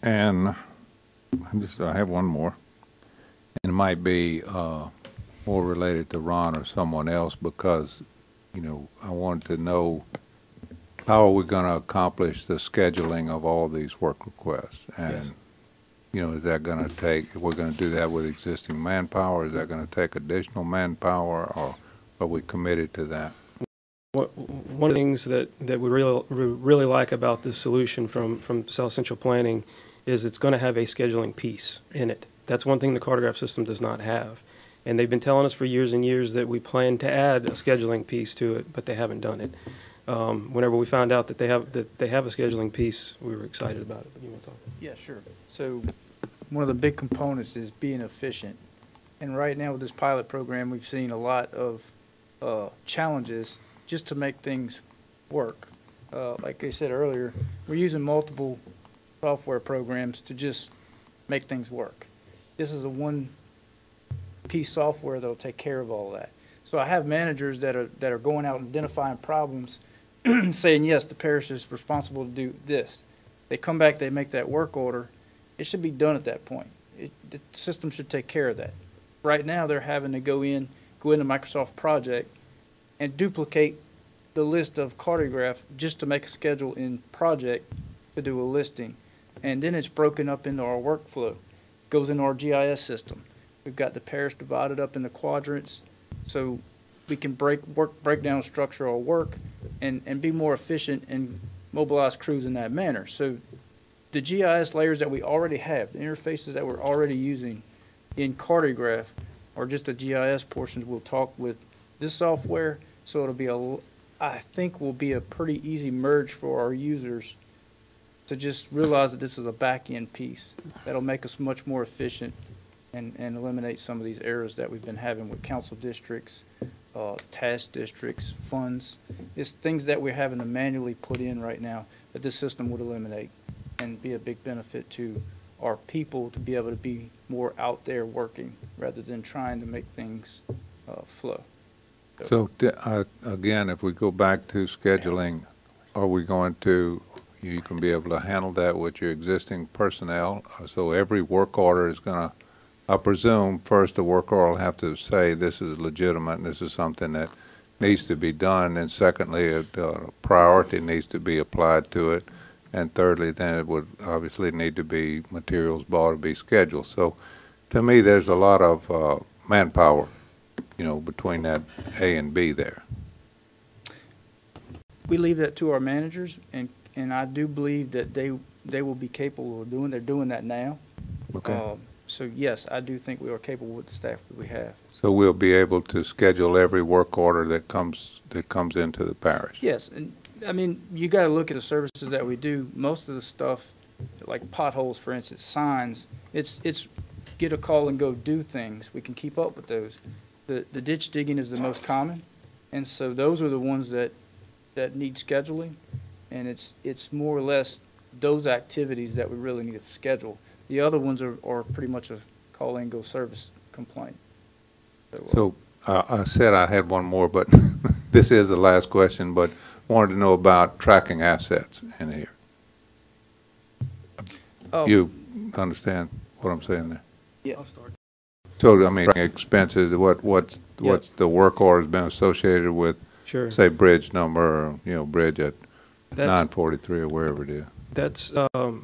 And I have one more. And it might be more related to Ron or someone else, because, I want to know, how are we going to accomplish the scheduling of all these work requests? And, Yes. Is that going to take, we're going to do that with existing manpower? Is that going to take additional manpower, or are we committed to that? One of the things that we really like about this solution from South Central Planning is it's going to have a scheduling piece in it. That's one thing the Cartograph system does not have. And they've been telling us for years and years that we plan to add a scheduling piece to it, but they haven't done it. Whenever we found out that they have a scheduling piece, we were excited about it. You want to talk? Yeah, sure. So one of the big components is being efficient. And right now with this pilot program, we've seen a lot of challenges just to make things work. Like I said earlier, we're using multiple software programs to just make things work. This is a one-piece software that will take care of all that. So I have managers that are going out and identifying problems, saying, yes, the parish is responsible to do this. They come back, they make that work order. It should be done at that point. The system should take care of that. Right now, they're having to go into Microsoft Project and duplicate the list of Cartograph just to make a schedule in Project to do a listing. And then it's broken up into our workflow. It goes into our GIS system. We've got the parish divided up into quadrants, so we can break down structural work and be more efficient and mobilize crews in that manner. So the GIS layers that we already have, the interfaces that we're already using in Cartograph, are just the GIS portions. We'll talk with this software, so it'll be I think will be a pretty easy merge for our users to just realize that this is a back-end piece that'll make us much more efficient and eliminate some of these errors that we've been having with council districts, task districts, funds. It's things that we're having to manually put in right now that this system would eliminate and be a big benefit to our people to be able to be more out there working rather than trying to make things flow. So again, if we go back to scheduling, are we going to, you can be able to handle that with your existing personnel? So every work order is going to, I presume, first the work order will have to say this is legitimate and this is something that needs to be done. And secondly, a priority needs to be applied to it. And thirdly, then it would obviously need to be materials bought to be scheduled. So to me, there's a lot of manpower, between that A and B there. We leave that to our managers, and I do believe that they will be capable of doing. They're doing that now. Okay. So yes, I do think we are capable with the staff that we have. So we'll be able to schedule every work order that comes into the parish. Yes, and I mean, you got to look at the services that we do. Most of the stuff, like potholes, for instance, signs, it's get a call and go do things. We can keep up with those. The ditch digging is the most common, and so those are the ones that need scheduling, and it's more or less those activities that we really need to schedule. The other ones are pretty much a call and go service complaint. So I said I had one more, but this is the last question, but wanted to know about tracking assets in here. You understand what I'm saying there? Yeah. I'll start. So, I mean, expenses, what's the work order has been associated with, Sure. say, bridge number, or, bridge at 943 or wherever it is? That's,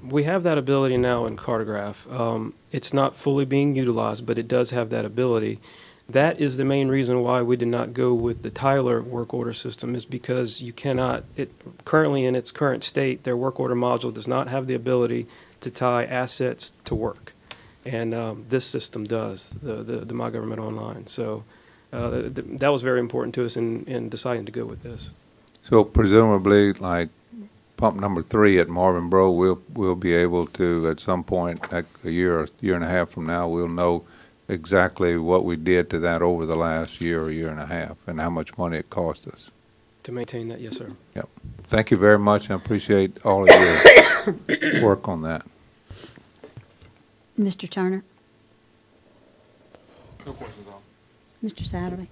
we have that ability now in Cartograph. It's not fully being utilized, but it does have that ability. That is the main reason why we did not go with the Tyler work order system, is because you cannot, currently in its current state, their work order module does not have the ability to tie assets to work. And this system does, the My Government Online. So that was very important to us in deciding to go with this. So presumably, like pump number 3 at Marvin Bro, we'll be able to, at some point, like a year or year and a half from now, we'll know exactly what we did to that over the last year or year and a half, and how much money it cost us. To maintain that, yes, sir. Yep. Thank you very much. I appreciate all of your work on that. Mr. Turner? No questions on. Mr. Satterley?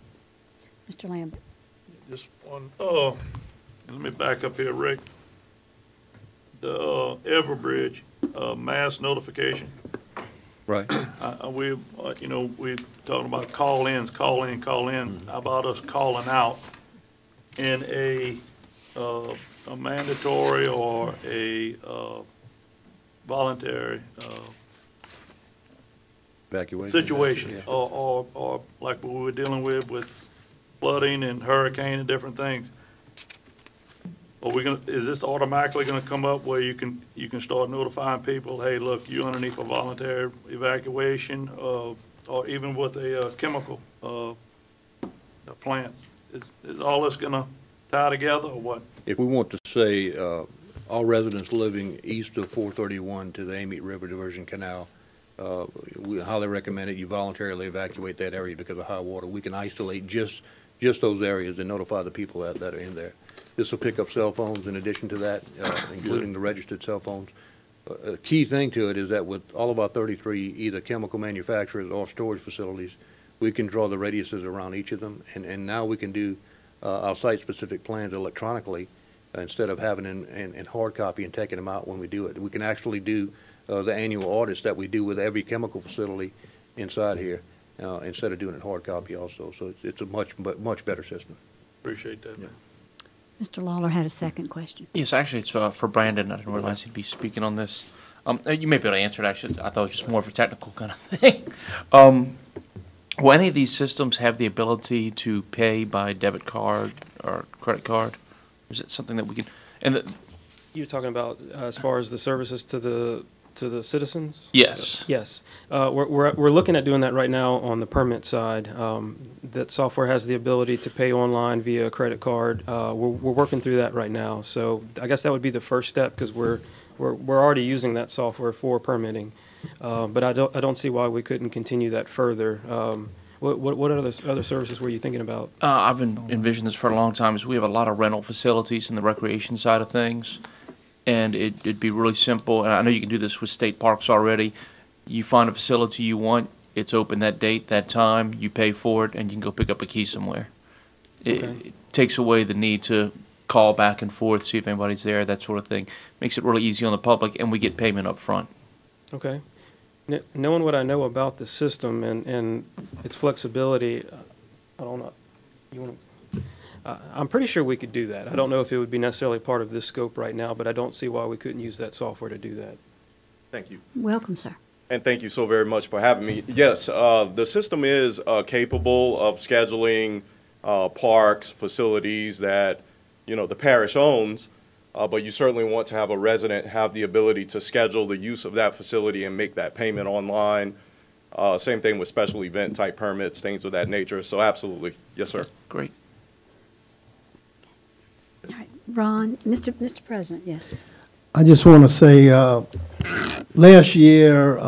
Mr. Lambert? Just one, let me back up here, Rick. The Everbridge, mass notification. Right. We talking about call-ins. How about us calling out in a mandatory or a voluntary evacuation situation, yeah. or like what we were dealing with flooding and hurricane and different things. Is this automatically gonna come up where you can start notifying people, hey, look, you're underneath a voluntary evacuation, or even with a chemical plants? Is all this gonna tie together, or what? If we want to say all residents living east of 431 to the Amite River Diversion Canal, we highly recommend that you voluntarily evacuate that area because of high water. We can isolate just those areas and notify the people that are in there. This will pick up cell phones in addition to that, including the registered cell phones. A key thing to it is that with all of our 33 either chemical manufacturers or storage facilities, we can draw the radiuses around each of them, and now we can do our site-specific plans electronically instead of having in hard copy and taking them out when we do it. We can actually do the annual audits that we do with every chemical facility inside here instead of doing it hard copy also. So it's a much better system. Appreciate that. Yeah. Mr. Lawler had a second question. Yes, actually, it's for Brandon. I didn't realize he'd be speaking on this. You may be able to answer it, actually. I thought it was just more of a technical kind of thing. Will any of these systems have the ability to pay by debit card or credit card? Is it something that we can? You're talking about as far as the services to the citizens? Yes. Yes. We're looking at doing that right now on the permit side. That software has the ability to pay online via a credit card. We're working through that right now. So I guess that would be the first step, because we're already using that software for permitting. But I don't see why we couldn't continue that further. What other services were you thinking about? I've envisioned this for a long time. Is we have a lot of rental facilities in the recreation side of things. And it'd be really simple. And I know you can do this with state parks already. You find a facility you want, it's open that date, that time, you pay for it, and you can go pick up a key somewhere. It takes away the need to call back and forth, see if anybody's there, that sort of thing. Makes it really easy on the public, and we get payment up front. Okay. Knowing what I know about the system and its flexibility, I don't know. You want to? I'm pretty sure we could do that. I don't know if it would be necessarily part of this scope right now, but I don't see why we couldn't use that software to do that. Thank you. Welcome, sir. And thank you so very much for having me. Yes, the system is capable of scheduling parks, facilities that, the parish owns, but you certainly want to have a resident have the ability to schedule the use of that facility and make that payment online. Same thing with special event type permits, things of that nature. So absolutely. Yes, sir. Great. All right, Ron, Mr. President, yes. I just want to say, last year,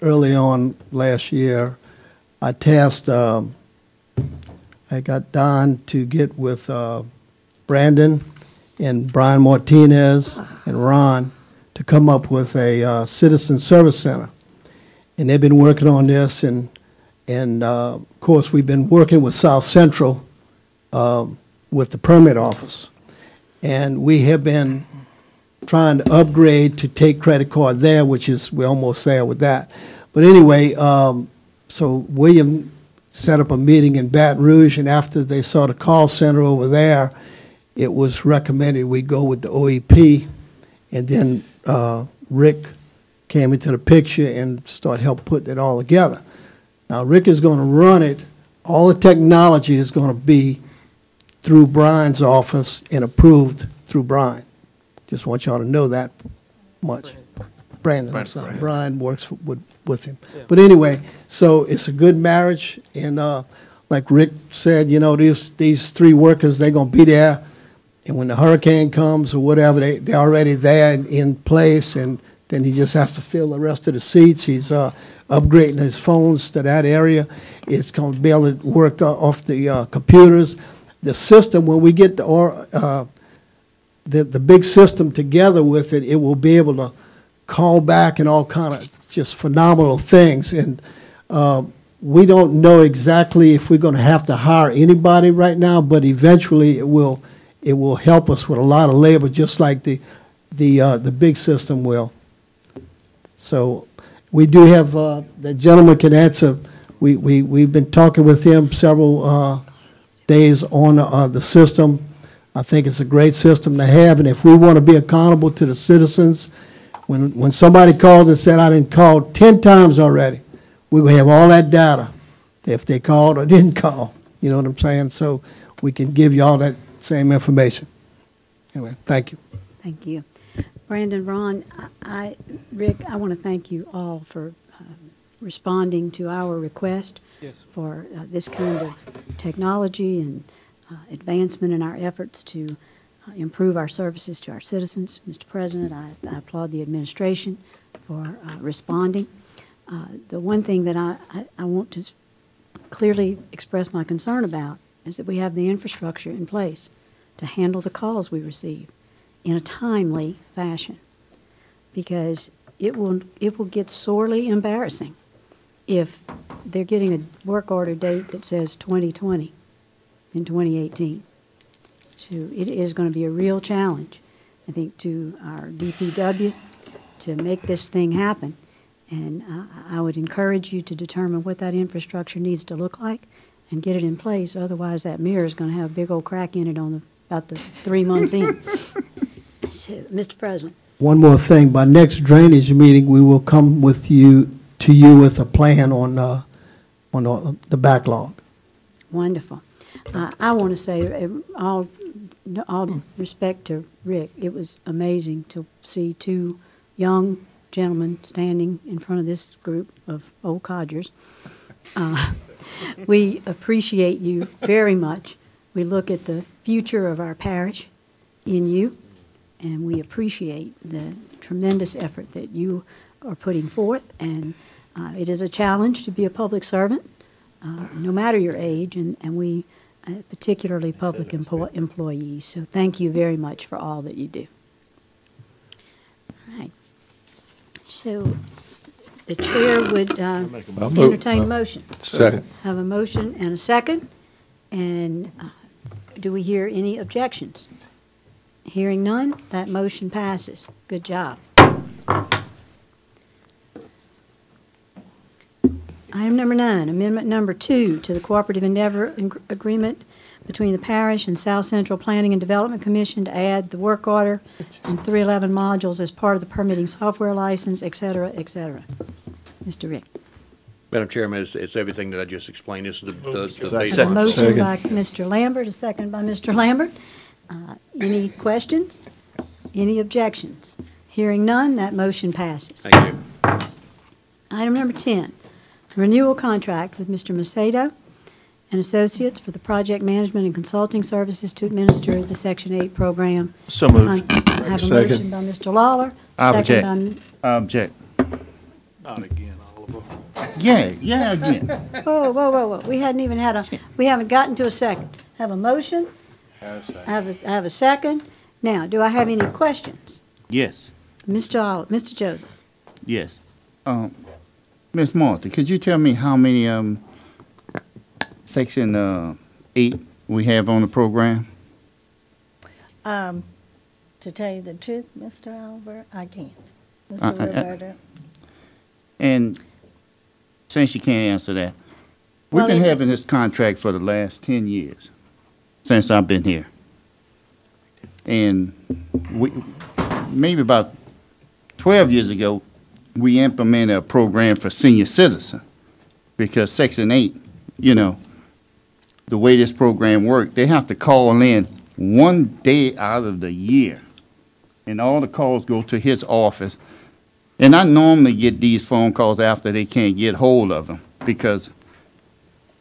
early on last year, I tasked, I got Don to get with Brandon and Brian Martinez and Ron to come up with a citizen service center. And they've been working on this, and of course, we've been working with South Central with the permit office. And we have been trying to upgrade to take credit card there, which is, we're almost there with that. But anyway, so William set up a meeting in Baton Rouge, and after they saw the call center over there, it was recommended we go with the OEP, and then Rick came into the picture and started help putting it all together. Now, Rick is going to run it all the technology is going to be through Brian's office and approved through Brian. Just want y'all to know that much. Brandon, I'm sorry. Brian works with him. Yeah. But anyway, so it's a good marriage, and like Rick said, you know, these three workers, they're going to be there, and when the hurricane comes or whatever, they're already there in place, and then he just has to fill the rest of the seats. He's upgrading his phones to that area. It's going to be able to work off the computers. The system, when we get the big system together with it, it will be able to call back and all kind of just phenomenal things. And we don't know exactly if we're going to have to hire anybody right now, but eventually it will help us with a lot of labor, just like the big system will. So we do have the gentleman can answer. We've been talking with him several days on the system. I think it's a great system to have, and if we want to be accountable to the citizens, when somebody calls and said, I didn't call 10 times already, we're going to have all that data, if they called or didn't call. You know what I'm saying? So we can give you all that same information. Anyway, thank you. Thank you. Brandon, Ron, Rick, I want to thank you all for responding to our request for this kind of technology and advancement in our efforts to improve our services to our citizens. Mr. President, I applaud the administration for responding. The one thing that I want to clearly express my concern about is that we have the infrastructure in place to handle the calls we receive in a timely fashion, because it will get sorely embarrassing if they're getting a work order date that says 2020 in 2018. So it is going to be a real challenge, I think, to our DPW to make this thing happen. And I would encourage you to determine what that infrastructure needs to look like and get it in place. Otherwise, that mirror is going to have a big old crack in it about the 3 months in. So, Mr. President. One more thing. By next drainage meeting, we will come to you with a plan on the backlog. Wonderful. I want to say, all respect to Rick, it was amazing to see two young gentlemen standing in front of this group of old codgers. We appreciate you very much. We look at the future of our parish in you, and we appreciate the tremendous effort that you are putting forth. And it is a challenge to be a public servant, no matter your age, and we particularly public employees. So thank you very much for all that you do. All right. So the chair would entertain a motion. Second. Have a motion and a second. And do we hear any objections? Hearing none, that motion passes. Good job. Item number 9, amendment number 2 to the Cooperative Endeavor Agreement between the parish and South Central Planning and Development Commission to add the work order and 311 modules as part of the permitting software license, et cetera, et cetera. Mr. Rick. Madam Chairman, it's everything that I just explained. This is the basic. A motion by Mr. Lambert, a second by Mr. Lambert. Any questions? Any objections? Hearing none, that motion passes. Thank you. Item number 10, renewal contract with Mr. Macedo and Associates for the project management and consulting services to administer the Section 8 program. So moved. I have a motion by Mr. Lawler. Object. Object. Not again, Oliver. Yeah, again. Whoa. We haven't gotten to a second. Have a motion. I have a second. Now, do I have any questions? Yes. Mr. Joseph. Yes. Ms. Martha, could you tell me how many Section 8 we have on the program? To tell you the truth, Mr. Albert, I can't. Mr. Roberto. And since you can't answer that, we've been having this contract for the last 10 years, since I've been here. And maybe about 12 years ago, we implemented a program for senior citizens, because Section 8, the way this program works, they have to call in 1 day out of the year. And all the calls go to his office. And I normally get these phone calls after they can't get hold of him, because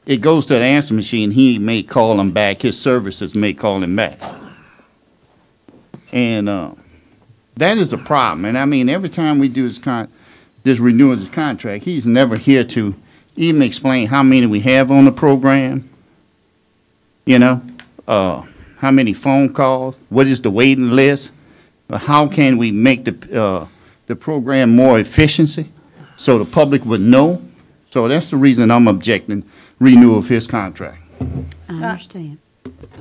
it goes to the answer machine. He may call him back. His services may call him back. And that is a problem. And I mean, every time we do this renewing his contract, he's never here to even explain how many we have on the program, you know, how many phone calls, what is the waiting list, how can we make the program more efficiency so the public would know. So that's the reason I'm objecting renewal of his contract. I understand.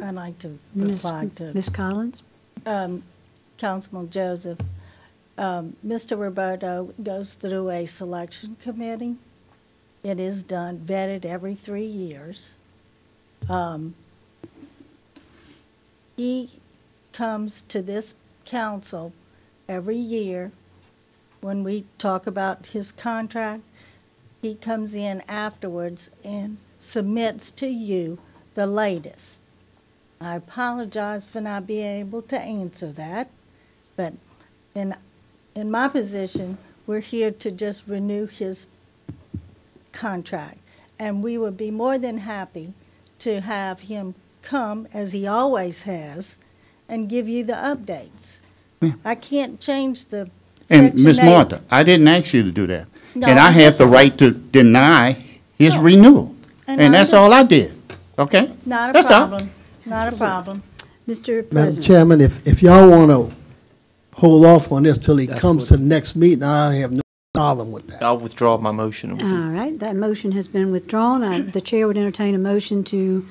I'd like to reply to Ms. Collins? Councilman Joseph. Mr. Roberto goes through a selection committee. It is done, vetted every 3 years. He comes to this council every year when we talk about his contract. He comes in afterwards and submits to you the latest. I apologize for not being able to answer that, but in my position, we're here to just renew his contract. And we would be more than happy to have him come, as he always has, and give you the updates. Yeah. I can't change the And Section Ms. 8. Martha, I didn't ask you to do that. No, And I I have the just- right to deny his renewal. And And I that's all I did, okay? Not a That's all. problem, not a problem. Mr. Madam President? Chairman, if y'all want to hold off on this till he comes to the next meeting, I have no problem with that. I'll withdraw my motion. All right, that motion has been withdrawn. The chair would entertain a motion to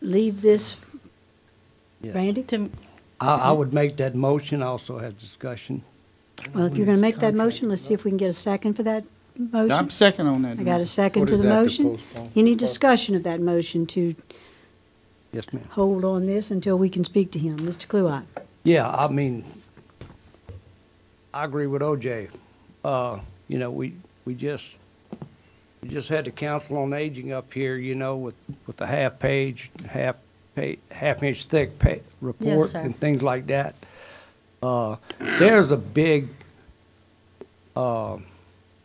leave this. Yes. Randy? I would make that motion, also have discussion. Well, if you're going to make that motion, let's see if we can get a second for that motion. I'm second on that. I got a second What to is the that, to motion. postpone? Any discussion of that motion to Yes, ma'am. hold on this until we can speak to him? Mr. Kluot? Yeah, I mean, I agree with OJ. You know, we just had the Council on Aging up here, you know, with a half-inch thick report sir. and things like that. There's a big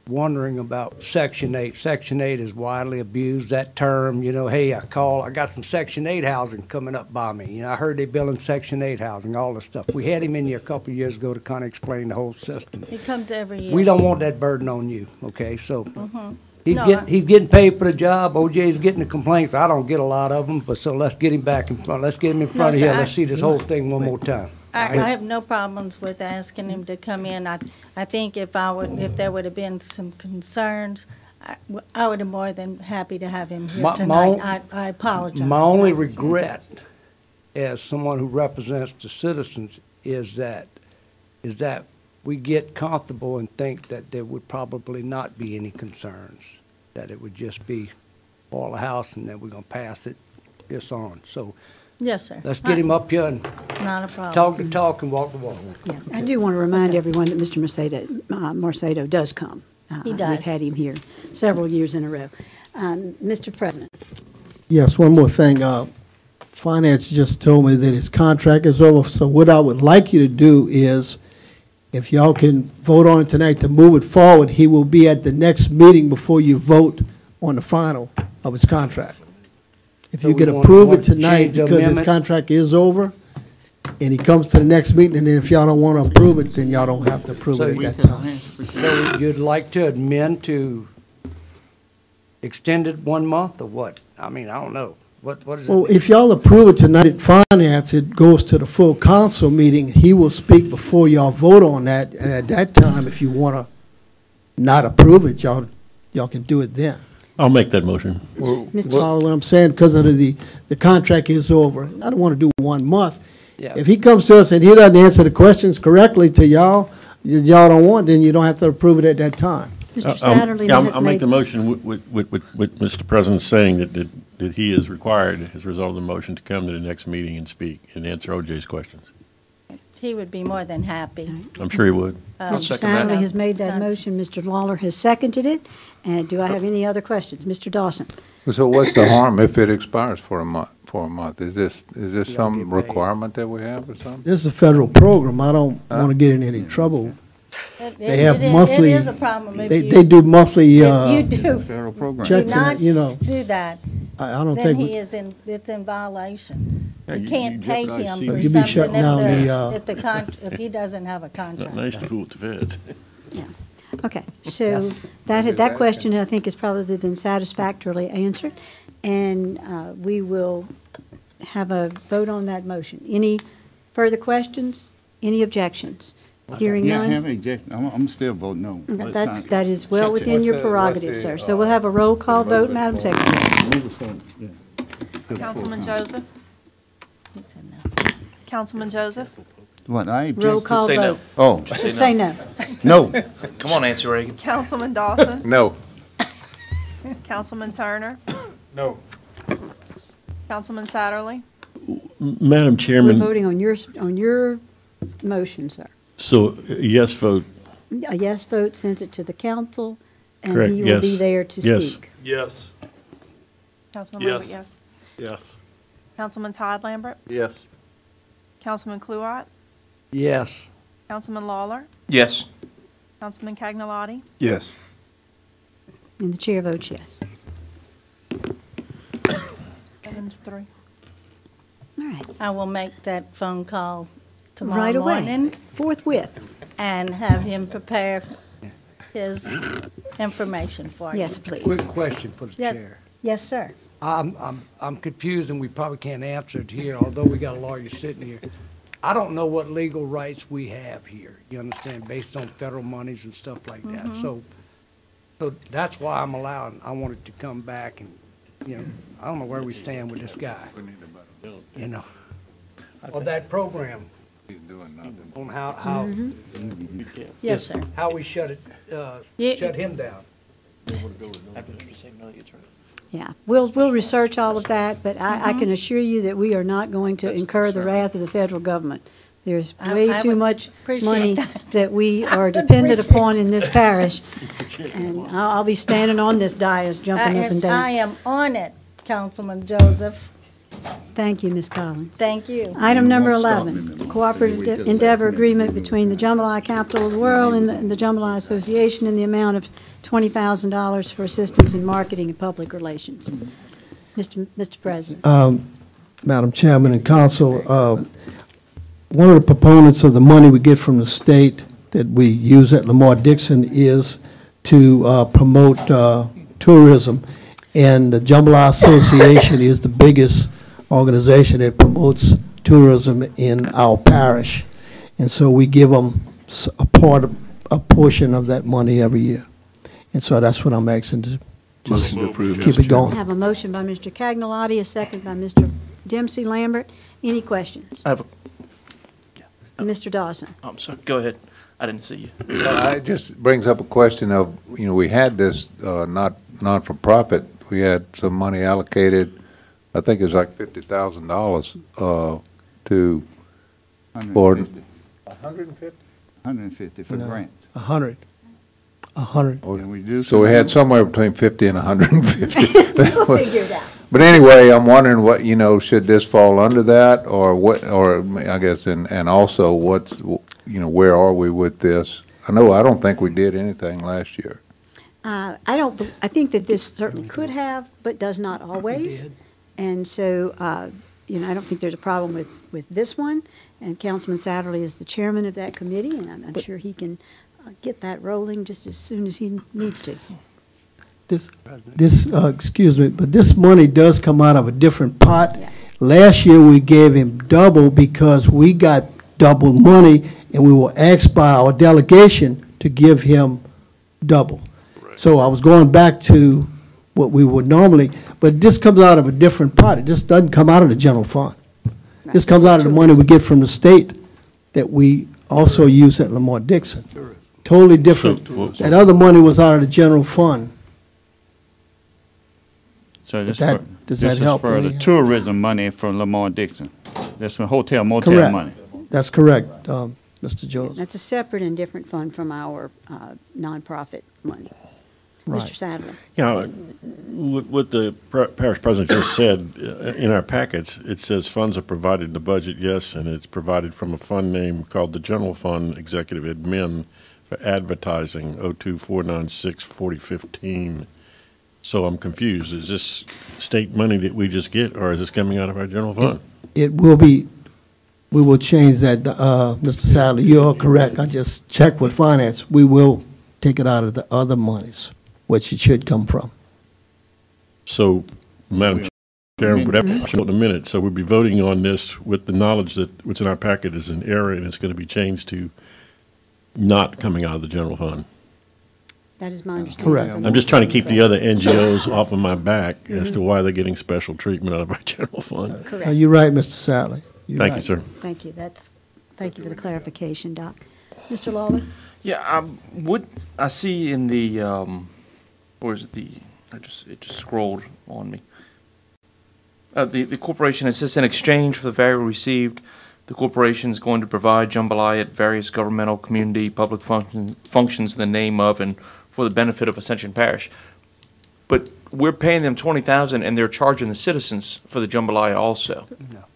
wondering about Section 8. Section 8 is widely abused, that term, you know, hey, I got some Section 8 housing coming up by me. You know, I heard they building Section 8 housing, all this stuff. We had him in here a couple of years ago to kind of explain the whole system. He comes every year. We don't want that burden on you, okay? So Mhm. he's No, he's getting paid for the job. OJ's getting the complaints. I don't get a lot of them, but so let's get him back in front. Let's get him in front of sir, here. I- Let's see this whole thing one more time. I have no problems with asking him to come in. I think if there would have been some concerns, I would have more than happy to have him here My tonight. I apologize. My for only that. regret, as someone who represents the citizens, is that we get comfortable and think that there would probably not be any concerns, that it would just be all the house and then we're gonna pass it this on. So Yes, sir. let's get him up here and Not a problem. talk the talk and walk the walk. Yeah, I do want to remind everyone that Mr. Marcedo does come. He does. We've had him here several years in a row. Mr. President? Yes, one more thing. Finance just told me that his contract is over, so what I would like you to do is, if y'all can vote on it tonight to move it forward, he will be at the next meeting before you vote on the final of his contract. If So you we could want- approve want it to tonight, change the because his amendment? contract is over, and he comes to the next meeting, and then if y'all don't want to approve it, then y'all don't have to approve So it we at that time. So you'd like to amend to extend it 1 month or what? I mean, I don't know. What is it? Well, if y'all approve it tonight at finance, it goes to the full council meeting. He will speak before y'all vote on that, and at that time, if you want to not approve it, y'all can do it then. I'll make that motion. Follow what I'm saying, because of the contract is over. I don't want to do 1 month. Yeah. If he comes to us and he doesn't answer the questions correctly to y'all, that y'all don't want, then you don't have to approve it at that time. Mr. Satterley Yeah, has I'll make made- the motion with Mr. President saying that he is required, as a result of the motion, to come to the next meeting and speak and answer OJ's questions. He would be more than happy. I'm sure he would. Mr. Satterley has made that motion. Mr. Lawler has seconded it. And do I have any other questions? Mr. Dawson? So what's the harm if it expires for a month? Is this some requirement that we have or something? This is a federal program. I don't want to get in any trouble. They have monthly. It is a problem if they do monthly. If you do, Federal program. do checks not and, you know. do that, I don't then think. he is in, it's in violation. Yeah, You you can't pay jeopardize him CPA. for You'd be shutting something down if he doesn't have a Not contract. nice to cool at the feds. Okay, so that question, I think, has probably been satisfactorily answered, and we will have a vote on that motion. Any further questions? Any objections? Hearing Yeah, none? have objection. I'm still voting no. Let's not- That is well within your prerogative, sir. So we'll have a roll call vote, Madam Secretary. Move it forward, yeah. Councilman Joseph? Councilman Joseph? What, I Roll just. call say no. vote. Oh, Just say no. no. Come on, Nancy Reagan. Councilman Dawson? No. Councilman Turner? No. Councilman Satterly? Madam We're Chairman, voting on your motion, sir. so a yes vote, A yes vote sends it to the council, and Correct, he will be yes. there to Yes. speak. Yes. Councilman Lambert, Yes. yes. Yes. Councilman Todd Lambert? Yes. Councilman Kluwat? Yes. Councilman Lawler? Yes. Councilman Cagnalotti? Yes. And the chair votes yes. 7-3. All right. I will make that phone call tomorrow Right away, morning forthwith. and have him prepare his information for you. Yes, please. Quick question for the Yeah. chair. Yes, sir. I'm confused, and we probably can't answer it here, although we got a lawyer sitting here. I don't know what legal rights we have here, you understand, based on federal monies and stuff like that. So that's why I wanted to come back and, I don't know where we stand with this guy, on that program, He's doing nothing. on how, Yes, sir. how we shut him down. Yeah, we'll research all of that, but I can assure you that we are not going to incur the wrath of the federal government. There's way I too would much appreciate money that. that we I are would dependent appreciate upon in this parish. And I'll be standing on this dais, jumping up and I down. am on it, Councilman Joseph. Thank you, Ms. Collins. Thank you. Item number 11, cooperative endeavor agreement between the Jambalaya Capital of the World and the Jambalaya Association in the amount of $20,000 for assistance in marketing and public relations. Mr. President. Madam Chairman and Council, one of the proponents of the money we get from the state that we use at Lamar Dixon is to promote tourism. And the Jambalaya Association is the biggest organization that promotes tourism in our parish. And so we give them a portion of that money every year. And so that's what I'm asking to just Motion to approve, keep Mr. it going. I have a motion by Mr. Cagnalotti, a second by Mr. Dempsey Lambert. Any questions? I have Mr. Dawson. I'm sorry, go ahead. I didn't see you. It just brings up a question of, we had this not-for-profit. We had some money allocated, I think it was like $50,000 to, for. 150? 150 for No, grants. 100. 100. Can we do So we had something? somewhere between 50 and 150. We'll figure it out. But anyway, I'm wondering what, should this fall under that, or what, or I guess, and also what's, where are we with this? I don't think we did anything last year. I think that this certainly could have, but does not always. And so, I don't think there's a problem with this one. And Councilman Satterly is the chairman of that committee, and I'm sure he can get that rolling just as soon as he needs to. Excuse me, but this money does come out of a different pot. Last year, we gave him double because we got double money, and we were asked by our delegation to give him double. So I was going back to what we would normally, but this comes out of a different pot. It just doesn't come out of the general fund. This comes out of the money we get from the state that we also use at Lamar Dixon. Totally different. That other money was out of the general fund. So this Does that help for the any? tourism money for Lamar Dixon. That's for hotel motel Correct. money. That's correct, Mr. Jones. That's a separate and different fund from our nonprofit money. Right. Mr. Sadler. Yeah, what the parish president just said, in our packets, it says funds are provided in the budget, yes, and it's provided from a fund name called the General Fund Executive Admin for Advertising, 024964015. So I'm confused. Is this state money that we just get, or is this coming out of our general fund? It will be, we will change that, Mr. Sadler, you're correct. I just checked with finance. We will take it out of the other monies, which it should come from. So, Madam Chairman, whatever in a minute, so we'll be voting on this with the knowledge that what's in our packet is an error and it's going to be changed to not coming out of the general fund. That is my understanding. Correct. I'm just trying to keep the other NGOs off of my back as to why they're getting special treatment out of our general fund. Correct. You're right, Mr. Sadler. You're Thank you, right. sir. Thank you. Thank you for the clarification, Doc. Mr. Lawler? Yeah, what I see in the, where is it, it just scrolled on me. The corporation, it says in exchange for the value received, the corporation is going to provide jambalaya at various governmental, community, public functions in the name of and for the benefit of Ascension Parish. But we're paying them $20,000 and they're charging the citizens for the jambalaya also.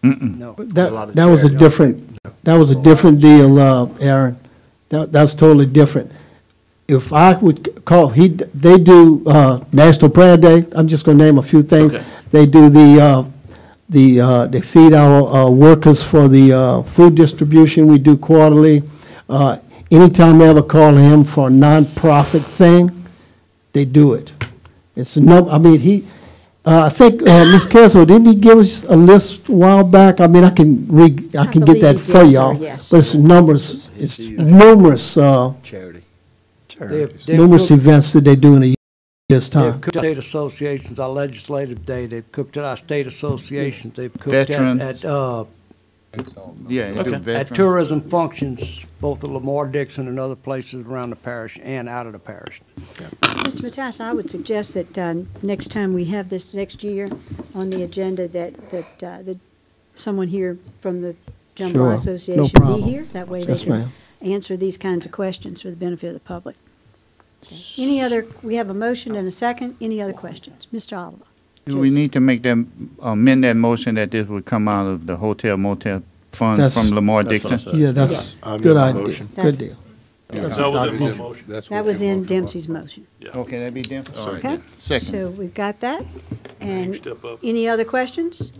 No. That was a different, deal, Aaron. That's totally different. If I would call, they do National Prayer Day. I'm just going to name a few things. Okay. They do they feed our workers for the food distribution. We do quarterly. Anytime they ever call him for a nonprofit thing, they do it. It's a number. I mean, I think Ms. Kessler, didn't he give us a list a while back? I mean, I can get that believe he for did, y'all. sir, yes. But it's numbers. It's numerous. Charity. Numerous events that they do in a year's time. They've cooked at state associations, our legislative day, they've cooked at our state associations, they've cooked Veteran. at Yeah, they do at veteran. tourism functions, both at Lamar Dixon and other places around the parish and out of the parish. Mr. Matassa, I would suggest that next time we have this next year on the agenda, that someone here from the Sure, Jambalaya no Association be problem. here. That way they Yes, can ma'am. answer these kinds of questions for the benefit of the public. Okay. Any other, we have a motion and a second. Any other questions? Mr. Oliver? Do we need to make that, amend that motion that this would come out of the hotel motel fund That's- from Lamar That's what I Dixon? said. Yeah, that's I'm good in idea. motion. Good deal. That was in my motion. That was in Dempsey's motion. Okay, that'd be different. All right, Okay? then. Second. So we've got that. And Step up. any other questions?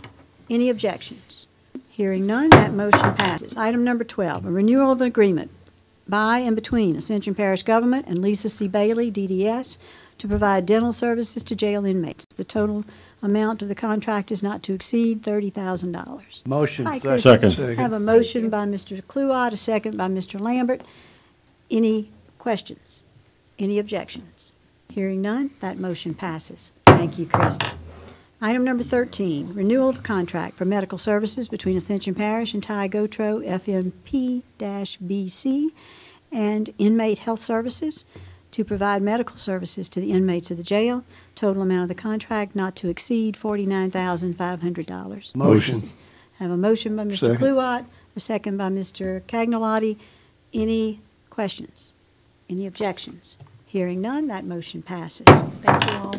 Any objections? Hearing none, that motion passes. Item number 12, a renewal of an agreement by and between Ascension Parish Government and Lisa C. Bailey, DDS, to provide dental services to jail inmates. The total amount of the contract is not to exceed $30,000. Motion. Hi, Chris. Second. Have a motion by Mr. Kluwat, a second by Mr. Lambert. Any questions? Any objections? Hearing none, that motion passes. Thank you, Christie. Item number 13, renewal of contract for medical services between Ascension Parish and Ty Gotro FMP-BC and Inmate Health Services to provide medical services to the inmates of the jail. Total amount of the contract not to exceed $49,500. Motion. Have a motion by Mr. Second. Kluwat, a second by Mr. Cagnolotti. Any questions? Any objections? Hearing none, that motion passes. Thank you all.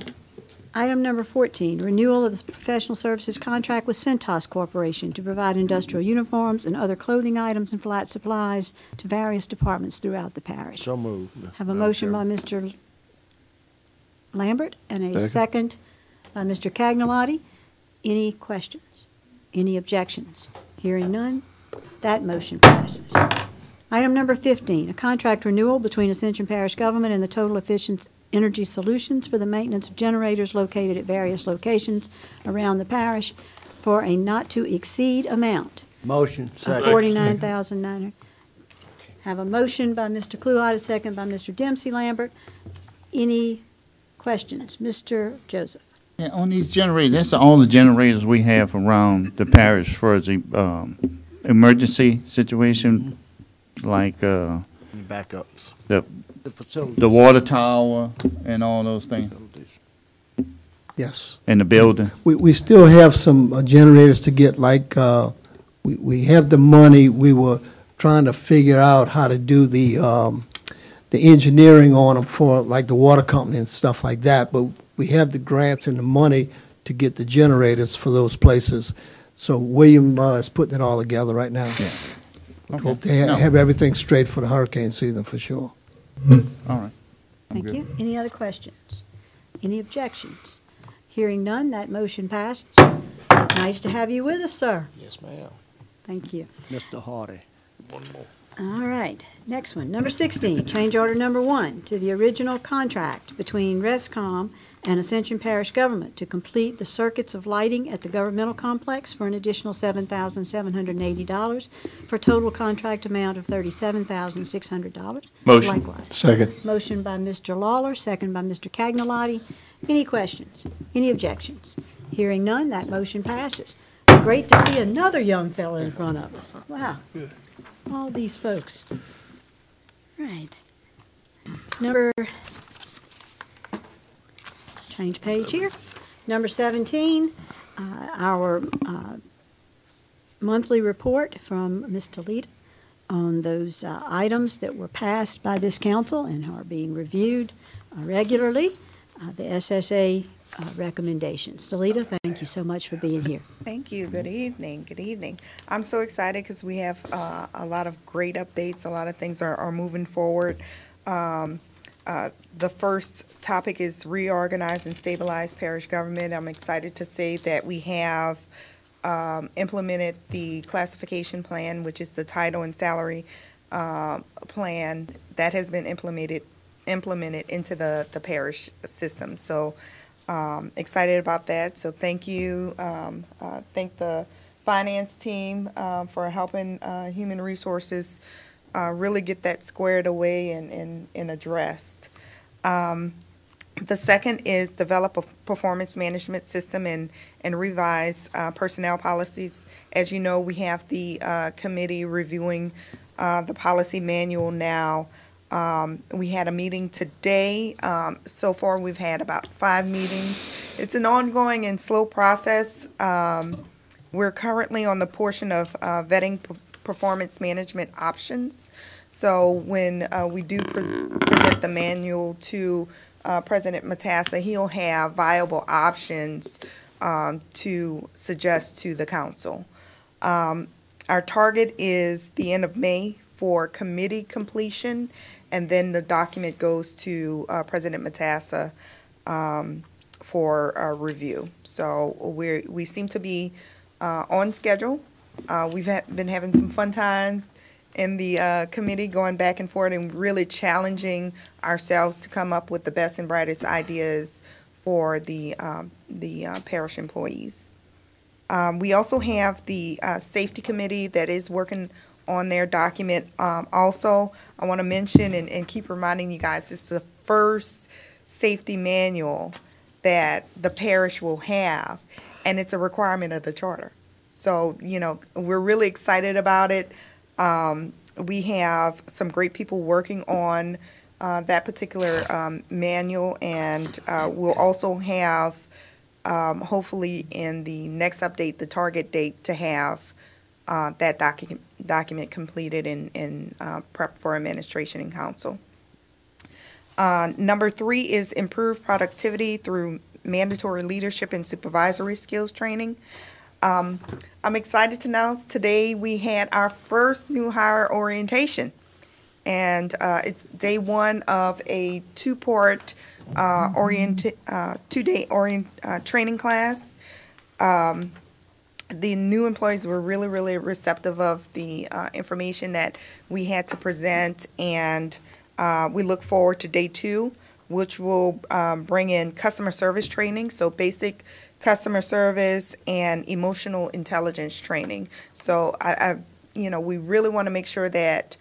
Item number 14, renewal of the professional services contract with Centos Corporation to provide industrial uniforms and other clothing items and flight supplies to various departments throughout the parish. So moved. Have a motion by Mr. Lambert and a second by Mr. Cagnolotti. Any questions? Any objections? Hearing none, that motion passes. Item number 15, a contract renewal between Ascension Parish Government and the Total Efficient Energy Solutions for the maintenance of generators located at various locations around the parish for a not-to-exceed amount Motion. of $49,900. Have a motion by Mr. Kluwat, a second by Mr. Dempsey Lambert. Any questions? Mr. Joseph? Yeah, on these generators, that's all the generators we have around the parish for the emergency situation, like Backups. the The facility. the water tower and all those things, Yes. and the building. We still have some generators to get, like, we have the money. We were trying to figure out how to do the the engineering on them for like the water company and stuff like that, but we have the grants and the money to get the generators for those places. So William is putting it all together right now. Yeah. Okay. Hope they No. have everything straight for the hurricane season for sure. All right. Thank you. Any other questions? Any objections? Hearing none, that motion passes. Nice to have you with us, sir. Yes, ma'am. Thank you. Mr. Hardy. One more. All right, next one, number 16, change order number 1 to the original contract between Rescom and Ascension Parish Government to complete the circuits of lighting at the governmental complex for an additional $7,780 for a total contract amount of $37,600. Motion. Likewise. Second. Motion by Mr. Lawler, second by Mr. Cagnolati. Any questions? Any objections? Hearing none, that motion passes. Great to see another young fellow in front of us. Wow. All these folks. Right. Change page here. Number 17, our monthly report from Ms. Toledo on those items that were passed by this council and are being reviewed regularly, the SSA recommendations. Toledo, thank you so much for being here. Thank you. Good evening. Good evening. I'm so excited because we have a lot of great updates. A lot of things are moving forward. The first topic is reorganize and stabilize parish government. I'm excited to say that we have implemented the classification plan, which is the title and salary plan that has been implemented into the parish system. So excited about that. So thank you. Thank the finance team for helping human resources really get that squared away and addressed. The second is develop a performance management system and revise personnel policies. As you know, we have the committee reviewing the policy manual now. We had a meeting today. So far, we've had about 5 meetings. It's an ongoing and slow process. We're currently on the portion of vetting performance management options. So when we do present the manual to President Matassa, he'll have viable options to suggest to the council. Our target is the end of May for committee completion, and then the document goes to President Matassa for review. So we seem to be on schedule. We've been having some fun times in the committee, going back and forth and really challenging ourselves to come up with the best and brightest ideas for the parish employees. We also have the safety committee that is working on their document. Also, I want to mention and keep reminding you guys, it's the first safety manual that the parish will have, and it's a requirement of the charter. So, you know, we're really excited about it. We have some great people working on that particular manual, and we'll also have, hopefully in the next update, the target date to have that document completed and prep for administration and council. Number 3 is improve productivity through mandatory leadership and supervisory skills training. I'm excited to announce today we had our first new hire orientation, and it's day 1 of a 2-part two-day training class. The new employees were really receptive of the information that we had to present, and we look forward to day 2, which will bring in customer service training, so basic customer service and emotional intelligence training. So we really want to make sure that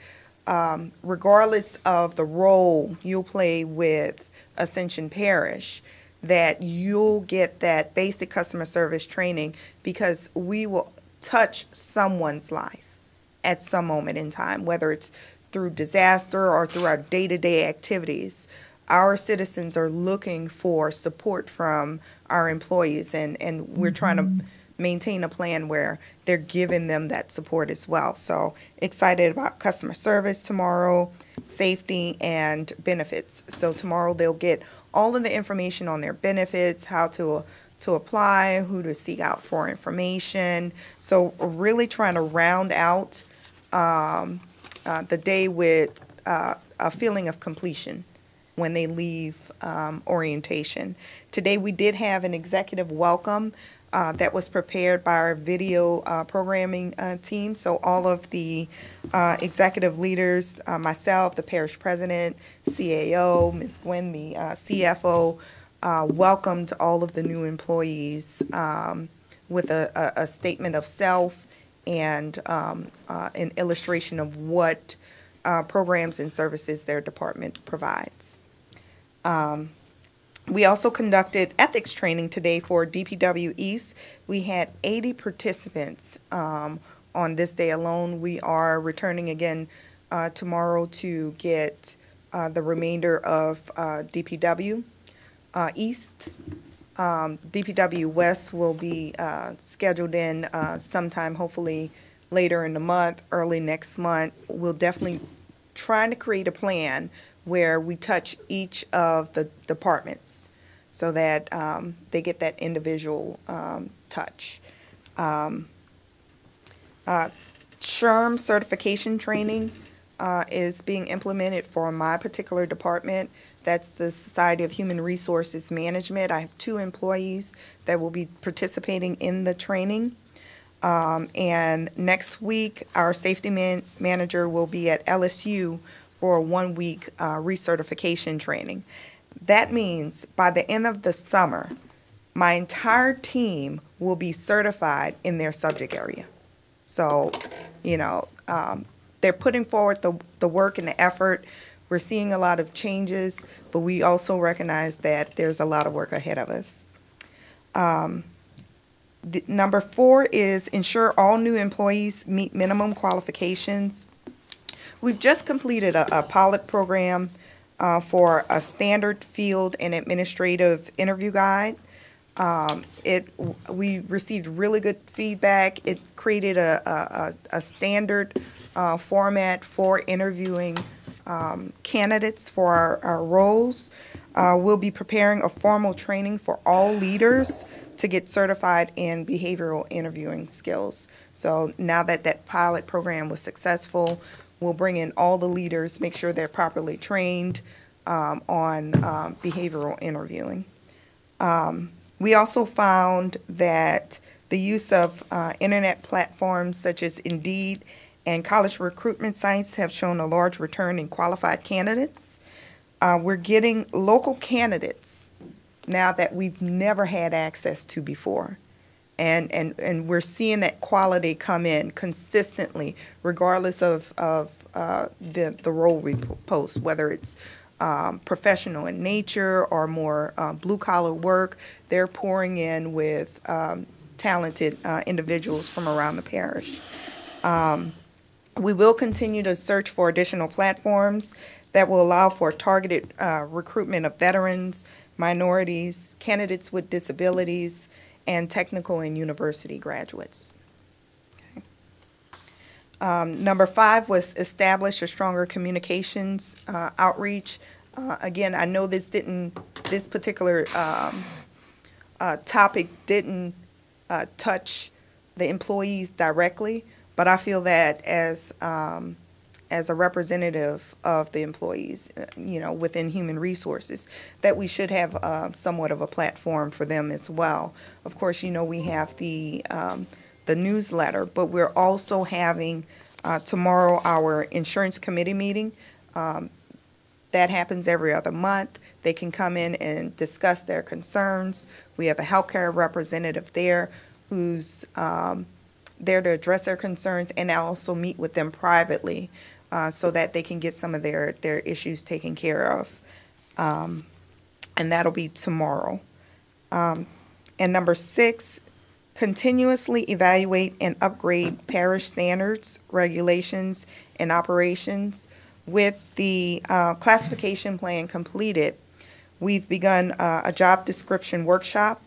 regardless of the role you'll play with Ascension Parish, that you'll get that basic customer service training, because we will touch someone's life at some moment in time, whether it's through disaster or through our day-to-day activities. Our citizens are looking for support from our employees, and we're trying to maintain a plan where they're giving them that support as well. So excited about customer service tomorrow, safety, and benefits. So tomorrow they'll get all of the information on their benefits, how to apply, who to seek out for information. So really trying to round out the day with a feeling of completion when they leave orientation. Today we did have an executive welcome that was prepared by our video programming team. So all of the executive leaders, myself, the parish president, CAO, Ms. Gwen, the CFO, welcomed all of the new employees with a statement of self and an illustration of what programs and services their department provides. We also conducted ethics training today for DPW East. We had 80 participants on this day alone. We are returning again tomorrow to get the remainder of DPW East. DPW West will be scheduled in sometime, hopefully later in the month, early next month. We'll definitely try to create a plan where we touch each of the departments so that they get that individual touch. SHRM certification training is being implemented for my particular department. That's the Society of Human Resources Management. I have 2 employees that will be participating in the training. And next week, our safety manager will be at LSU for a 1-week recertification training. That means by the end of the summer, my entire team will be certified in their subject area. So, they're putting forward the work and the effort. We're seeing a lot of changes, but we also recognize that there's a lot of work ahead of us. Number 4 is ensure all new employees meet minimum qualifications. We've just completed a pilot program for a standard field and administrative interview guide. We received really good feedback. It created a standard format for interviewing candidates for our roles. We'll be preparing a formal training for all leaders to get certified in behavioral interviewing skills. So now that that pilot program was successful, we'll bring in all the leaders, make sure they're properly trained on behavioral interviewing. We also found that the use of internet platforms such as Indeed and college recruitment sites have shown a large return in qualified candidates. We're getting local candidates now that we've never had access to before. And we're seeing that quality come in consistently, regardless of the role we post, whether it's professional in nature or more blue-collar work. They're pouring in with talented individuals from around the parish. We will continue to search for additional platforms that will allow for targeted recruitment of veterans, minorities, candidates with disabilities, and technical and university graduates. Number 5 was establish a stronger communications outreach. Again, I know this particular topic didn't touch the employees directly, but I feel that as a representative of the employees, within human resources, that we should have somewhat of a platform for them as well. Of course, we have the newsletter, but we're also having tomorrow our insurance committee meeting. That happens every other month. They can come in and discuss their concerns. We have a healthcare representative there who's there to address their concerns and also meet with them privately so that they can get some of their issues taken care of. And that'll be tomorrow. And number 6, continuously evaluate and upgrade parish standards, regulations, and operations. With the classification plan completed, we've begun a job description workshop,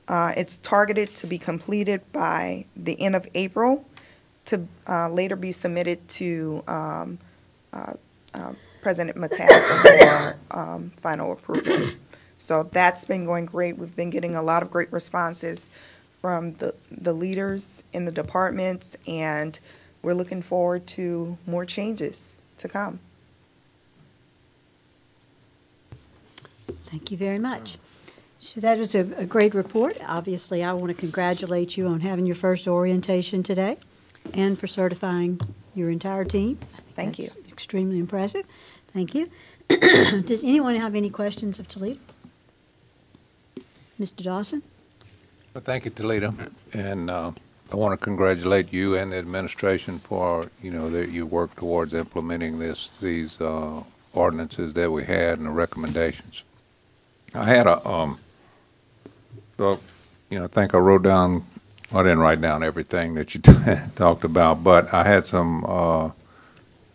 It's targeted to be completed by the end of April, to later be submitted to President Matassa for final approval. So that's been going great. We've been getting a lot of great responses from the leaders in the departments, and we're looking forward to more changes to come. Thank you very much. So that was a great report. Obviously, I want to congratulate you on having your first orientation today and for certifying your entire team. Thank you. Extremely impressive. Thank you. Does anyone have any questions of Toledo? Mr. Dawson? Well, thank you, Toledo. And I want to congratulate you and the administration for, that you worked towards implementing these ordinances that we had and the recommendations. I had I think I wrote down, I didn't write down everything that you talked about, but I had some,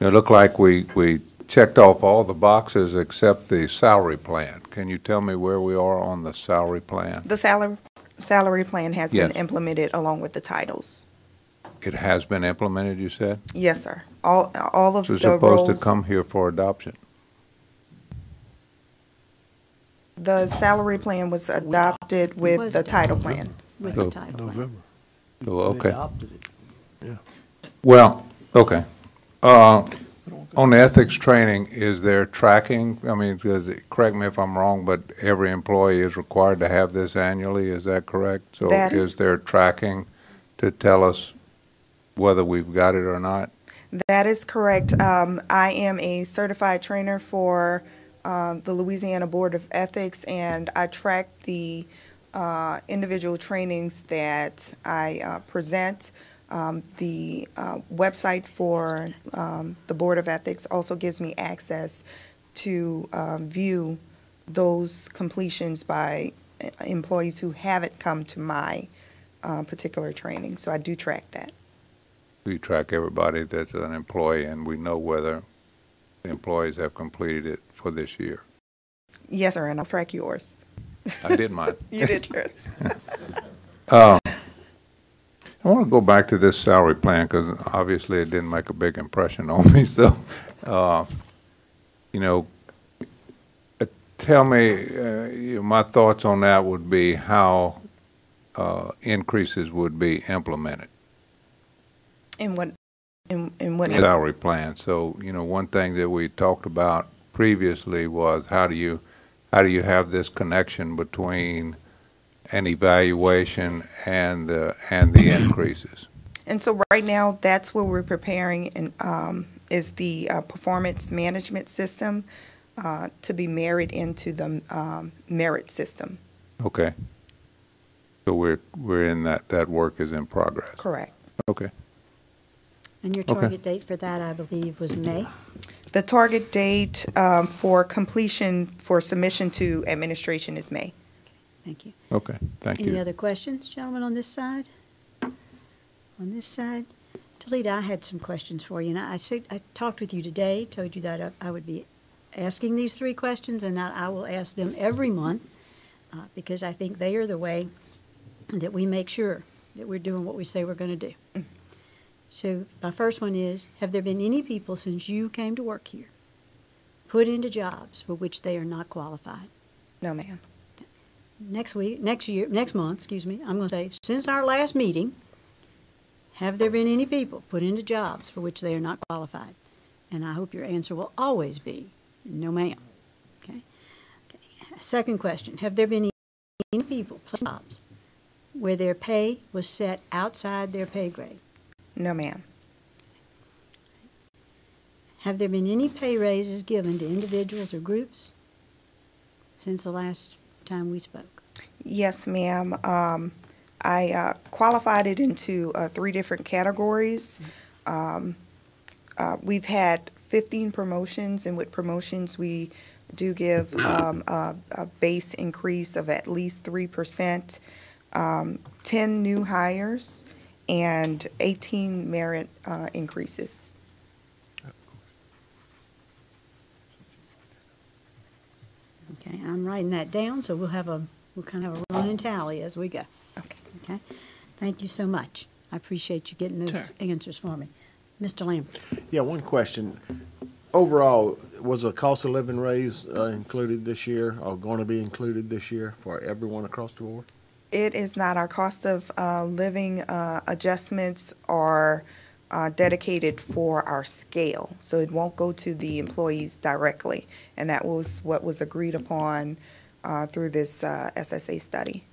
it looked like we checked off all the boxes except the salary plan. Can you tell me where we are on the salary plan? The salary plan has Yes. been implemented along with the titles. It has been implemented, you said? Yes, sir. All of So the it's supposed roles. to come here for adoption. The salary plan was adopted with the title plan. With So- the title plan. Oh, okay. adopted it. Well, okay. On the ethics training, is there tracking? I mean, correct me if I'm wrong, but every employee is required to have this annually, is that correct? So That is there tracking to tell us whether we've got it or not? That is correct. I am a certified trainer for the Louisiana Board of Ethics, and I track the individual trainings that I present. The website for the Board of Ethics also gives me access to view those completions by employees who haven't come to my particular training. So I do track that. We track everybody that's an employee, and we know whether the employees have completed it for this year. Yes, sir, and I'll track yours. I did mine. You did yours. I want to go back to this salary plan because obviously it didn't make a big impression on me. So, tell me, my thoughts on that would be how increases would be implemented. In what? In what? Salary plan. So, one thing that we talked about previously was how do you have this connection between an evaluation and the increases? And so right now, that's what we're preparing, and is the performance management system to be married into the merit system. Okay. So we're in that work is in progress. Correct. Okay. And your Okay. target date for that, I believe, was May? The target date for completion for submission to administration is May. Thank you. Okay, thank Any you. other questions, gentlemen, on this side? On this side? Toledo, I had some questions for you, and I talked with you today, told you that I would be asking these three questions, and that I will ask them every month, because I think they are the way that we make sure that we're doing what we say we're going to do. So my first one is, have there been any people since you came to work here put into jobs for which they are not qualified? No, ma'am. Next month, I'm going to say, since our last meeting, have there been any people put into jobs for which they are not qualified? And I hope your answer will always be, no, ma'am. Okay. Second question, have there been any people put in jobs where their pay was set outside their pay grade? No, ma'am. Have there been any pay raises given to individuals or groups since the last time we spoke? Yes, ma'am. I qualified it into 3 different categories. We've had 15 promotions, and with promotions, we do give a base increase of at least 3%, 10 new hires, and 18 merit increases. Okay, I'm writing that down, so we'll have a We'll kind of have a running tally as we go. Okay? Thank you so much. I appreciate you getting those answers for me. Mr. Lambert? Yeah, one question. Overall, was a cost of living raise included this year or going to be included this year for everyone across the board? It is not. Our cost of living adjustments are dedicated for our scale, so it won't go to the employees directly, and that was what was agreed upon through this SSA study.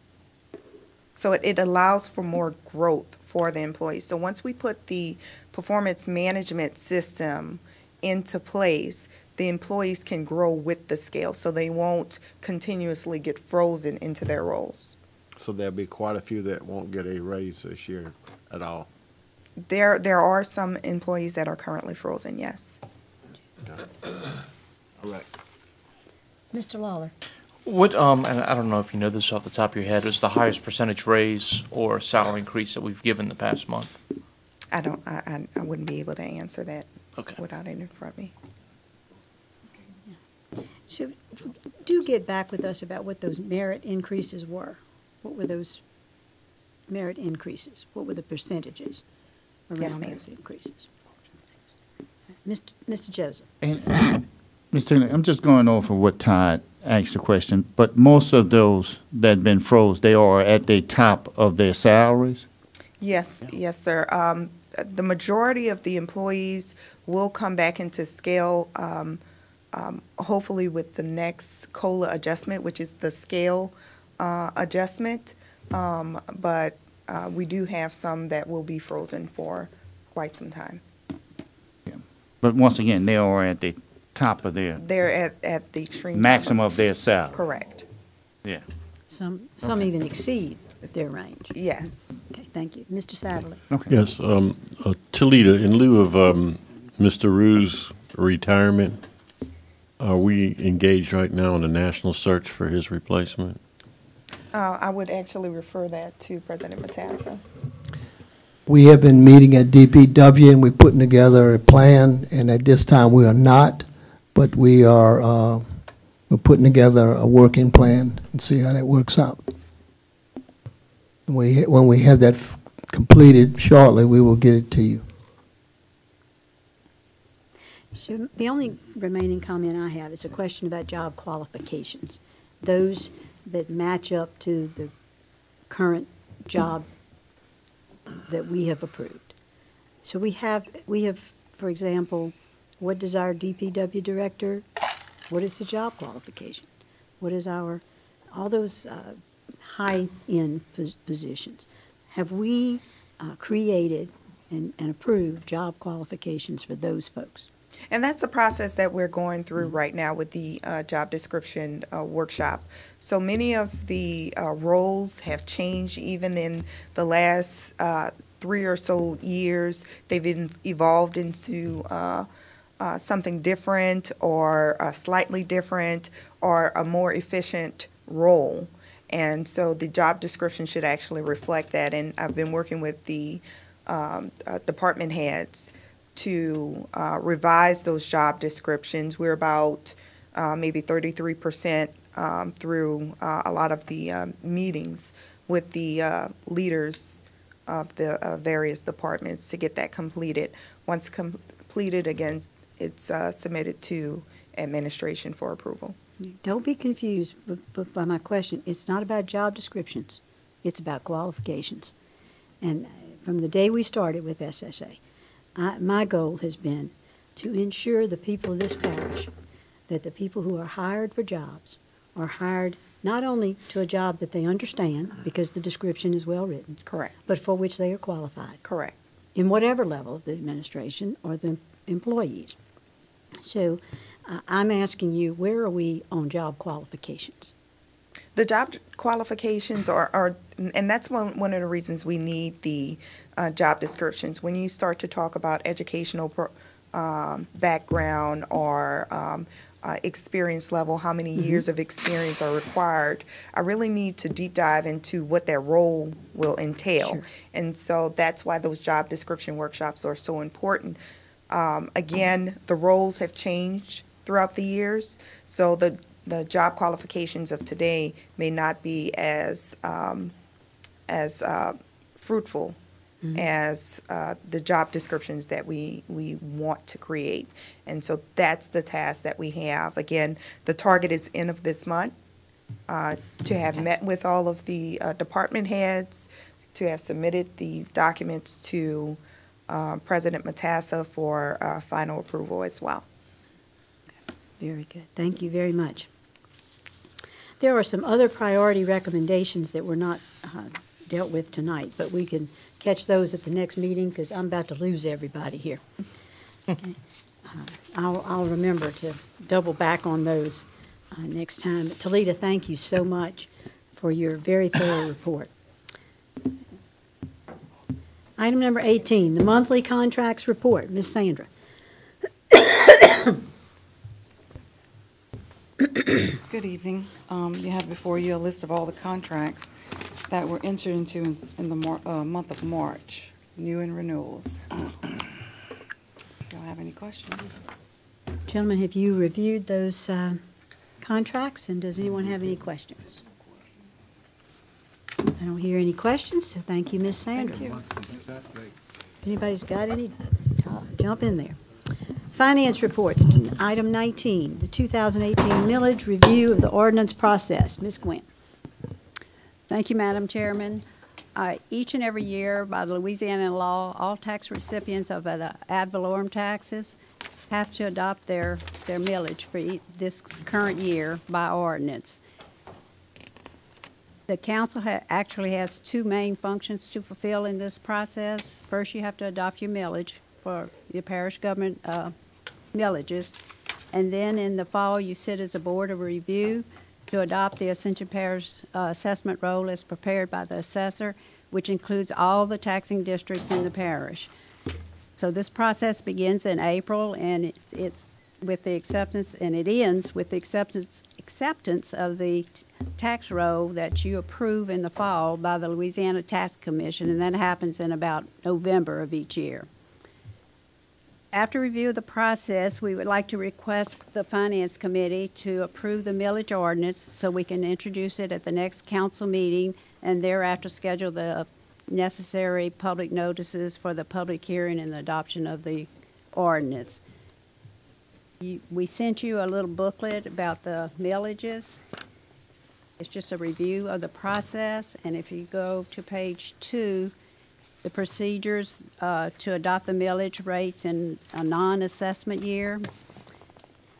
So it allows for more growth for the employees. So once we put the performance management system into place, the employees can grow with the scale, so they won't continuously get frozen into their roles. So there'll be quite a few that won't get a raise this year at all. There are some employees that are currently frozen, yes. All right. Mr. Lawler? What, and I don't know if you know this off the top of your head, is the highest percentage raise or salary increase that we've given the past month? I don't, I wouldn't be able to answer that Okay. without it in front of me. So do get back with us about what those merit increases were. What were those merit increases? What were the percentages Yes, around ma'am. those increases? Mr. Joseph? And, Ms. Taylor, I'm just going over what Todd asked the question, but most of those that have been froze, they are at the top of their salaries? Yes, yes, sir. The majority of the employees will come back into scale, hopefully with the next COLA adjustment, which is the scale adjustment. But we do have some that will be frozen for quite some time. But once again, they are at the top of their They're at the extreme. maximum of their salary. Correct. Yeah. Some even exceed their range. Yes. Okay, thank you. Mr. Sadler? Yes, Talita, in lieu of Mr. Rue's retirement, are we engaged right now in a national search for his replacement? I would actually refer that to President Matassa. We have been meeting at DPW and we're putting together a plan, and at this time we are not, but we are, we're putting together a working plan and see how that works out. When we have that completed shortly, we will get it to you. So the only remaining comment I have is a question about job qualifications. Those that match up to the current job that we have approved. So we have, for example, what does our DPW director, what is the job qualification? What is our, all those high-end positions? Have we created and approved job qualifications for those folks? And that's the process that we're going through right now with the job description workshop. So many of the roles have changed even in the last 3 or so years. They've evolved into something different or slightly different or a more efficient role. And so the job description should actually reflect that. And I've been working with the department heads to revise those job descriptions. We're about maybe 33% through a lot of the meetings with the leaders of the various departments to get that completed. Once completed, again, it's submitted to administration for approval. Don't be confused by my question. It's not about job descriptions. It's about qualifications. And from the day we started with SSA, my goal has been to ensure the people of this parish that the people who are hired for jobs are hired not only to a job that they understand, because the description is well written. Correct. But for which they are qualified. Correct. In whatever level of the administration or the employees. So I'm asking you, where are we on job qualifications? The job qualifications are and that's one of the reasons we need the job descriptions. When you start to talk about educational background or experience level, how many years of experience are required, I really need to deep dive into what that role will entail. Sure. And so that's why those job description workshops are so important. Again, the roles have changed throughout the years, so the the job qualifications of today may not be as fruitful as the job descriptions that we want to create. And so that's the task that we have. Again, the target is end of this month, to have met with all of the department heads, to have submitted the documents to President Matassa for final approval as well. Very good. Thank you very much. There are some other priority recommendations that were not dealt with tonight, but we can catch those at the next meeting because I'm about to lose everybody here. I'll remember to double back on those next time. But Talita, thank you so much for your very thorough report. Item number 18, the monthly contracts report. Ms. Sandra. Good evening. You have before you a list of all the contracts that were entered into in the month of March, new and renewals. Y'all have any questions? Gentlemen, have you reviewed those contracts, and does anyone have any questions? I don't hear any questions, so thank you, Ms. Sandra. Thank you. If anybody's got any, jump in there. Finance reports, item 19, the 2018 millage review of the ordinance process. Ms. Gwynn. Thank you, Madam Chairman. Each and every year, by the Louisiana law, all tax recipients of the ad valorem taxes have to adopt their millage for this current year by ordinance. The council actually has two main functions to fulfill in this process. First, you have to adopt your millage for your parish government millages, and then in the fall, you sit as a board of review to adopt the Ascension Parish assessment roll as prepared by the assessor, which includes all the taxing districts in the parish. So this process begins in April, and it with the acceptance, and it ends with the acceptance of the tax roll that you approve in the fall by the Louisiana Tax Commission, and that happens in about November of each year. After review of the process, we would like to request the Finance Committee to approve the millage ordinance so we can introduce it at the next council meeting and thereafter schedule the necessary public notices for the public hearing and the adoption of the ordinance. We sent you a little booklet about the millages. It's just a review of the process, and if you go to page 2, the procedures to adopt the millage rates in a non-assessment year.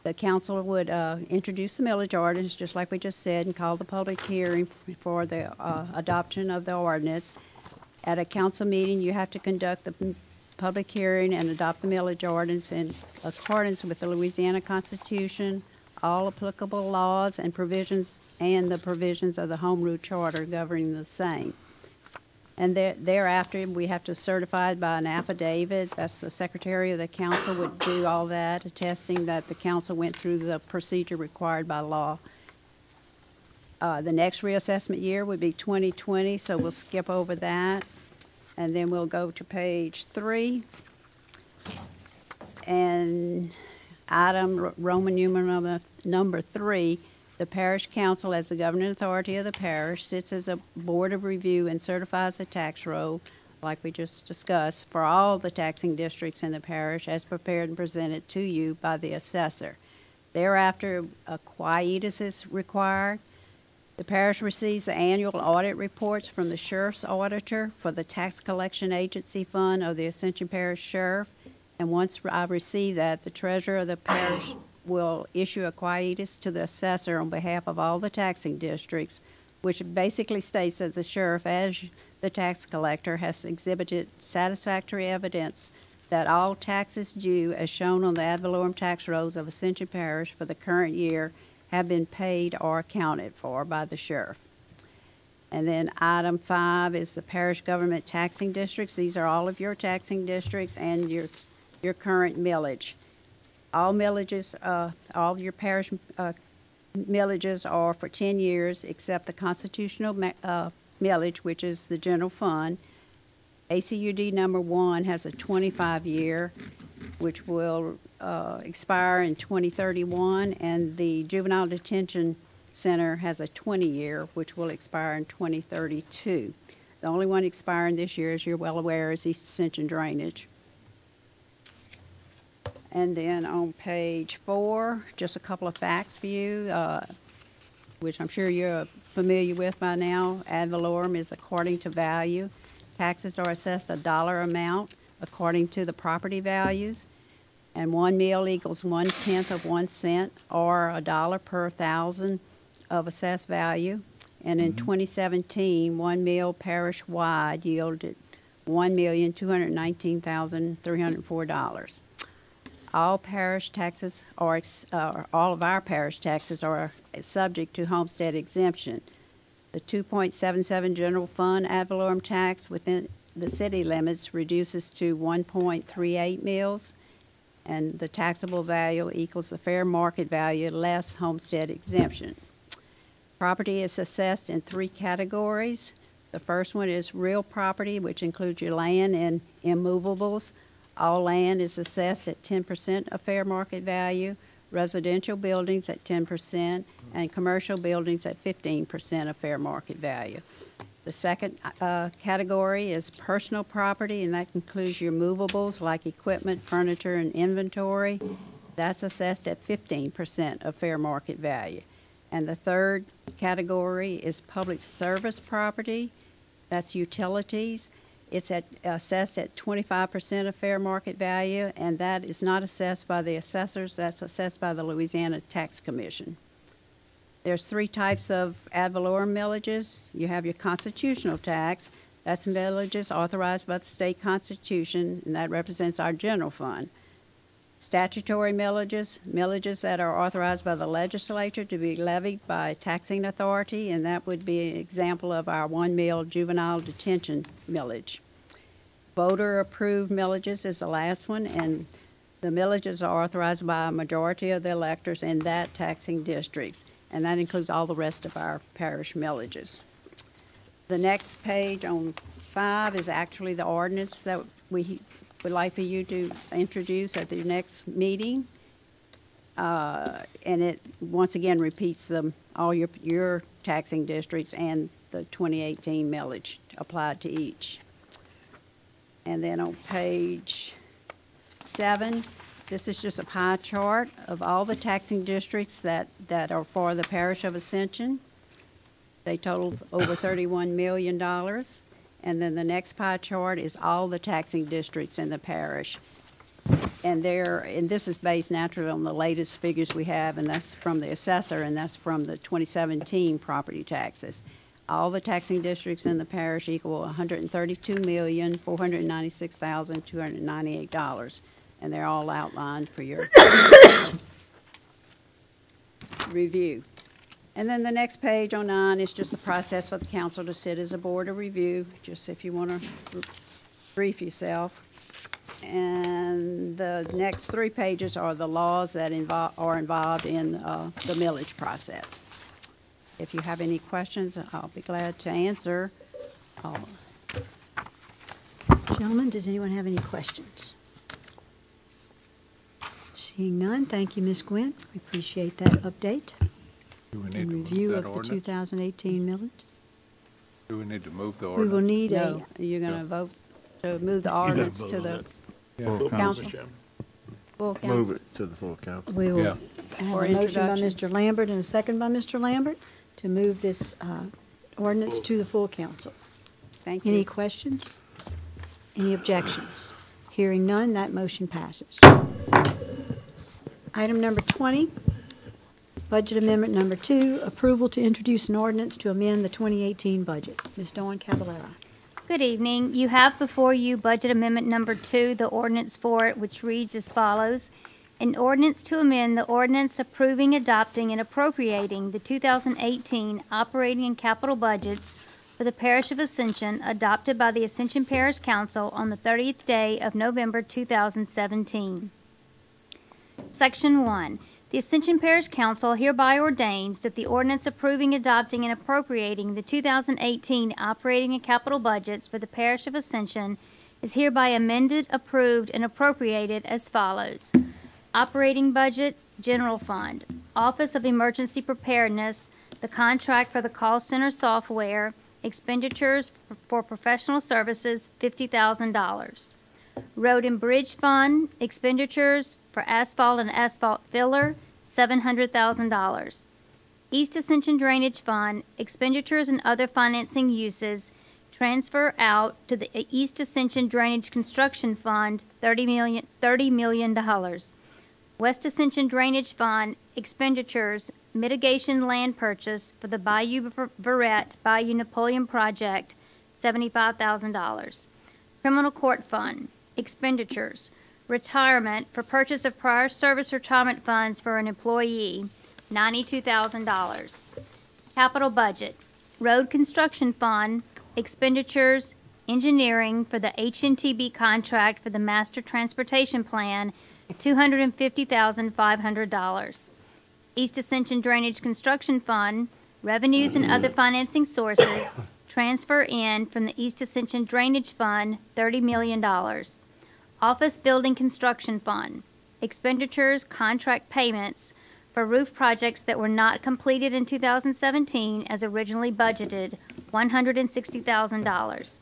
The council would introduce the millage ordinance, just like we just said, and call the public hearing for the adoption of the ordinance. At a council meeting, you have to conduct the public hearing and adopt the millage ordinance in accordance with the Louisiana Constitution, all applicable laws and provisions, and the provisions of the Home Rule Charter governing the same. And thereafter, we have to certify it by an affidavit. That's the secretary of the council would do all that, attesting that the council went through the procedure required by law. The next reassessment year would be 2020, so we'll skip over that. And then we'll go to page 3. And item Roman numeral number 3, the parish council, as the governing authority of the parish, sits as a board of review and certifies the tax roll, like we just discussed, for all the taxing districts in the parish as prepared and presented to you by the assessor. Thereafter, a quietus is required. The parish receives the annual audit reports from the sheriff's auditor for the tax collection agency fund of the Ascension Parish Sheriff. And once I receive that, the treasurer of the parish will issue a quietus to the assessor on behalf of all the taxing districts, which basically states that the sheriff, as the tax collector, has exhibited satisfactory evidence that all taxes due as shown on the ad valorem tax rolls of Ascension Parish for the current year have been paid or accounted for by the sheriff. And then item 5 is the parish government taxing districts. These are all of your taxing districts and your current millage. All millages, all your parish millages are for 10 years except the constitutional millage, which is the general fund. ACUD number 1 has a 25-year, which will expire in 2031, and the Juvenile Detention Center has a 20-year, which will expire in 2032. The only one expiring this year, as you're well aware, is East Ascension Drainage. And then on page 4, just a couple of facts for you, which I'm sure you're familiar with by now. Ad valorem is according to value. Taxes are assessed a dollar amount according to the property values. And 1 mil equals 1/10 of 1 cent, or $1 per thousand of assessed value. And in 2017, 1 mil parish-wide yielded $1,219,304. All parish taxes are, all of our parish taxes are subject to homestead exemption. The 2.77 general fund ad valorem tax within the city limits reduces to 1.38 mils, and the taxable value equals the fair market value less homestead exemption. Property is assessed in 3 categories. The first one is real property, which includes your land and immovables. All land is assessed at 10% of fair market value, residential buildings at 10%, and commercial buildings at 15% of fair market value. The second category is personal property, and that includes your movables like equipment, furniture, and inventory. That's assessed at 15% of fair market value. And the third category is public service property. That's utilities. It's assessed at 25% of fair market value, and that is not assessed by the assessors. That's assessed by the Louisiana Tax Commission. There's 3 types of ad valorem millages. You have your constitutional tax. That's millages authorized by the state constitution, and that represents our general fund. Statutory millages, millages that are authorized by the legislature to be levied by a taxing authority, and that would be an example of our 1 mil juvenile detention millage. Voter-approved millages is the last one, and the millages are authorized by a majority of the electors in that taxing districts, and that includes all the rest of our parish millages. The next page on 5 is actually the ordinance that we would like for you to introduce at the next meeting. And it, once again, repeats all your taxing districts and the 2018 millage applied to each. And then on page 7, this is just a pie chart of all the taxing districts that are for the parish of Ascension. They total over $31 million. And then the next pie chart is all the taxing districts in the parish. And this is based naturally on the latest figures we have, and that's from the assessor, and that's from the 2017 property taxes. All the taxing districts in the parish equal $132,496,298, and they're all outlined for your review. And then the next page on 9 is just the process for the council to sit as a board of review, just if you want to brief yourself. And the next 3 pages are the laws that are involved in the millage process. If you have any questions, I'll be glad to answer. Gentlemen, does anyone have any questions? Seeing none, thank you, Ms. Gwynn. We appreciate that update. Do we need And to move review that of the ordinance? 2018 millage. Do we need to move the We ordinance? will need No, you're going to vote to move the ordinance to the Yeah. council. Full council. Move it to the full council. We will Yeah. have For a motion by introduction. Mr. Lambert and a second by Mr. Lambert to move this ordinance to the full council. Thank Any you. questions? Any objections? Hearing none, that motion passes. Item number 20, budget amendment number 2, approval to introduce an ordinance to amend the 2018 budget. Ms. Dawn Cavallaro. Good evening. You have before you budget amendment number 2, the ordinance for it, which reads as follows. An ordinance to amend the ordinance approving, adopting, and appropriating the 2018 operating and capital budgets for the parish of Ascension adopted by the Ascension Parish Council on the 30th day of November 2017. Section 1. The Ascension Parish Council hereby ordains that the ordinance approving, adopting, and appropriating the 2018 operating and capital budgets for the parish of Ascension is hereby amended, approved, and appropriated as follows. Operating budget, general fund, Office of Emergency Preparedness, the contract for the call center software, expenditures for professional services, $50,000. Road and Bridge Fund, expenditures for asphalt and asphalt filler, $700,000. East Ascension Drainage Fund, expenditures and other financing uses, transfer out to the East Ascension Drainage Construction Fund, $30 million. West Ascension Drainage Fund, expenditures, mitigation land purchase for the Bayou Verret, Bayou Napoleon project, $75,000. Criminal Court Fund, expenditures, retirement for purchase of prior service retirement funds for an employee, $92,000. Capital budget, road construction fund, expenditures, engineering for the HNTB contract for the master transportation plan, $250,500. East Ascension Drainage Construction Fund, revenues and other financing sources, transfer in from the East Ascension Drainage Fund, $30 million. Office Building Construction Fund, expenditures, contract payments for roof projects that were not completed in 2017 as originally budgeted, $160,000.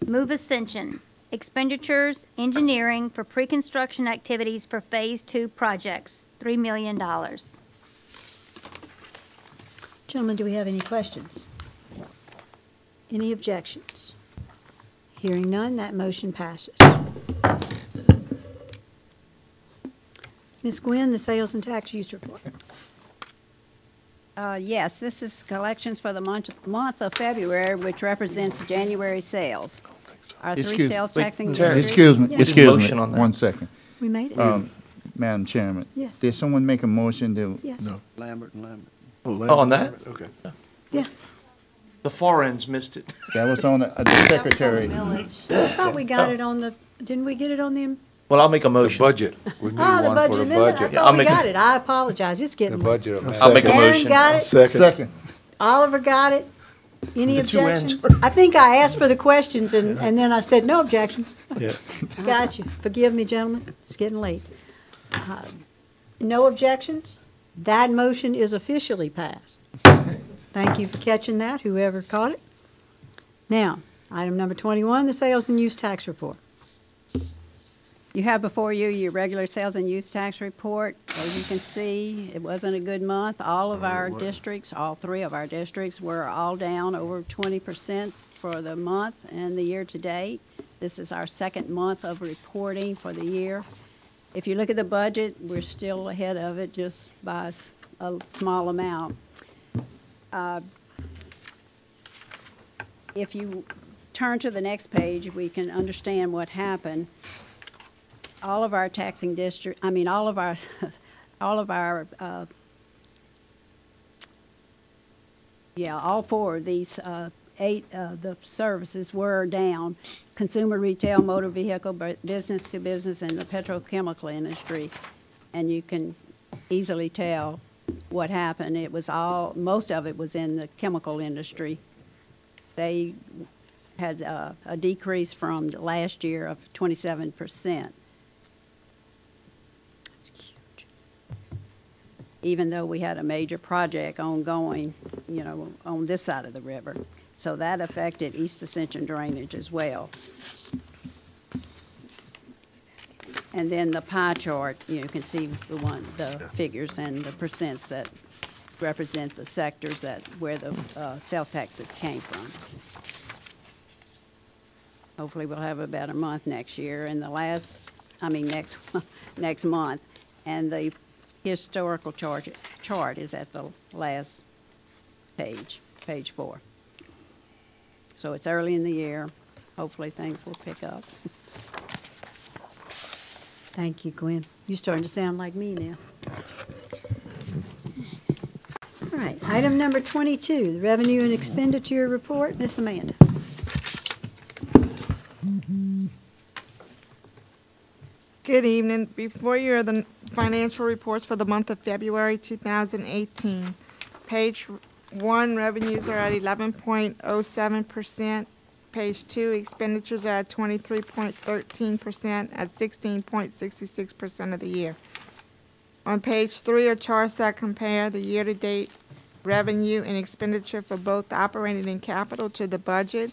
Move Ascension, expenditures, engineering for pre-construction activities for Phase 2 projects, $3 million. Gentlemen, do we have any questions? Any objections? Hearing none, that motion passes. Ms. Gwynn, the sales and tax use report. Yes, this is collections for the month of February, which represents January sales. Our three sales taxing districts. Excuse me, Yes. excuse Motion me, on that. 1 second. We made it? Madam Chairman. Yes. Did someone make a motion to? Yes. No. Lambert and Lambert. Oh, on that? Okay. Yeah. The far ends missed it. That was on the secretary. I thought we got it on the, didn't we get it on the? Well, I'll make a The motion. budget. We need Oh, the one for budget the amendment. I budget. I'll thought we make a- got it. I apologize. It's The getting. budget amendment. I'll make a Aaron motion. got it. Second. Oliver got it. Any The two objections? ends. I think I asked for the questions and then I said, no objections. Yeah. Got you. Forgive me, gentlemen. It's getting late. No objections? That motion is officially passed. Thank you for catching that, whoever caught it. Now, item number 21, the sales and use tax report. You have before you your regular sales and use tax report. As you can see, it wasn't a good month. All of our districts, all three of our districts, were all down over 20% for the month and the year to date. This is our second month of reporting for the year. If you look at the budget, we're still ahead of it just by a small amount. If you turn to the next page, we can understand what happened. All of our taxing district, all of our 4 of these 8 the services were down: consumer, retail, motor vehicle, business to business, and the petrochemical industry. And you can easily tell what happened. It was most of it was in the chemical industry. They had a decrease from last year of 27%. Even though we had a major project ongoing, on this side of the river. So that affected East Ascension drainage as well. And then the pie chart, you can see the figures and the percents that represent the sectors where the sales taxes came from. Hopefully we'll have a better month next year and next month. And the historical chart is at the last page, page 4. So it's early in the year. Hopefully things will pick up. Thank you, Gwen. You're starting to sound like me now. All right, item number 22, the revenue and expenditure report. Miss Amanda. Good evening. Before you are the financial reports for the month of February 2018. Page 1, revenues are at 11.07%. Page 2, expenditures are at 23.13% at 16.66% of the year. On page 3 are charts that compare the year-to-date revenue and expenditure for both operating and capital to the budget.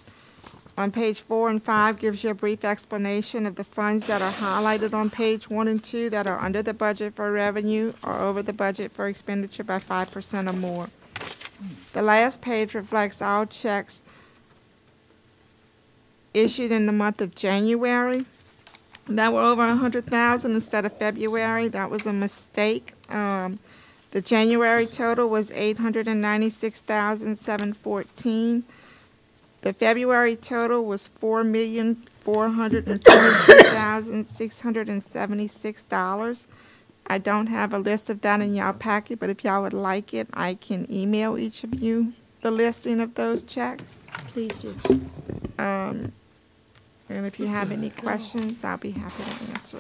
On page 4 and 5 gives you a brief explanation of the funds that are highlighted on page 1 and 2 that are under the budget for revenue or over the budget for expenditure by 5% or more. The last page reflects all checks issued in the month of January that were over 100,000 instead of February. That was a mistake. The January total was 896,714. The February total was $4,422,676. I don't have a list of that in y'all packet, but if y'all would like it, I can email each of you the listing of those checks. Please do. And if you have any questions, I'll be happy to answer.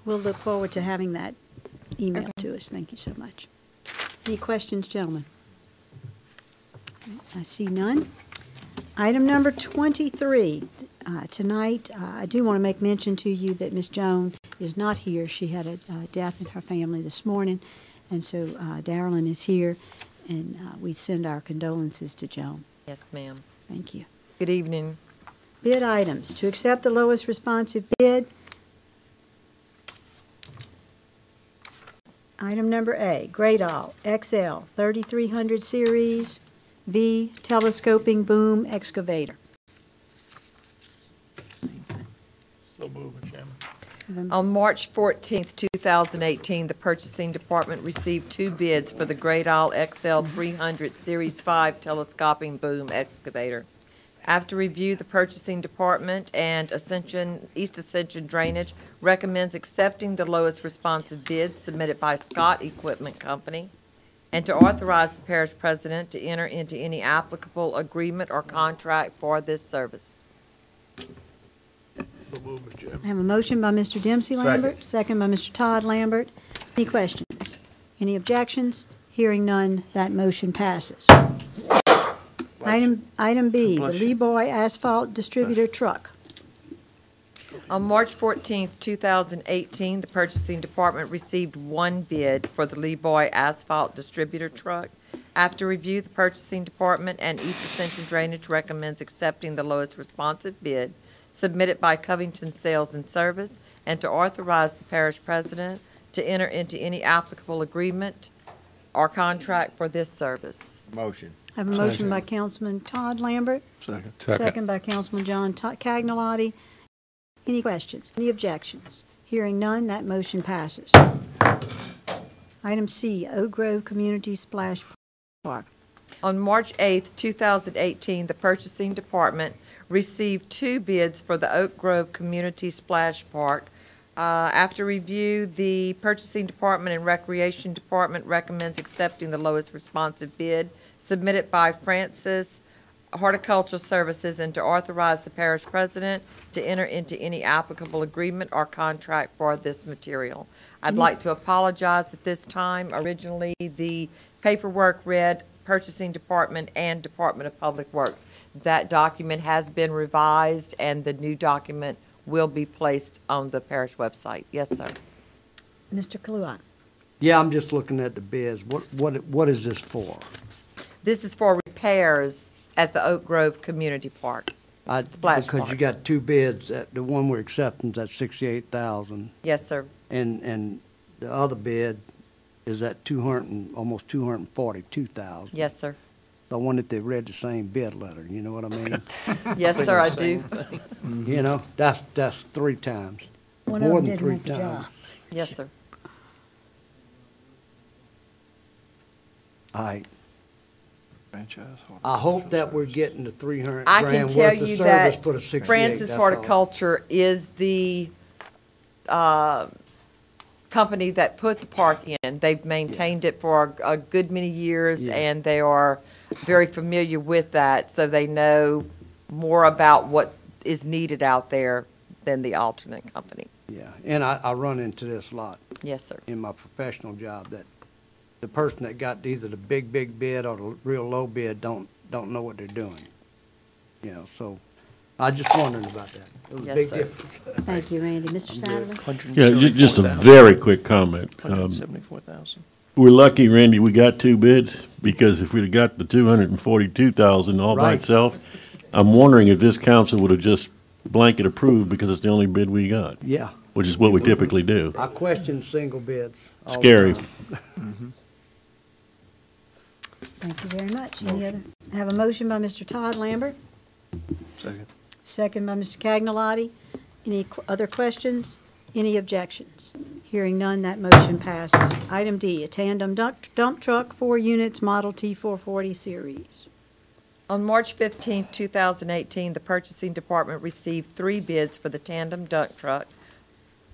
We'll look forward to having that emailed to us. Thank you so much. Any questions, gentlemen? I see none. Item number 23. Tonight, I do want to make mention to you that Ms. Joan is not here. She had a death in her family this morning, and so Darylyn is here, and we send our condolences to Joan. Yes, ma'am. Thank you. Good evening. Bid items. To accept the lowest responsive bid. Item number A, Gradall XL 3300 Series V Telescoping Boom Excavator. So move, Mr. Chairman. On March 14th, 2018, the Purchasing Department received 2 bids for the Gradall XL 300 Series 5 Telescoping Boom Excavator. After review, the Purchasing Department and East Ascension Drainage recommends accepting the lowest responsive bid submitted by Scott Equipment Company, and to authorize the parish president to enter into any applicable agreement or contract for this service. So move, Mr. Chairman. I have a motion by Mr. Dempsey Lambert, second by Mr. Todd Lambert. Any questions? Any objections? Hearing none, that motion passes. Item B, the Leboy Asphalt Distributor Truck. On March 14th, 2018, the Purchasing Department received 1 bid for the Leboy Asphalt Distributor Truck. After review, the Purchasing Department and East Ascension Drainage recommends accepting the lowest responsive bid submitted by Covington Sales and Service, and to authorize the parish president to enter into any applicable agreement or contract for this service. Motion. I have a motion by Councilman Todd Lambert. Second. Second by Councilman John Cagnolotti. Any questions? Any objections? Hearing none, that motion passes. Item C, Oak Grove Community Splash Park. On March 8th, 2018, the Purchasing Department received 2 bids for the Oak Grove Community Splash Park. After review, the Purchasing Department and Recreation Department recommends accepting the lowest responsive bid submitted by Francis Horticultural Services, and to authorize the parish president to enter into any applicable agreement or contract for this material. I'd like to apologize at this time. Originally, the paperwork read Purchasing Department and Department of Public Works. That document has been revised, and the new document will be placed on the parish website. Yes, sir. Mr. Kluan. Yeah, I'm just looking at the bids. What is this for? This is for repairs at the Oak Grove Community Park. Splash Because Park. you got 2 bids, the one we're accepting is at $68,000. Yes, sir. And the other bid is at almost $242,000. Yes, sir. I wonder if they read the same bid letter, you know what I mean? Yes, sir, I do. You know, that's 3 times. One of More them than didn't 3 make the job. times. Yes, sir. All right. Franchise. I hope that we're getting the 300 I can grand tell worth of you service that for the 68. Francis that's all. Horticulture is the company that put the park in. They've maintained it for a good many years, Yeah. and they are very familiar with that, so they know more about what is needed out there than the alternate company. Yeah, and I run into this a lot. Yes, sir. In my professional job, that the person that got either the big bid or the real low bid don't know what they're doing. you know, so I just wondering about that. It was a Yes, big sir. difference. Thank you, Randy. Mr. Satterley? Yeah, just a very quick comment. 174,000. We're lucky, Randy, we got two bids, because if we'd have got the 242,000 all by Right. itself, I'm wondering if this council would have just blanket approved because it's the only bid we got, Yeah, which is what we typically do. I question single bids. all the Scary. time. Thank you very much. Any other? I have a motion by Mr. Todd Lambert, Second. second by Mr. Cagnolotti. Any other questions? Any objections? Hearing none, that motion passes. Item D, a tandem dump truck, 4 units, Model T 440 series. On March 15, 2018, the purchasing department received 3 bids for the tandem dump truck,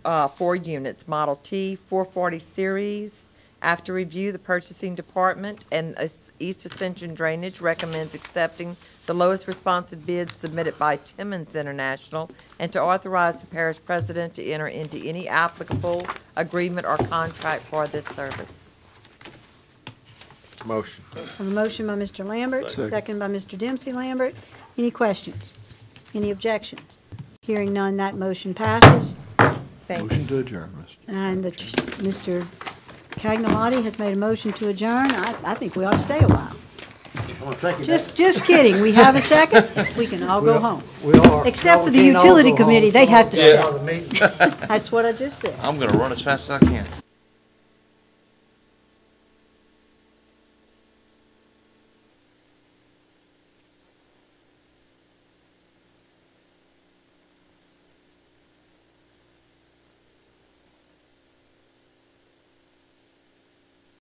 4 units, Model T 440 series. After review, the purchasing department and East Ascension Drainage recommends accepting the lowest responsive bid submitted by Timmons International and to authorize the parish president to enter into any applicable agreement or contract for this service. Motion. I have a motion by Mr. Lambert, second by Mr. Dempsey Lambert. Any questions? Any objections? Hearing none, that motion passes. Thank you. Motion to adjourn, Mr. And Mr. Cagnolotti has made a motion to adjourn. I think we ought to stay a while. Just kidding. We have a second. We can all go home. We are. Except for the Y'all can't all utility go home, committee, they so have to we'll stay. start the meeting. That's what I just said. I'm gonna run as fast as I can.